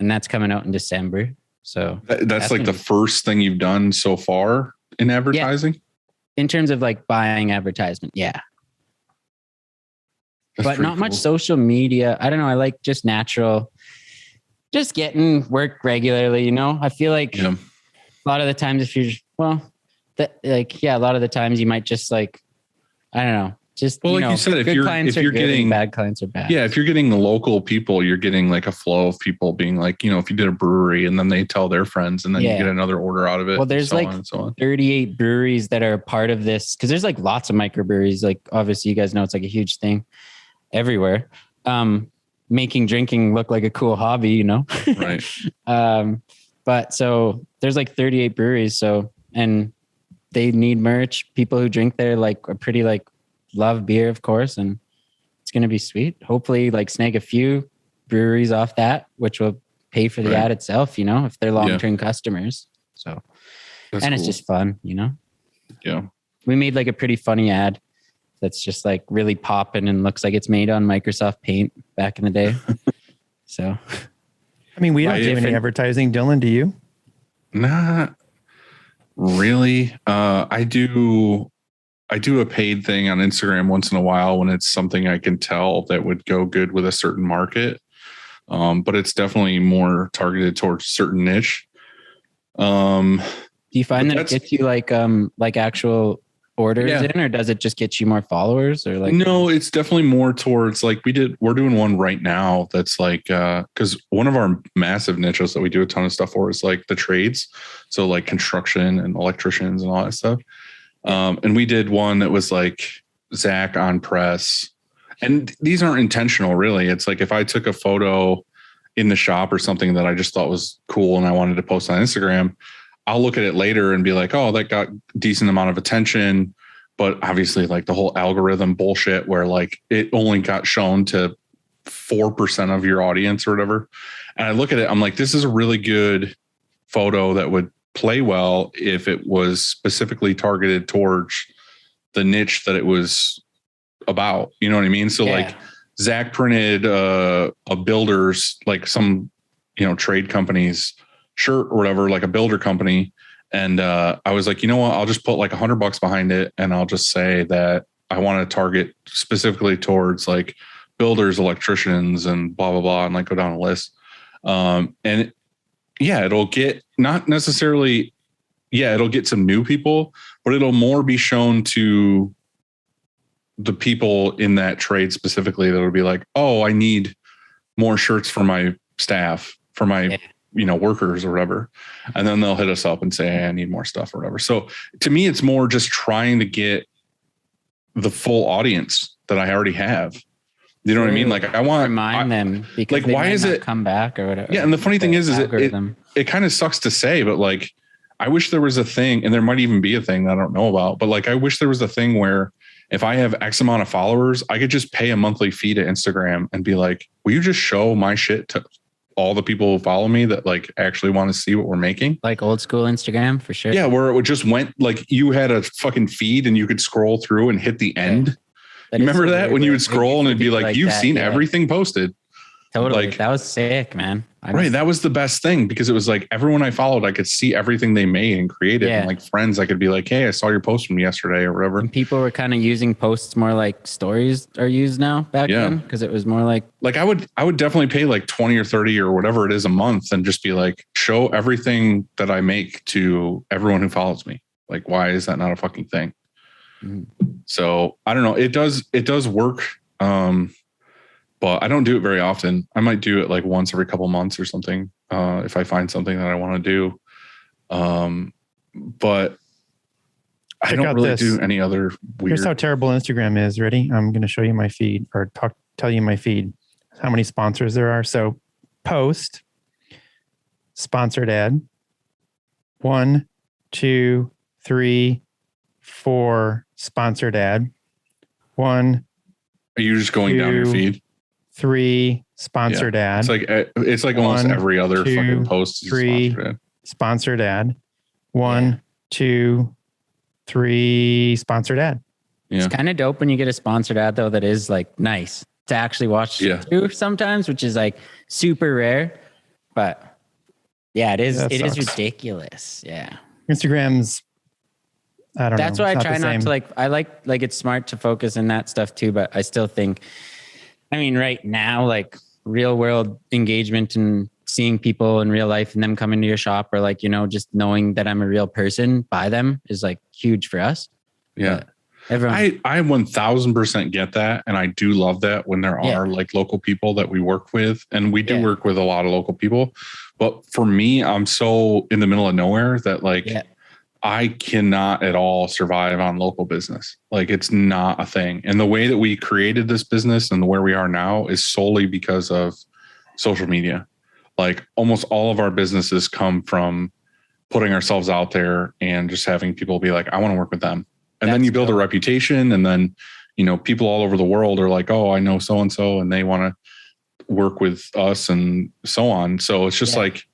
And that's coming out in December. So that's like the first thing you've done so far in advertising? Yeah. In terms of like buying advertisement. Yeah. But not much social media. I don't know. I like just natural, just getting work regularly. I feel like a lot of the times if you're, a lot of the times you might just like, I don't know. Just, like you said, if you're getting bad clients are bad. Yeah. If you're getting the local people, you're getting like a flow of people being like, if you did a brewery and then they tell their friends and then you get another order out of it. Well, there's so like 38 breweries that are part of this. Cause there's like lots of microbreweries. Like obviously you guys know it's like a huge thing everywhere. Making drinking look like a cool hobby, Right. But so there's like 38 breweries. So, and they need merch. People who drink there like are pretty like love beer, of course, and it's going to be sweet. Hopefully like snag a few breweries off that, which will pay for the ad itself, if they're long-term customers. So, that's cool. It's just fun, Yeah. We made like a pretty funny ad that's just like really popping and looks like it's made on Microsoft Paint back in the day. So, I mean, we don't do any advertising, Dylan, do you? Not really. I do a paid thing on Instagram once in a while when it's something I can tell that would go good with a certain market. But it's definitely more targeted towards a certain niche. Do you find that it gets you like actual orders in, or does it just get you more followers or like? No, it's definitely more towards like we're doing one right now. That's like, cause one of our massive niches that we do a ton of stuff for is like the trades. So like construction and electricians and all that stuff. And we did one that was like Zach on press. And these aren't intentional, really. It's like if I took a photo in the shop or something that I just thought was cool and I wanted to post on Instagram, I'll look at it later and be like, oh, that got decent amount of attention. But obviously, like the whole algorithm bullshit where like it only got shown to 4% of your audience or whatever. And I look at it, I'm like, this is a really good photo that would play well if it was specifically targeted towards the niche that it was about. You know what I mean? So like Zach printed a builder's, like some, trade company's shirt or whatever, like a builder company. And I was like, you know what? I'll just put like $100 behind it. And I'll just say that I want to target specifically towards like builders, electricians, and blah, blah, blah. And like go down a list. It'll get not necessarily, it'll get some new people, but it'll more be shown to the people in that trade specifically that would be like, oh, I need more shirts for my staff, for my, workers or whatever. And then they'll hit us up and say, hey, I need more stuff or whatever. So to me, it's more just trying to get the full audience that I already have. You know what I mean? Like I want to remind them because like, why is it come back or whatever? Yeah. And the funny thing is it kind of sucks to say, but like, I wish there was a thing, and there might even be a thing that I don't know about, but like, I wish there was a thing where if I have X amount of followers, I could just pay a monthly fee to Instagram and be like, will you just show my shit to all the people who follow me that like actually want to see what we're making? Like old school Instagram for sure. Yeah. Where it would just went like you had a fucking feed and you could scroll through and hit the end. You remember that when you would scroll and it'd be like you've seen everything posted. Totally. Like, that was sick, man. Right. That was the best thing because it was like everyone I followed, I could see everything they made and created. And like friends, I could be like, hey, I saw your post from yesterday or whatever. And people were kind of using posts more like stories are used now back then. Because it was more like I would definitely pay like 20 or 30 or whatever it is a month and just be like, show everything that I make to everyone who follows me. Like, why is that not a fucking thing? Mm-hmm. So I don't know. It does work. But I don't do it very often. I might do it like once every couple months or something. If I find something that I want to do. But I don't really do any other weird. Here's how terrible Instagram is. Ready? I'm going to show you my feed or tell you my feed, how many sponsors there are. So post, sponsored ad, 1, 2, 3, 4, sponsored ad, 1. Are you just going down your feed? 3, sponsored ad. It's like almost every other fucking post. 3, sponsored ad. 1, 2, 3, sponsored ad. Yeah. It's kind of dope when you get a sponsored ad though that is like nice to actually watch too sometimes, which is like super rare. But yeah, it is ridiculous. Yeah. Instagram's I don't know. That's why I try not to like, I like it's smart to focus in that stuff too, but I still think, I mean, right now, like real world engagement and seeing people in real life and them coming to your shop or like, just knowing that I'm a real person by them is like huge for us. Yeah. I 1000% get that. And I do love that when there are like local people that we work with, and we do work with a lot of local people. But for me, I'm so in the middle of nowhere that like, I cannot at all survive on local business. Like it's not a thing. And the way that we created this business and where we are now is solely because of social media. Like almost all of our businesses come from putting ourselves out there and just having people be like, I want to work with them. And then you build a reputation, and then, people all over the world are like, oh, I know so-and-so and they want to work with us and so on. So it's just like,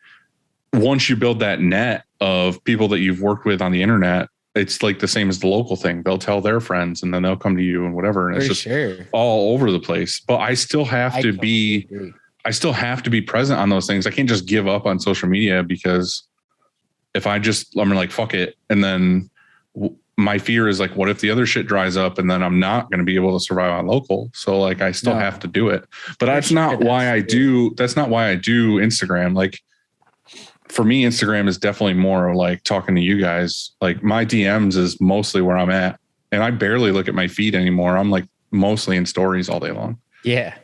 once you build that net of people that you've worked with on the internet, it's like the same as the local thing. They'll tell their friends and then they'll come to you and whatever. And it's just all over the place. But I still have to be present on those things. I can't just give up on social media because if I'm like, fuck it. And then my fear is like, what if the other shit dries up and then I'm not going to be able to survive on local? So like, I still have to do it, but that's not why I do Instagram. Like, for me, Instagram is definitely more like talking to you guys. Like my DMs is mostly where I'm at, and I barely look at my feed anymore. I'm like mostly in stories all day long. Yeah.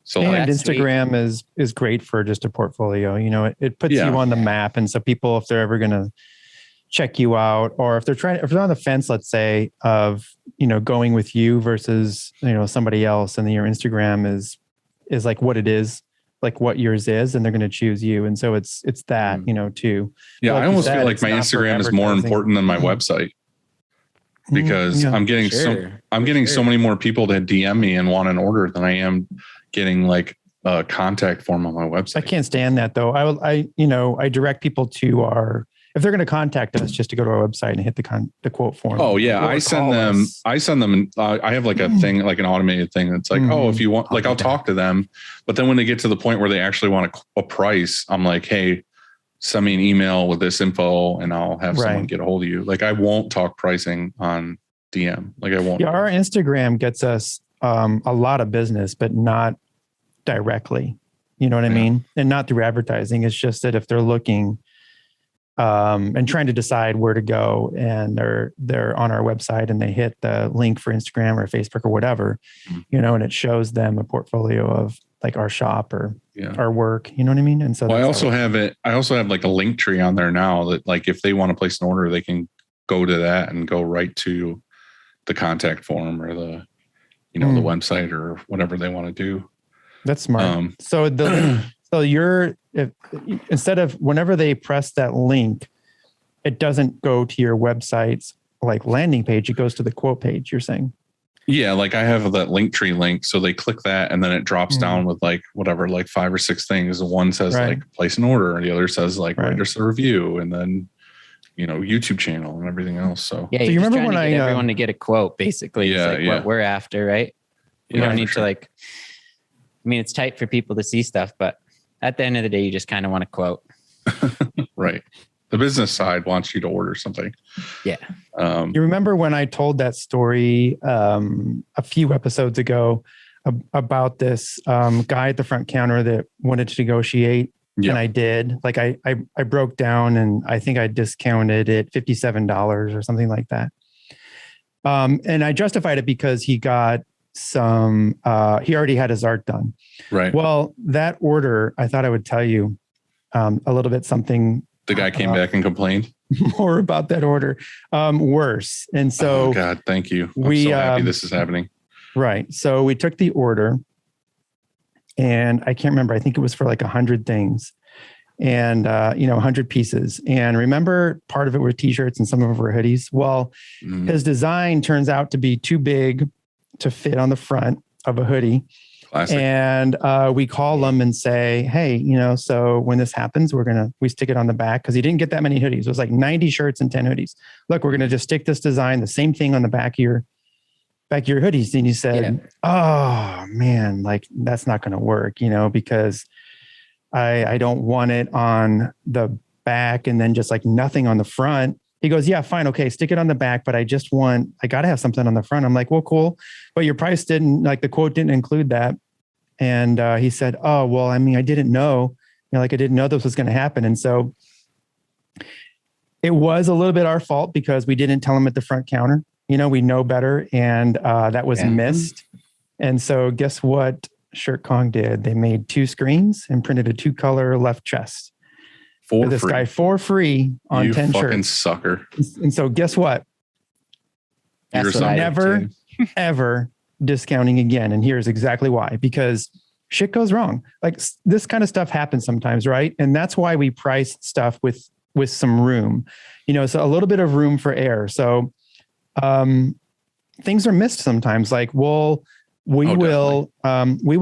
So and Instagram is great for just a portfolio. It puts you on the map. And so people, if they're ever going to, check you out, or if if they're on the fence, let's say, of, going with you versus, somebody else, and then your Instagram is like what it is, like what yours is, and they're going to choose you. And so it's that, too. Yeah. Like I almost feel like my Instagram is more important than my website, because I'm getting so many more people to DM me and want an order than I am getting like a contact form on my website. I can't stand that though. I direct people to if they're going to contact us, just to go to our website and hit the quote form. Oh yeah. I send them, I have like a thing, like an automated thing that's like, oh, if you want, like, I'll talk to them. But then when they get to the point where they actually want a price, I'm like, hey, send me an email with this info and I'll have someone get a hold of you. Like, I won't talk pricing on DM. Like, I won't. Yeah. Our Instagram gets us a lot of business, but not directly, you know what I mean? And not through advertising. It's just that if they're looking and trying to decide where to go, and they're on our website and they hit the link for Instagram or Facebook or whatever, and it shows them a portfolio of like our shop or our work, you know what I mean? And so I also have like a link tree on there now that, like, if they want to place an order, they can go to that and go right to the contact form or the website or whatever they want to do. That's smart. If instead of whenever they press that link, it doesn't go to your website's like landing page, it goes to the quote page, you're saying? Yeah, like I have that link tree link. So they click that and then it drops down with like whatever, like 5 or 6 things. The one says like place an order, and the other says like write us a review, and then YouTube channel and everything else. So yeah, you remember when everyone to get a quote, basically. Yeah, it's like what we're after, right? We don't need to like. I mean, it's tight for people to see stuff, but at the end of the day, you just kind of want to quote. Right. The business side wants you to order something. Yeah. You remember when I told that story a few episodes ago about this guy at the front counter that wanted to negotiate? Yeah. And I did. Like I broke down, and I think I discounted it $57 or something like that. And I justified it because he got he already had his art done. Right. Well, that order, I thought I would tell you a little bit something. The guy came back and complained more about that order. Worse. And so, oh God, thank you. I'm so happy this is happening. Right. So we took the order, and I can't remember. I think it was for like 100 things, and 100 pieces. And remember, part of it were t-shirts and some of it were hoodies. Well, his design turns out to be too big to fit on the front of a hoodie. Classic. And we call them and say, hey, so when this happens, we stick it on the back, because he didn't get that many hoodies. It was like 90 shirts and 10 hoodies. Look, we're going to just stick this design, the same thing on the back of your hoodies. And he said, oh man, like that's not going to work, because I don't want it on the back and then just like nothing on the front. He goes, yeah, fine. Okay. Stick it on the back, but I got to have something on the front. I'm like, well, cool. But your price the quote didn't include that. And he said, oh, well, I mean, I didn't know, I didn't know this was going to happen. And so it was a little bit our fault, because we didn't tell him at the front counter, we know better. And that was missed. And so guess what Shirt Kong did? They made 2 screens and printed a 2-color left chest. For this guy for free on 10 shirts. You fucking sucker. And so guess what? Never, ever discounting again. And here's exactly why. Because shit goes wrong. Like this kind of stuff happens sometimes, right? And that's why we price stuff with some room. So a little bit of room for error. So things are missed sometimes. Like we will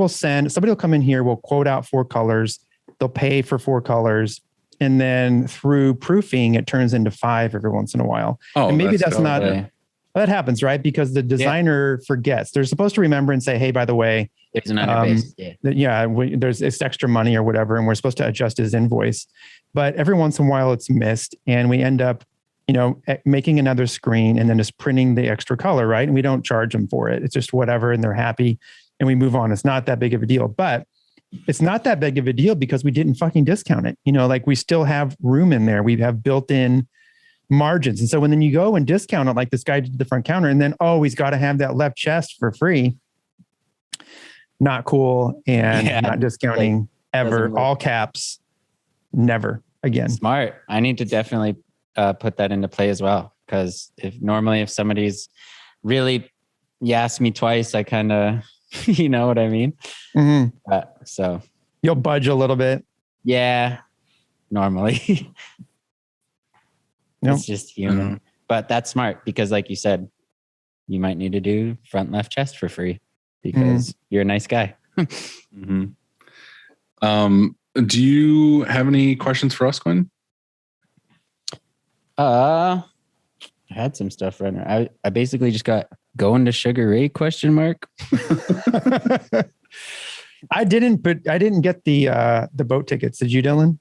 send, somebody will come in here, we'll quote out 4 colors. They'll pay for 4 colors. And then through proofing, it turns into 5 every once in a while. Oh, and maybe that's not, that happens, right? Because the designer forgets. They're supposed to remember and say, hey, by the way, there's another base. It's extra money or whatever. And we're supposed to adjust his invoice. But every once in a while it's missed. And we end up, making another screen and then just printing the extra color, right? And we don't charge them for it. It's just whatever. And they're happy. And we move on. It's not that big of a deal. But it's not that big of a deal because we didn't fucking discount it. We still have room in there. We have built-in margins. And so when then you go and discount it, like this guy did the front counter, and then, he's got to have that left chest for free. Not cool. And not discounting ever. All caps. Never again. Smart. I need to definitely put that into play as well. Because if somebody's really, you ask me twice, I kind of, you know what I mean? Mm-hmm. So you'll budge a little bit. Yeah, normally. Nope. It's just human. But that's smart because like you said, you might need to do front left chest for free because you're a nice guy. Mm-hmm. Do you have any questions for us, Quinn? I had some stuff running. I basically just got going to Sugar Ray ? I didn't get the boat tickets. Did you, Dylan?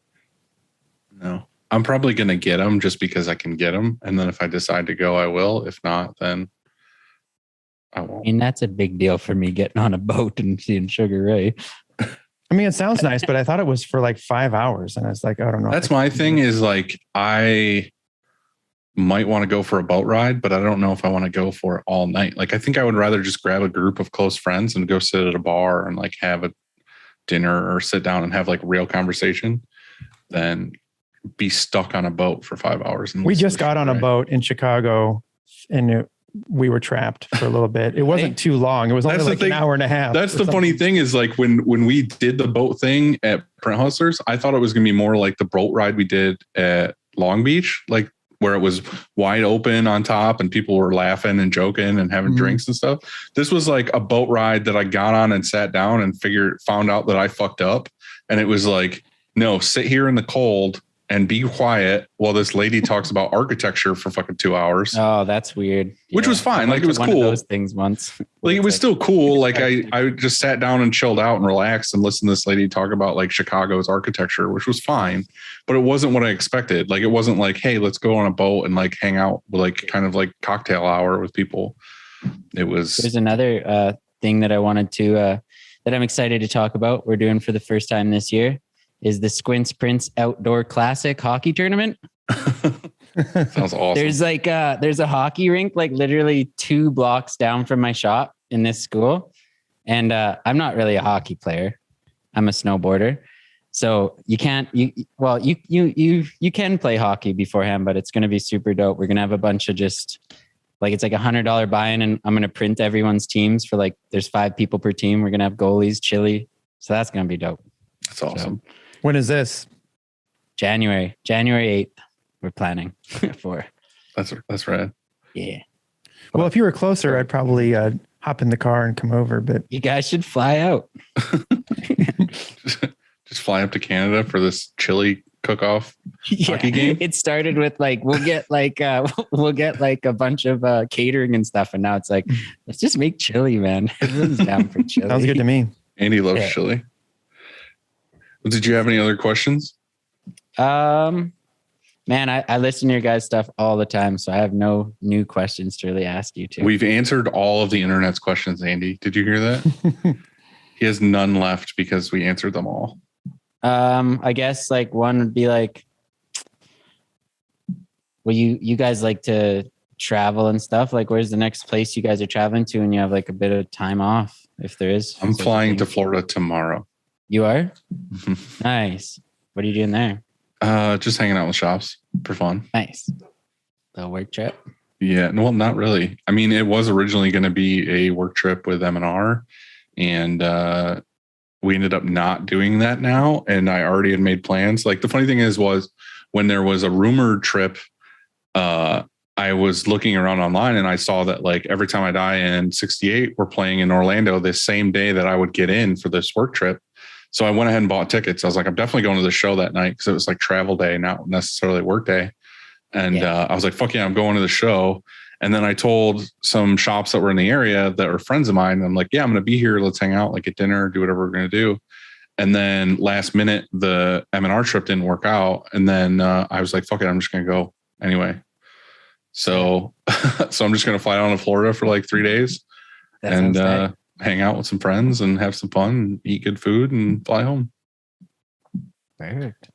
No. I'm probably going to get them just because I can get them. And then if I decide to go, I will. If not, then I won't. I mean, that's a big deal for me getting on a boat and seeing Sugar Ray. I mean, it sounds nice, but I thought it was for like 5 hours. And I was like, I don't know. That's my thing is like, I might want to go for a boat ride, but I don't know if I want to go for it all night. Like, I think I would rather just grab a group of close friends and go sit at a bar and like have a dinner or sit down and have like real conversation than be stuck on a boat for 5 hours. And we just got on a boat in Chicago and we were trapped for a little bit. It wasn't too long. It was only like an hour and a half. That's the funny thing is like when we did the boat thing at Print Hustlers, I thought it was going to be more like the boat ride we did at Long Beach, like where it was wide open on top and people were laughing and joking and having drinks and stuff. This was like a boat ride that I got on and sat down and found out that I fucked up. And it was like, no, sit here in the cold and be quiet while this lady talks about architecture for fucking 2 hours. Oh, that's weird. Which was fine. Like it was one cool. Of those things once. Like it was still cool. Like I just sat down and chilled out and relaxed and listened to this lady talk about like Chicago's architecture, which was fine, but it wasn't what I expected. Like it wasn't like, hey, let's go on a boat and like hang out with like kind of like cocktail hour with people. It was. There's another thing that I wanted to that I'm excited to talk about. We're doing for the first time this year. Is the Squints Prince Outdoor Classic Hockey Tournament. Sounds awesome. There's like there's a hockey rink like literally 2 blocks down from my shop in this school. And I'm not really a hockey player. I'm a snowboarder. So you can play hockey beforehand, but it's going to be super dope. We're going to have a bunch of just like, it's like $100 buy-in and I'm going to print everyone's teams for like, there's 5 people per team. We're going to have goalies, chili. So that's going to be dope. That's awesome. So, when is this? January 8th. We're planning for. That's right. Yeah. Well, if you were closer, I'd probably hop in the car and come over. But you guys should fly out. Just fly up to Canada for this chili cook-off hockey game. It started with like we'll get like a bunch of catering and stuff, and now it's like let's just make chili, man. Everyone's down for chili. Sounds good to me. Andy loves chili. Did you have any other questions? Man, I listen to your guys' stuff all the time, so I have no new questions to really ask you to. We've answered all of the internet's questions, Andy. Did you hear that? He has none left because we answered them all. I guess like one would be like, well, you guys like to travel and stuff. Like, where's the next place you guys are traveling to, and you have like a bit of time off, if there is? I'm flying to Florida tomorrow. You are? Nice. What are you doing there? Just hanging out with shops for fun. Nice. Little work trip? Yeah. Well, not really. I mean, it was originally going to be a work trip with M&R, and we ended up not doing that now. And I already had made plans. Like the funny thing was when there was a rumored trip, I was looking around online and I saw that like Every Time I Die and 68 were playing in Orlando this same day that I would get in for this work trip. So I went ahead and bought tickets. I was like, I'm definitely going to the show that night because it was like travel day, not necessarily work day. And I was like, fuck yeah, I'm going to the show. And then I told some shops that were in the area that are friends of mine. I'm like, yeah, I'm going to be here. Let's hang out, like get dinner, do whatever we're going to do. And then last minute, the M&R trip didn't work out. And then I was like, fuck it, I'm just going to go anyway. So I'm just going to fly down to Florida for like 3 days and hang out with some friends and have some fun and eat good food and fly home. Perfect.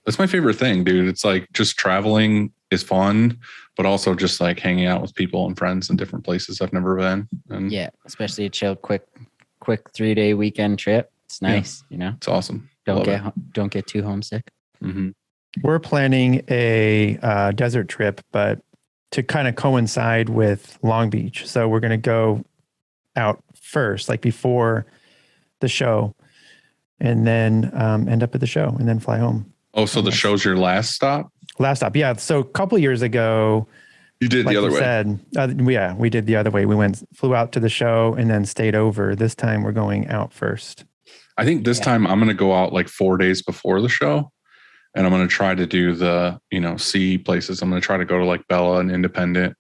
That's my favorite thing, dude. It's like just traveling is fun, but also just like hanging out with people and friends in different places I've never been. And yeah, especially a chill, quick 3-day weekend trip. It's nice, you know. It's awesome. Don't get too homesick. Mm-hmm. We're planning a desert trip, but to kind of coincide with Long Beach. So we're going to go out first, like before the show, and then end up at the show and then fly home. Oh, so the show's your last stop? Last stop. Yeah. So a couple of years ago, you did like the other way. Yeah, we did the other way. We flew out to the show and then stayed over. This time we're going out first. I think this time I'm going to go out like 4 days before the show. And I'm going to try to do the, see places. I'm going to try to go to like Bella and Independent.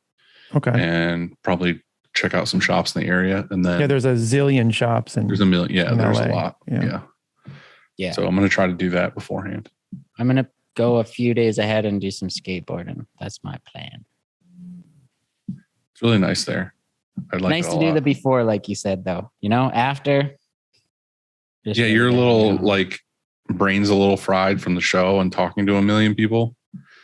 Okay. And probably check out some shops in the area. And then there's a zillion shops. There's a million. Yeah, there's LA. a lot. Yeah. So I'm going to try to do that beforehand. I'm going to go a few days ahead and do some skateboarding. That's my plan. It's really nice there. I'd like nice to do the before, like you said, though. After. Yeah, you're a little like brain's a little fried from the show and talking to a million people.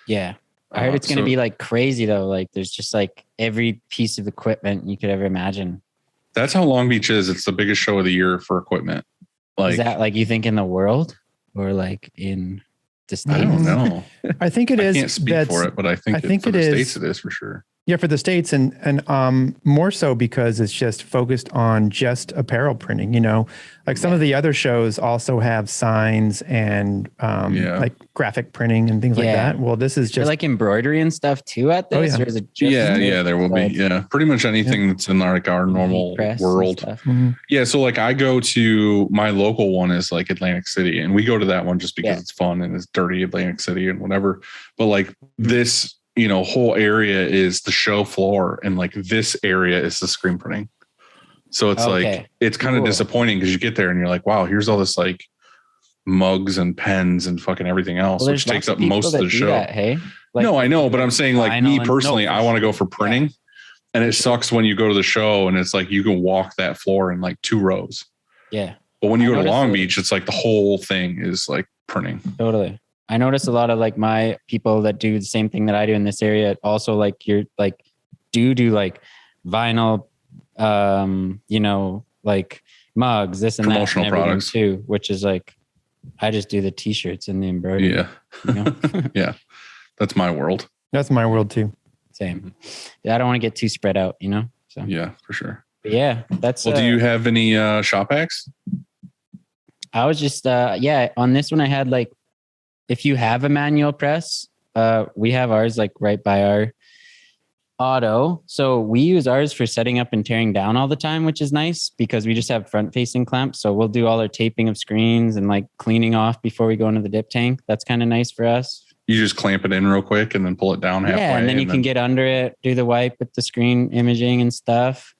Yeah. I heard it's going to be like crazy though. Like there's just like every piece of equipment you could ever imagine. That's how Long Beach is. It's the biggest show of the year for equipment. Like, is that like you think in the world or like in the States? I don't know. I think it is. I can't speak for it, but I think for the States it is for sure. Yeah, for the States and more so because it's just focused on just apparel printing, like some of the other shows also have signs and like graphic printing and things like that. Well, this is just like embroidery and stuff too at this. Oh, yeah. Or is it just there will be. Yeah. Pretty much anything that's in like our normal world. Mm-hmm. Yeah. So like I go to my local one is like Atlantic City and we go to that one just because it's fun and it's dirty Atlantic City and whatever. But like this, whole area is the show floor and like this area is the screen printing. So it's like, it's kind of disappointing because you get there and you're like, wow, here's all this like mugs and pens and fucking everything else, which takes up most of the show. No, I know, but I'm saying like me personally, I want to go for printing and it sucks when you go to the show and it's like, you can walk that floor in like 2 rows. Yeah. But when you go to Long Beach, it's like the whole thing is like printing. Totally. I noticed a lot of like my people that do the same thing that I do in this area. Also, like you're like do like vinyl, like mugs, this and promotional that, and products too. Which is like, I just do the t-shirts and the embroidery. Yeah, yeah, that's my world. That's my world too. Same. Yeah, I don't want to get too spread out, So yeah, for sure. But yeah, that's. Well, do you have any shop hacks? I was just on this one I had like. If you have a manual press, we have ours like right by our auto. So we use ours for setting up and tearing down all the time, which is nice because we just have front facing clamps. So we'll do all our taping of screens and like cleaning off before we go into the dip tank. That's kind of nice for us. You just clamp it in real quick and then pull it down halfway. Yeah, and then you can get under it, do the wipe with the screen imaging and stuff.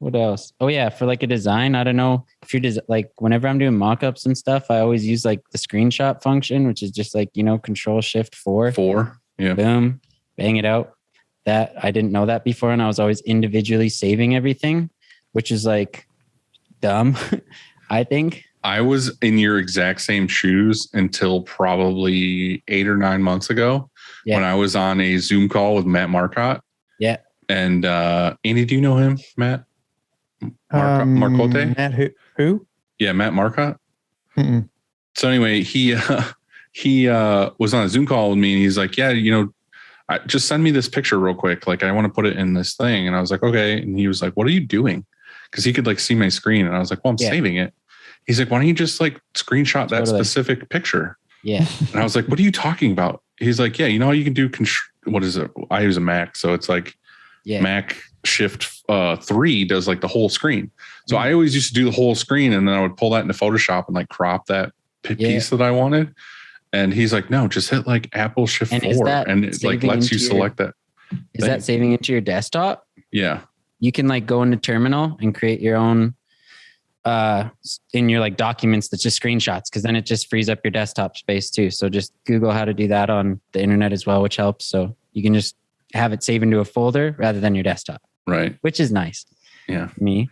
What else? Oh yeah, for like a design, I don't know if you're like whenever I'm doing mock-ups and stuff, I always use like the screenshot function, which is just like, Control Shift 4. Yeah. Boom, bang it out. That I didn't know that before. And I was always individually saving everything, which is like dumb, I think. I was in your exact same shoes until probably 8 or 9 months ago when I was on a Zoom call with Matt Marcotte. Yeah. And Andy, do you know him, Matt? Marcotte? Matt who? Yeah, Matt Marcotte. Mm-mm. So anyway, he was on a Zoom call with me and he's like, yeah, just send me this picture real quick. Like I want to put it in this thing. And I was like, okay. And he was like, what are you doing? Because he could like see my screen. And I was like, well, I'm saving it. He's like, why don't you just like screenshot that specific picture? Yeah. And I was like, what are you talking about? He's like, yeah, you can do, what is it? I use a Mac. So it's like Mac Shift 3 does like the whole screen. So I always used to do the whole screen and then I would pull that into Photoshop and like crop that piece that I wanted. And he's like, no, just hit like Apple Shift 4 and it like lets you select that. Is that saving into your desktop? Yeah. You can like go into Terminal and create your own in your like documents that's just screenshots, because then it just frees up your desktop space too. So just Google how to do that on the internet as well, which helps. So you can just have it save into a folder rather than your desktop. Right. Which is nice. Yeah. Me.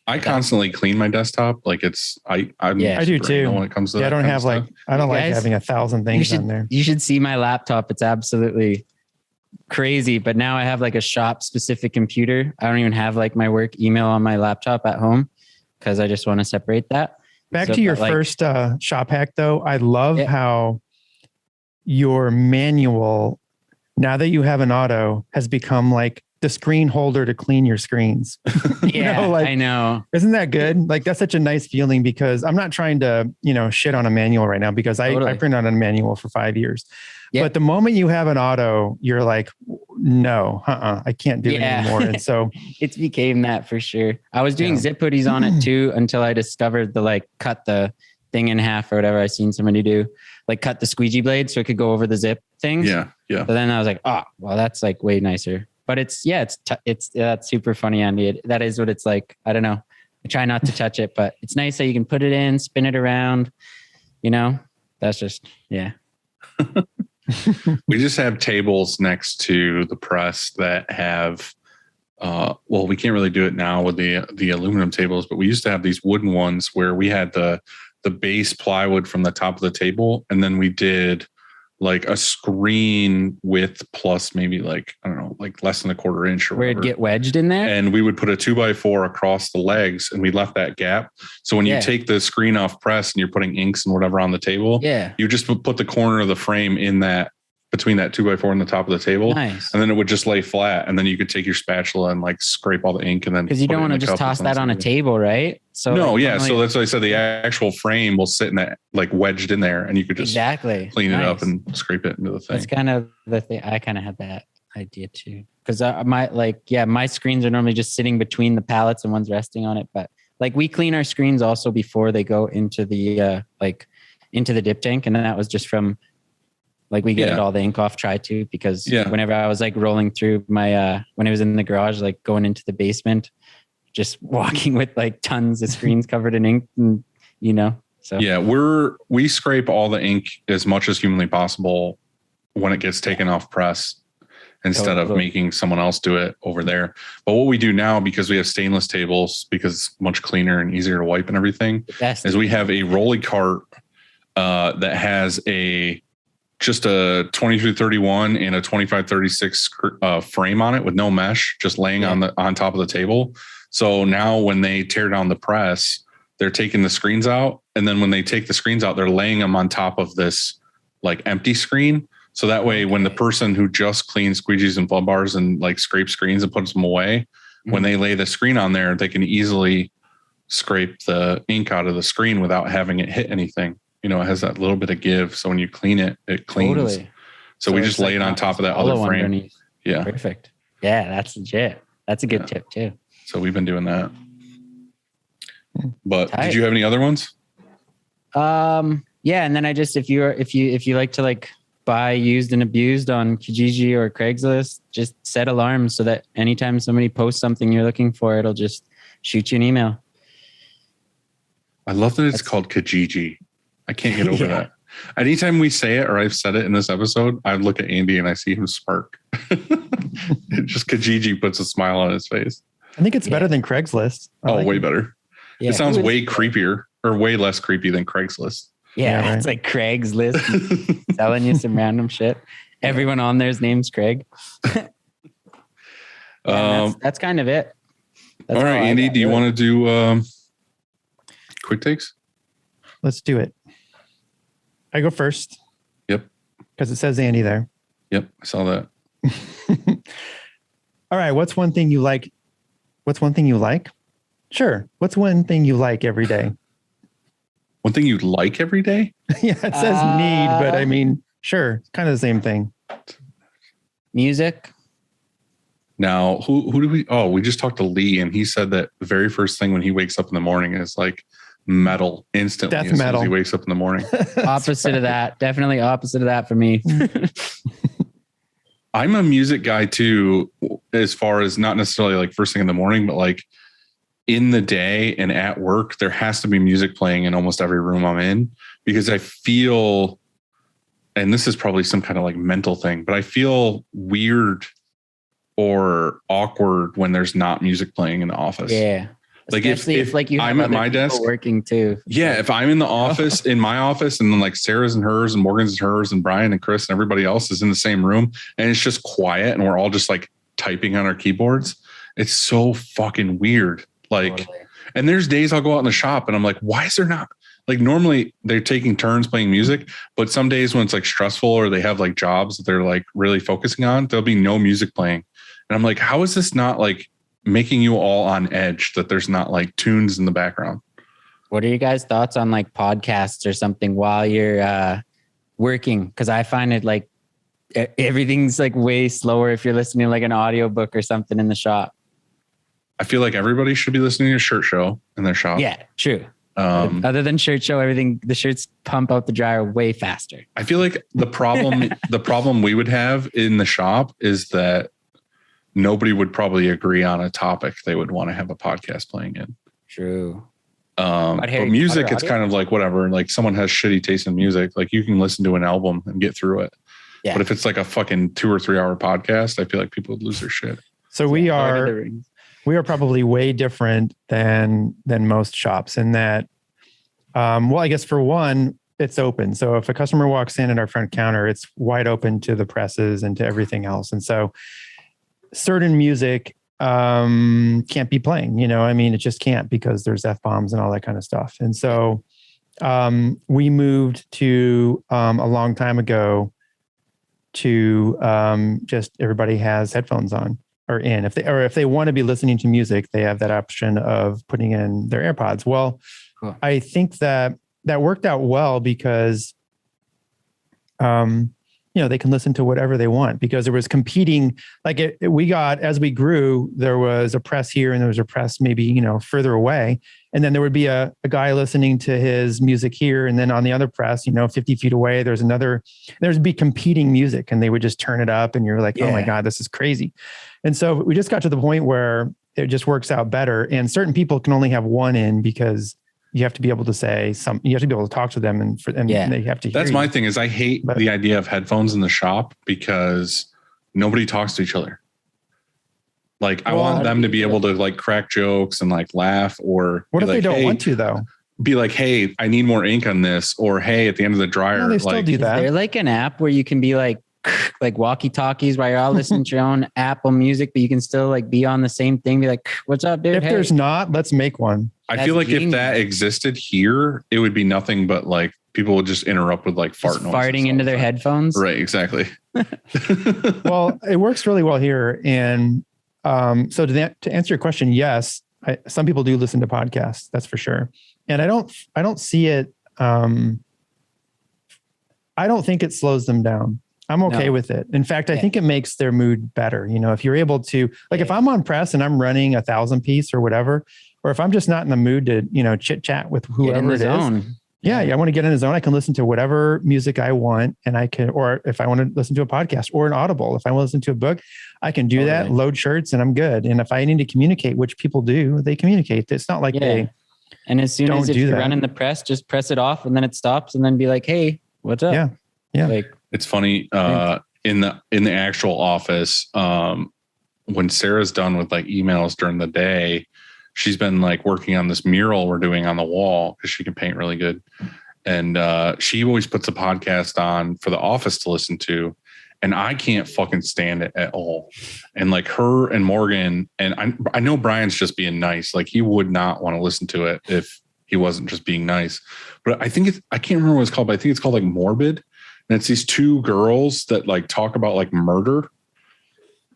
I constantly clean my desktop. Like I do too. When it comes to I don't have like, I don't like having 1,000 things on there. You should see my laptop. It's absolutely crazy. But now I have like a shop specific computer. I don't even have like my work email on my laptop at home because I just want to separate that. Back to your first shop hack, though. I love how your manual, now that you have an auto, has become like the screen holder to clean your screens. I know. Isn't that good? Like, that's such a nice feeling, because I'm not trying to, shit on a manual right now, because I printed on a manual for 5 years. Yep. But the moment you have an auto, you're like, no, I can't do it anymore. And so it's became that for sure. I was doing zip hoodies on it too, until I discovered the cut the thing in half or whatever I seen somebody do, like cut the squeegee blade so it could go over the zip things. Yeah. But then I was like, oh, well, that's like way nicer. But it's that's super funny, Andy. That is what it's like. I don't know. I try not to touch it, but it's nice that you can put it in, spin it around. That's just, We just have tables next to the press that have, we can't really do it now with the aluminum tables, but we used to have these wooden ones where we had the base plywood from the top of the table. And then we did like a screen width plus maybe like less than a quarter inch or where whatever. It'd get wedged in there. And we would put a 2x4 across the legs, and we left that gap. So when you take the screen off press and you're putting inks and whatever on the table, you just put the corner of the frame in that, between that 2x4 and the top of the table. Nice. And then it would just lay flat. And then you could take your spatula and like scrape all the ink, and then, because you don't want to just toss that on a table, right? So no, so that's why I said the actual frame will sit in that, like wedged in there, and you could just clean it up and scrape it into the thing. That's kind of the thing. I kind of had that idea too, because my screens are normally just sitting between the pallets and one's resting on it. But like, we clean our screens also before they go into the into the dip tank, and then that was just from like, we get all the ink off try to, because whenever I was like rolling through my when I was in the garage, like going into the basement, just walking with like tons of screens covered in ink, and so we scrape all the ink as much as humanly possible when it gets taken off press, instead of making someone else do it over there. But what we do now, because we have stainless tables, because it's much cleaner and easier to wipe and everything, is we have a rolly cart that has just a 2331 and a 2536 frame on it with no mesh, just laying on top of the table. So now when they tear down the press, they're taking the screens out. And then when they take the screens out, they're laying them on top of this like empty screen. So that way, when the person who just cleans squeegees and flood bars and like scrapes screens and puts them away, when they lay the screen on there, they can easily scrape the ink out of the screen without having it hit anything. It has that little bit of give. So when you clean it, it cleans. Totally. So we just lay it on top of that other frame. Underneath. Yeah. Perfect. Yeah, that's legit. That's a good tip too. So we've been doing that. But did you have any other ones? Yeah. And then I just, if you like to like buy used and abused on Kijiji or Craigslist, just set alarms so that anytime somebody posts something you're looking for, it'll just shoot you an email. I love that it's called Kijiji. I can't get over that. Anytime we say it, or I've said it in this episode, I look at Andy and I see him spark. Just Kijiji puts a smile on his face. I think it's better than Craigslist. Way better. Yeah. It sounds way creepier, or way less creepy than Craigslist. Yeah, it's like Craigslist selling you some random shit. Everyone on there's name's Craig. That's kind of it. All right, Andy, do you want to do quick takes? Let's do it. I go first. Yep. Because it says Andy there. Yep, I saw that. All right, what's one thing you like? What's one thing you like? Sure. What's one thing you like every day? One thing you like every day? Yeah, it says need, but I mean, sure. It's kind of the same thing. Music. Now, who do we... Oh, we just talked to Lee, and he said that the very first thing when he wakes up in the morning is like metal instantly. Death metal. As he wakes up in the morning. Opposite of that. Definitely opposite of that for me. I'm a music guy too, as far as not necessarily like first thing in the morning, but like in the day and at work, there has to be music playing in almost every room I'm in, because I feel, and this is probably some kind of like mental thing, but I feel weird or awkward when there's not music playing in the office. Yeah. Like if like you I'm at my desk working too. Yeah. If I'm in the office, in my office, and then like Sarah's and hers and Morgan's and hers and Brian and Chris and everybody else is in the same room, and it's just quiet and we're all just like typing on our keyboards. It's so fucking weird. Like, totally. And there's days I'll go out in the shop and I'm like, why is there not, like normally they're taking turns playing music, but some days when it's like stressful or they have like jobs that they're like really focusing on, there'll be no music playing. And I'm like, how is this not like making you all on edge that there's not like tunes in the background? What are you guys' thoughts on like podcasts or something while you're working? Because I find it like everything's like way slower if you're listening to like an audiobook or something in the shop. I feel like everybody should be listening to Shirt Show in their shop. Yeah, true. Other than Shirt Show, the shirts pump out the dryer way faster. I feel like the problem we would have in the shop is that nobody would probably agree on a topic they would want to have a podcast playing in. True. But music, it's kind of like whatever. Like someone has shitty taste in music. Like you can listen to an album and get through it. Yeah. But if it's like a fucking 2 or 3 hour podcast, I feel like people would lose their shit. So we are probably way different than most shops in that, well, I guess for one, it's open. So if a customer walks in at our front counter, it's wide open to the presses and to everything else. And so certain music can't be playing, I mean, it just can't because there's F-bombs and all that kind of stuff. And so we moved to a long time ago to just everybody has headphones on or in. If they want to be listening to music, they have that option of putting in their AirPods. Well, cool. I think that worked out well because they can listen to whatever they want because there was competing. Like as we grew, there was a press here and there was a press maybe, further away. And then there would be a guy listening to his music here. And then on the other press, 50 feet away, there'd be competing music and they would just turn it up and you're like, oh my God, this is crazy. And so we just got to the point where it just works out better. And certain people can only have one in because you have to be able to say you have to be able to talk to them and they have to hear That's my thing is I hate the idea of headphones in the shop because nobody talks to each other. Like I want them to be able to like crack jokes and like laugh or what if they don't want to though? Be like, hey, I need more ink on this, or hey, at the end of the dryer. No, they still do that. They're like an app where you can be like walkie-talkies while you're all listening to your own Apple Music, but you can still like be on the same thing. Be like, what's up, dude? If there's not, let's make one. I feel like if that existed here, it would be nothing but like people would just interrupt with like farting into their headphones. Right. Exactly. Well, it works really well here. And so to answer your question, yes, some people do listen to podcasts. That's for sure. And I don't see it. I don't think it slows them down. I'm okay with it. In fact, I think it makes their mood better. If you're able to, like, if I'm on press and I'm running 1,000 piece or whatever, or if I'm just not in the mood to, chit chat with whoever it is. Yeah. I want to get in the zone. I can listen to whatever music I want or if I want to listen to a podcast or an Audible, if I want to listen to a book, I can do that, load shirts and I'm good. And if I need to communicate, which people do, they communicate. It's not like they And as soon as you're running the press, just press it off and then it stops and then be like, hey, what's up? Yeah. Yeah. Like, it's funny in the actual office, when Sarah's done with like emails during the day, she's been like working on this mural we're doing on the wall because she can paint really good. And she always puts a podcast on for the office to listen to. And I can't fucking stand it at all. And like her and Morgan, and I know Brian's just being nice. Like he would not want to listen to it if he wasn't just being nice. But I think I can't remember what it's called, but I think it's called like Morbid. And it's these two girls that like talk about like murder.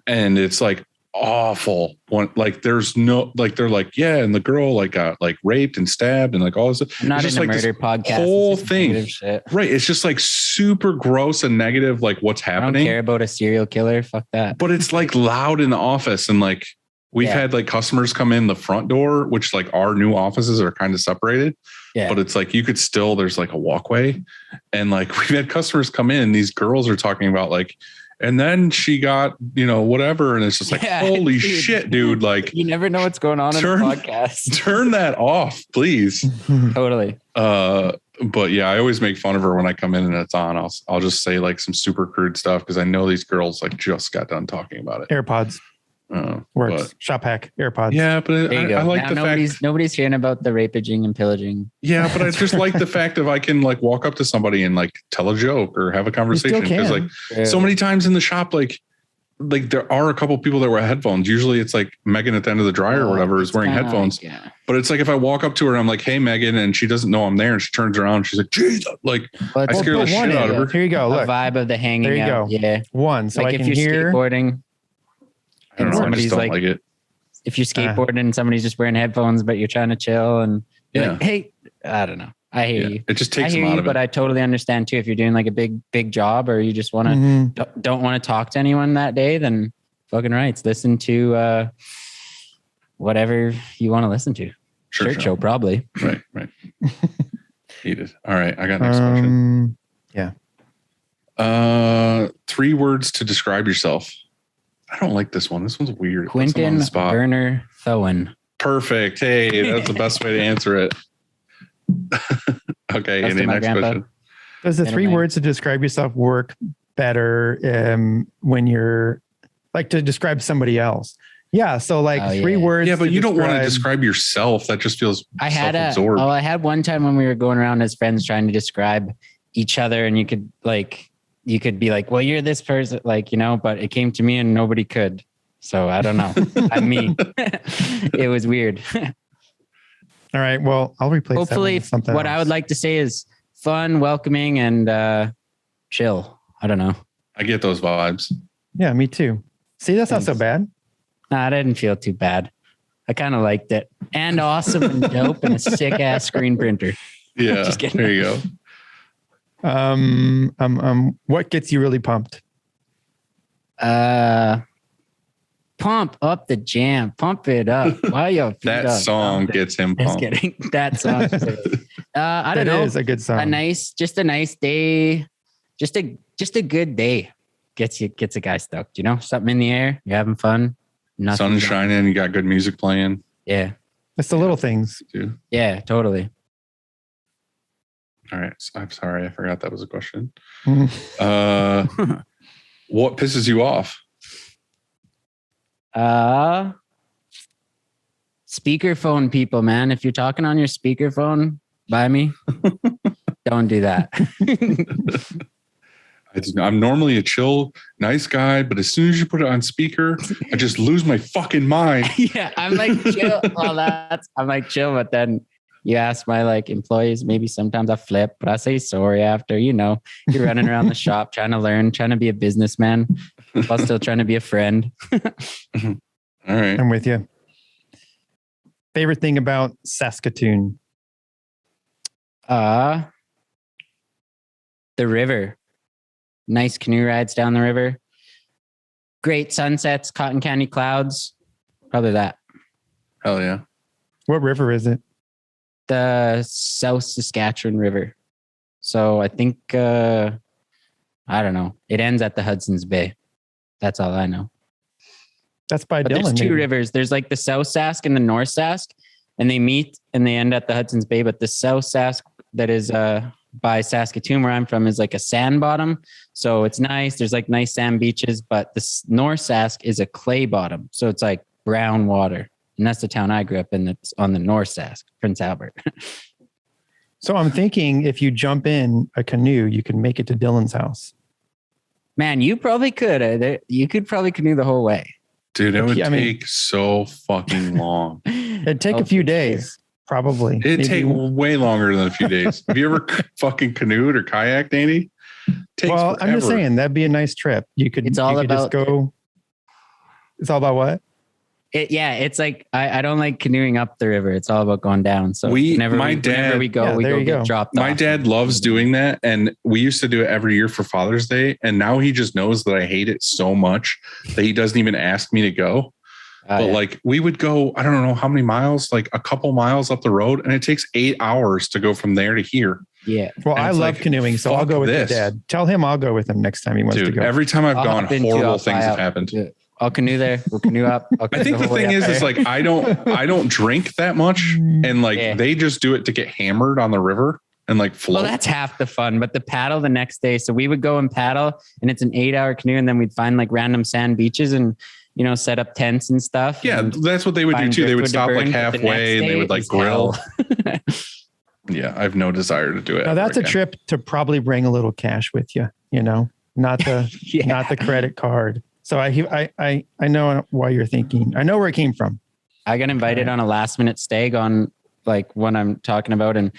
And it's like awful. Like there's no, like they're like, yeah, and the girl like got like raped and stabbed and like all this. I'm not in a murder podcast. Whole thing. Right. It's just like super gross and negative, like what's happening. I don't care about a serial killer. Fuck that. But it's like loud in the office. And like we've had like customers come in the front door, which like our new offices are kind of separated. Yeah. But it's like you could still, there's like a walkway. And like we've had customers come in, these girls are talking about like, and then she got, whatever. And it's just like, holy shit, dude. Like you never know what's going on in the podcast. Turn that off, please. Totally. But yeah, I always make fun of her when I come in and it's on. I'll just say like some super crude stuff because I know these girls like just got done talking about it. AirPods. Works. Shop hack, AirPods. Yeah, but I like the fact nobody's hearing about the rapaging and pillaging. Yeah, but I just like the fact of I can like walk up to somebody and like tell a joke or have a conversation because like so many times in the shop, like like there are a couple people that wear headphones. Usually it's like Megan at the end of the dryer or whatever is wearing headphones. Like, yeah. But it's like if I walk up to her and I'm like, hey, Megan, and she doesn't know I'm there and she turns around and she's like, Jesus, like I scare the shit out of her. Here you go. Look. The vibe of the hanging there you out. go. Yeah. One. So like I if can you're hear skateboarding I don't and know, somebody's like it. If you're skateboarding and somebody's just wearing headphones, but you're trying to chill and you're like, hey, I don't know. I hear you. It just takes them out of it. But I totally understand too. If you're doing like a big job or you just want to don't want to talk to anyone that day, then fucking rights. Listen to whatever you want to listen to. Church show probably. Right. Heated. All right. I got next question. Yeah. 3 words to describe yourself. I don't like this one. This one's weird. Quinten Thoen. Perfect. Hey, that's the best way to answer it. Okay, Andy, next question. Does the 3 words to describe yourself work better when you're like to describe somebody else? Yeah. So like 3 words. Yeah, but you don't want to describe yourself. That just feels self-absorbed. I had one time when we were going around as friends trying to describe each other, and you could be like, well, you're this person, like, you know, but it came to me and nobody could. So I don't know. I'm me. It was weird. All right. Well, I'll replace hopefully that with something what else. I would like to say is fun, welcoming, and chill. I don't know. I get those vibes. Yeah, me too. See, that's not so bad. Nah, I didn't feel too bad. I kind of liked it. And awesome and dope and a sick ass screen printer. Yeah. Just kidding. There you go. What gets you really pumped? Pump up the jam. Pump it up. Why you that song gets him pumped. Just kidding. That song. I don't know. It is a good song. A nice day. Just a good day gets a guy stoked. You know, something in the air. You're having fun. Sun shining. You got good music playing. Yeah. It's the little things. Dude. Yeah, totally. All right. I'm sorry. I forgot that was a question. Mm-hmm. What pisses you off? Speakerphone people, man. If you're talking on your speakerphone by me, don't do that. I'm normally a chill, nice guy, but as soon as you put it on speaker, I just lose my fucking mind. Yeah, I'm like chill. I'm like chill, but then you ask my like employees, maybe sometimes I flip, but I say sorry after. You know, you're running around the shop trying to learn, trying to be a businessman, while still trying to be a friend. All right, I'm with you. Favorite thing about Saskatoon? The river. Nice canoe rides down the river. Great sunsets, cotton candy clouds. Probably that. Hell yeah. What river is it? The South Saskatchewan River. So I think, I don't know. It ends at the Hudson's Bay. That's all I know. That's by Dillon. There's 2 rivers. There's like the South Sask and the North Sask, and they meet and they end at the Hudson's Bay. But the South Sask that is by Saskatoon, where I'm from, is like a sand bottom. So it's nice. There's like nice sand beaches, but the North Sask is a clay bottom. So it's like brown water. And that's the town I grew up in that's on the North Sask, Prince Albert. So I'm thinking if you jump in a canoe, you can make it to Dylan's house. Man, you probably could. You could probably canoe the whole way. Dude, it would take so fucking long. It'd take a few days, probably. It'd take way longer than a few days. Have you ever fucking canoed or kayaked, Andy? Well, I'm just saying that'd be a nice trip. You could. It's all about. Just go. It's all about what? It's like I don't like canoeing up the river. It's all about going down. So whenever we go get dropped off. My dad loves doing that, and we used to do it every year for Father's Day. And now he just knows that I hate it so much that he doesn't even ask me to go. Like we would go, I don't know how many miles, like a couple miles up the road, and it takes 8 hours to go from there to here. Yeah. Well, I love canoeing, so I'll go with your dad. Tell him I'll go with him next time he wants to go. Every time I've gone, horrible things have happened. I'll canoe there. We'll canoe up. I think the thing is like I don't drink that much, and like they just do it to get hammered on the river and like float. Well, that's half the fun. But the paddle the next day, so we would go and paddle, and it's an 8-hour canoe, and then we'd find like random sand beaches and set up tents and stuff. Yeah, that's what they would do too. They would stop like halfway and they would like grill. Yeah, I have no desire to do it. Now that's a trip to probably bring a little cash with you. Not the not the credit card. So I know why you're thinking. I know where it came from. I got invited on a last minute stag on like what I'm talking about. And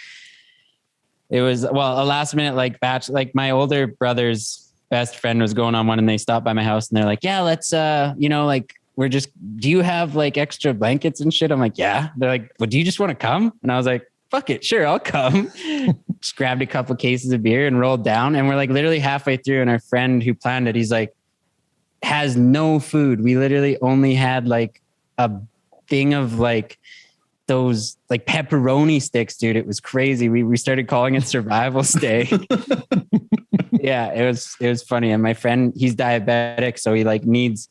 it was, well, a last minute, like batch, like my older brother's best friend was going on one and they stopped by my house and they're like, yeah, let's, like, do you have like extra blankets and shit? I'm like, yeah. They're like, well, do you just want to come? And I was like, fuck it. Sure. I'll come. Just grabbed a couple cases of beer and rolled down. And we're like literally halfway through. And our friend who planned it, he's like, has no food. We literally only had like a thing of like those like pepperoni sticks, dude. It was crazy. We started calling it survival steak. Yeah, it was funny. And my friend, he's diabetic, so he like needs,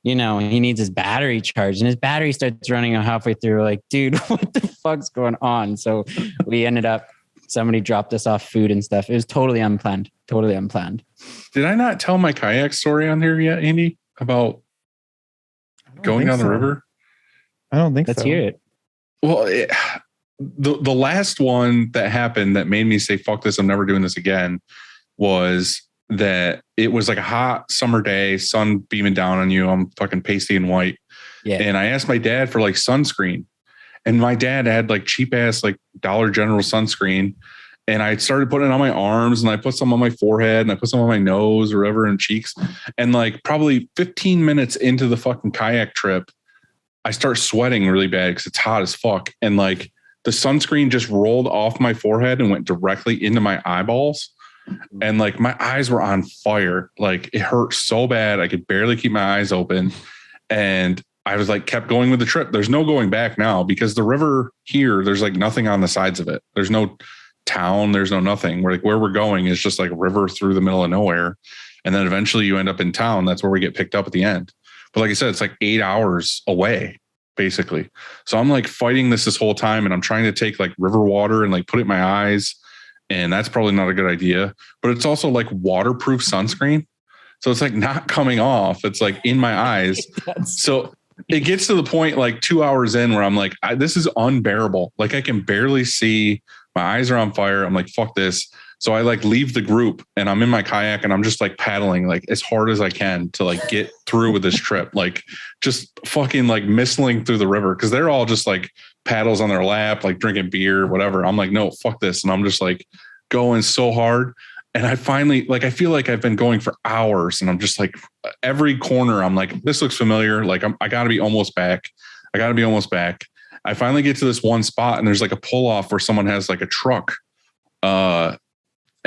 he needs his battery charged, and his battery starts running halfway through. We're like, dude, what the fuck's going on? So we ended up, somebody dropped us off food and stuff. It was totally unplanned. Did I not tell my kayak story on here yet, Andy, about going down the river? I don't think so. Let's hear it. Well, the last one that happened that made me say, fuck this, I'm never doing this again, was that it was like a hot summer day, sun beaming down on you. I'm fucking pasty and white. Yeah. And I asked my dad for like sunscreen. And my dad had like cheap ass, like Dollar General sunscreen. And I started putting it on my arms and I put some on my forehead and I put some on my nose or whatever and cheeks. And like probably 15 minutes into the fucking kayak trip, I start sweating really bad because it's hot as fuck. And like the sunscreen just rolled off my forehead and went directly into my eyeballs. And like my eyes were on fire. Like it hurt so bad. I could barely keep my eyes open. And I was like, kept going with the trip. There's no going back now because the river here, there's like nothing on the sides of it. There's no town. There's no nothing. Where we're going is just like a river through the middle of nowhere. And then eventually you end up in town. That's where we get picked up at the end. But like I said, it's like 8 hours away, basically. So I'm like fighting this whole time and I'm trying to take like river water and like put it in my eyes. And that's probably not a good idea, but it's also like waterproof sunscreen. So it's like not coming off. It's like in my eyes. So it gets to the point like 2 hours in where I'm like, this is unbearable. Like I can barely see. My eyes are on fire. I'm like, fuck this. So I like leave the group and I'm in my kayak and I'm just like paddling like as hard as I can to like get through with this trip. Like just fucking like missling through the river. Cause they're all just like paddles on their lap, like drinking beer, whatever. I'm like, no, fuck this. And I'm just like going so hard. And I finally, like, I feel like I've been going for hours and I'm just like every corner. I'm like, this looks familiar. Like I gotta be almost back. I finally get to this one spot and there's like a pull off where someone has like a truck.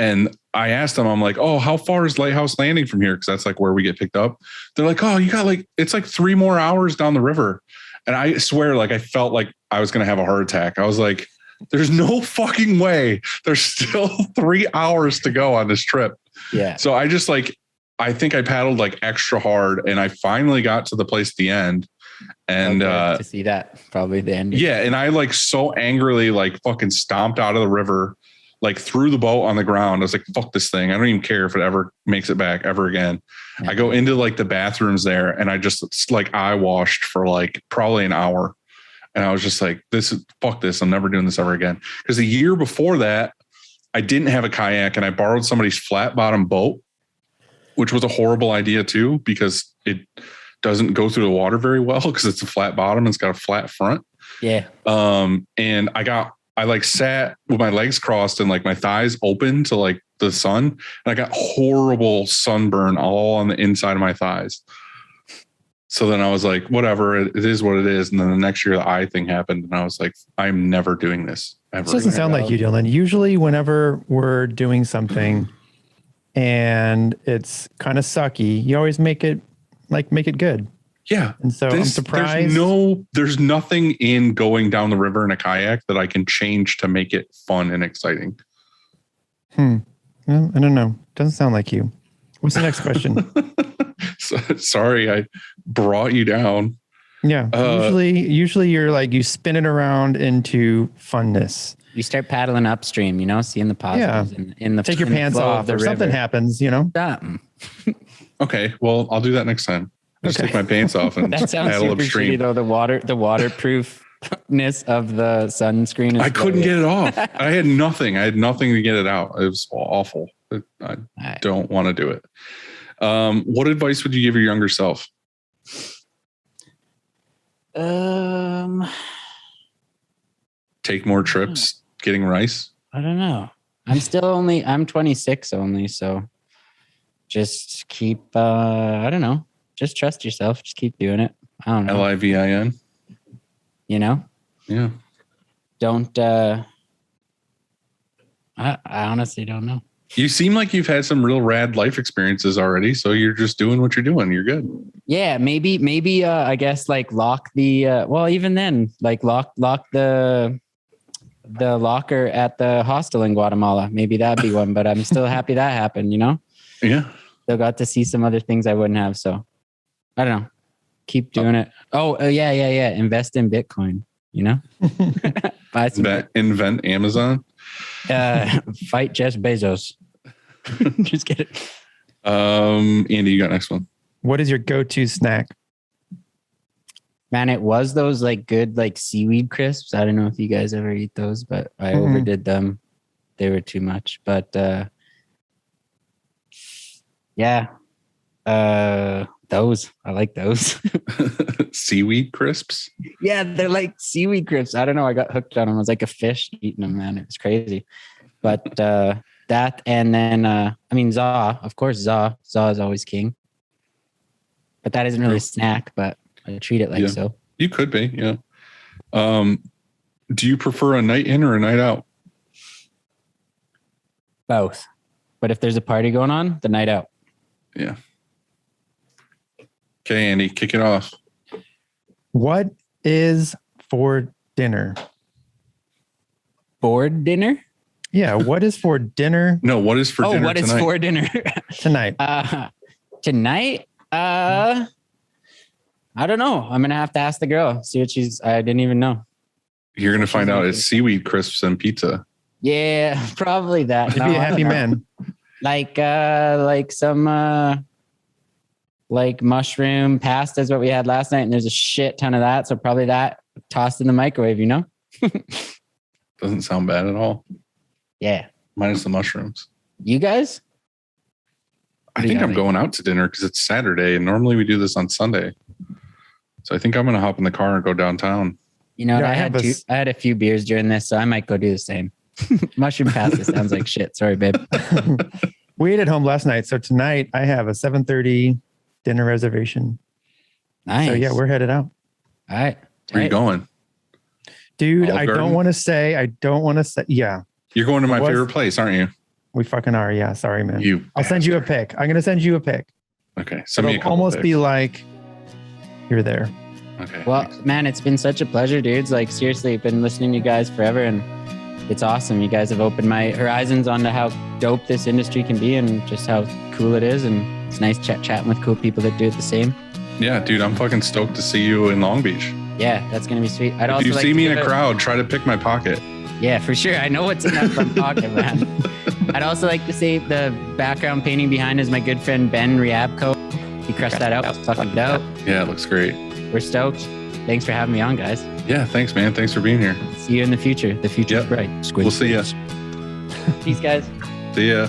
And I asked them, I'm like, oh, how far is Lighthouse Landing from here? Cause that's like where we get picked up. They're like, oh, you got like, it's like 3 more hours down the river. And I swear, like, I felt like I was going to have a heart attack. I was like, there's no fucking way. There's still 3 hours to go on this trip. Yeah. So I just like, I think I paddled like extra hard and I finally got to the place at the end. And to see that probably the end. Yeah. And I like so angrily like fucking stomped out of the river, like threw the boat on the ground. I was like, fuck this thing. I don't even care if it ever makes it back ever again. Yeah. I go into like the bathrooms there and I just like eye washed for like probably an hour. And I was just like, fuck this. I'm never doing this ever again. Because the year before that, I didn't have a kayak and I borrowed somebody's flat bottom boat, which was a horrible idea too, because it doesn't go through the water very well because it's a flat bottom and it's got a flat front. Yeah. And I like sat with my legs crossed and like my thighs open to like the sun. And I got horrible sunburn all on the inside of my thighs. So then I was like, whatever, it is what it is. And then the next year the eye thing happened. And I was like, I'm never doing this ever. This doesn't sound like you, Dylan. Usually whenever we're doing something and it's kind of sucky, you always make it good. Yeah. And so I'm surprised. There's nothing in going down the river in a kayak that I can change to make it fun and exciting. Well, I don't know. Doesn't sound like you. What's the next question? Sorry, I brought you down. Yeah. Usually you're like, you spin it around into funness. You start paddling upstream, seeing the positives in the take your pants off or something happens, Okay. Well, I'll do that next time. Just take my pants off and that sounds paddle super upstream. Shitty, though. The waterproofness of the sunscreen. I couldn't get it off. I had nothing to get it out. It was awful. I don't want to do it. What advice would you give your younger self? Take more trips, getting rice. I don't know. I'm 26 only. So just keep, I don't know. Just trust yourself. Just keep doing it. I don't know. LIVIN. You know? Yeah. Don't, I honestly don't know. You seem like you've had some real rad life experiences already. So you're just doing what you're doing. You're good. Yeah. Maybe, I guess like lock the, even then, like lock the locker at the hostel in Guatemala. Maybe that'd be one, but I'm still happy that happened, you know? Yeah. Still got to see some other things I wouldn't have. So I don't know. Keep doing it. Yeah. Invest in Bitcoin, you know? Buy some. Invent Amazon. Fight Jeff Bezos. Just get it. Andy, you got next one. What is your go-to snack? Man, it was those like good like seaweed crisps. I don't know if you guys ever eat those, but I overdid them. They were too much. But those. I like those. Seaweed crisps? Yeah, they're like seaweed crisps. I don't know. I got hooked on them. I was like a fish eating them, man. It was crazy. But that and then za, of course, za is always king. But that isn't really a snack, but I treat it like so. You could be, yeah. Do you prefer a night in or a night out? Both. But if there's a party going on, the night out. Yeah. Okay, Andy, kick it off. What is for dinner? Board dinner? Yeah, what is for dinner? No, what is for dinner what tonight? Is for dinner? Tonight. Tonight? I don't know. I'm going to have to ask the girl, see what I didn't even know. You're going to find out it's seaweed crisps and pizza. Yeah, probably that. You'd be a happy man. Like some like mushroom pasta is what we had last night, and there's a shit ton of that. So probably that tossed in the microwave, you know? Doesn't sound bad at all. Yeah. Minus the mushrooms. You guys? I think I'm going out to dinner because it's Saturday, and normally we do this on Sunday. So I think I'm going to hop in the car and go downtown. You know, I had a few beers during this, so I might go do the same. Mushroom pasta sounds like shit. Sorry, babe. We ate at home last night. So tonight I have a 7:30 dinner reservation. Nice. So yeah, we're headed out. All right. Where are you going? Dude, I don't want to say. Yeah. You're going to my favorite place, aren't you? We fucking are. Yeah. Sorry, man. I'll send you a pic. I'm going to send you a pic. Okay. Send me a couple almost pics. Be like, you're there. Okay. Well, thanks. man, it's been such a pleasure, dudes. Like seriously, I've been listening to you guys forever, and it's awesome. You guys have opened my horizons onto how dope this industry can be and just how cool it is. And it's nice chatting with cool people that do it the same. Yeah, dude, I'm fucking stoked to see you in Long Beach. Yeah, that's going to be sweet. If you see me in a crowd, try to pick my pocket. Yeah, for sure. I know what's in that front pocket, man. I'd also like to say the background painting behind is my good friend Ben Riabko. He crushed that out. It's fucking dope. Yeah, it looks great. We're stoked. Thanks for having me on, guys. Yeah, thanks, man. Thanks for being here. See you in the future. The future's bright. We'll see ya. Peace, guys. See ya.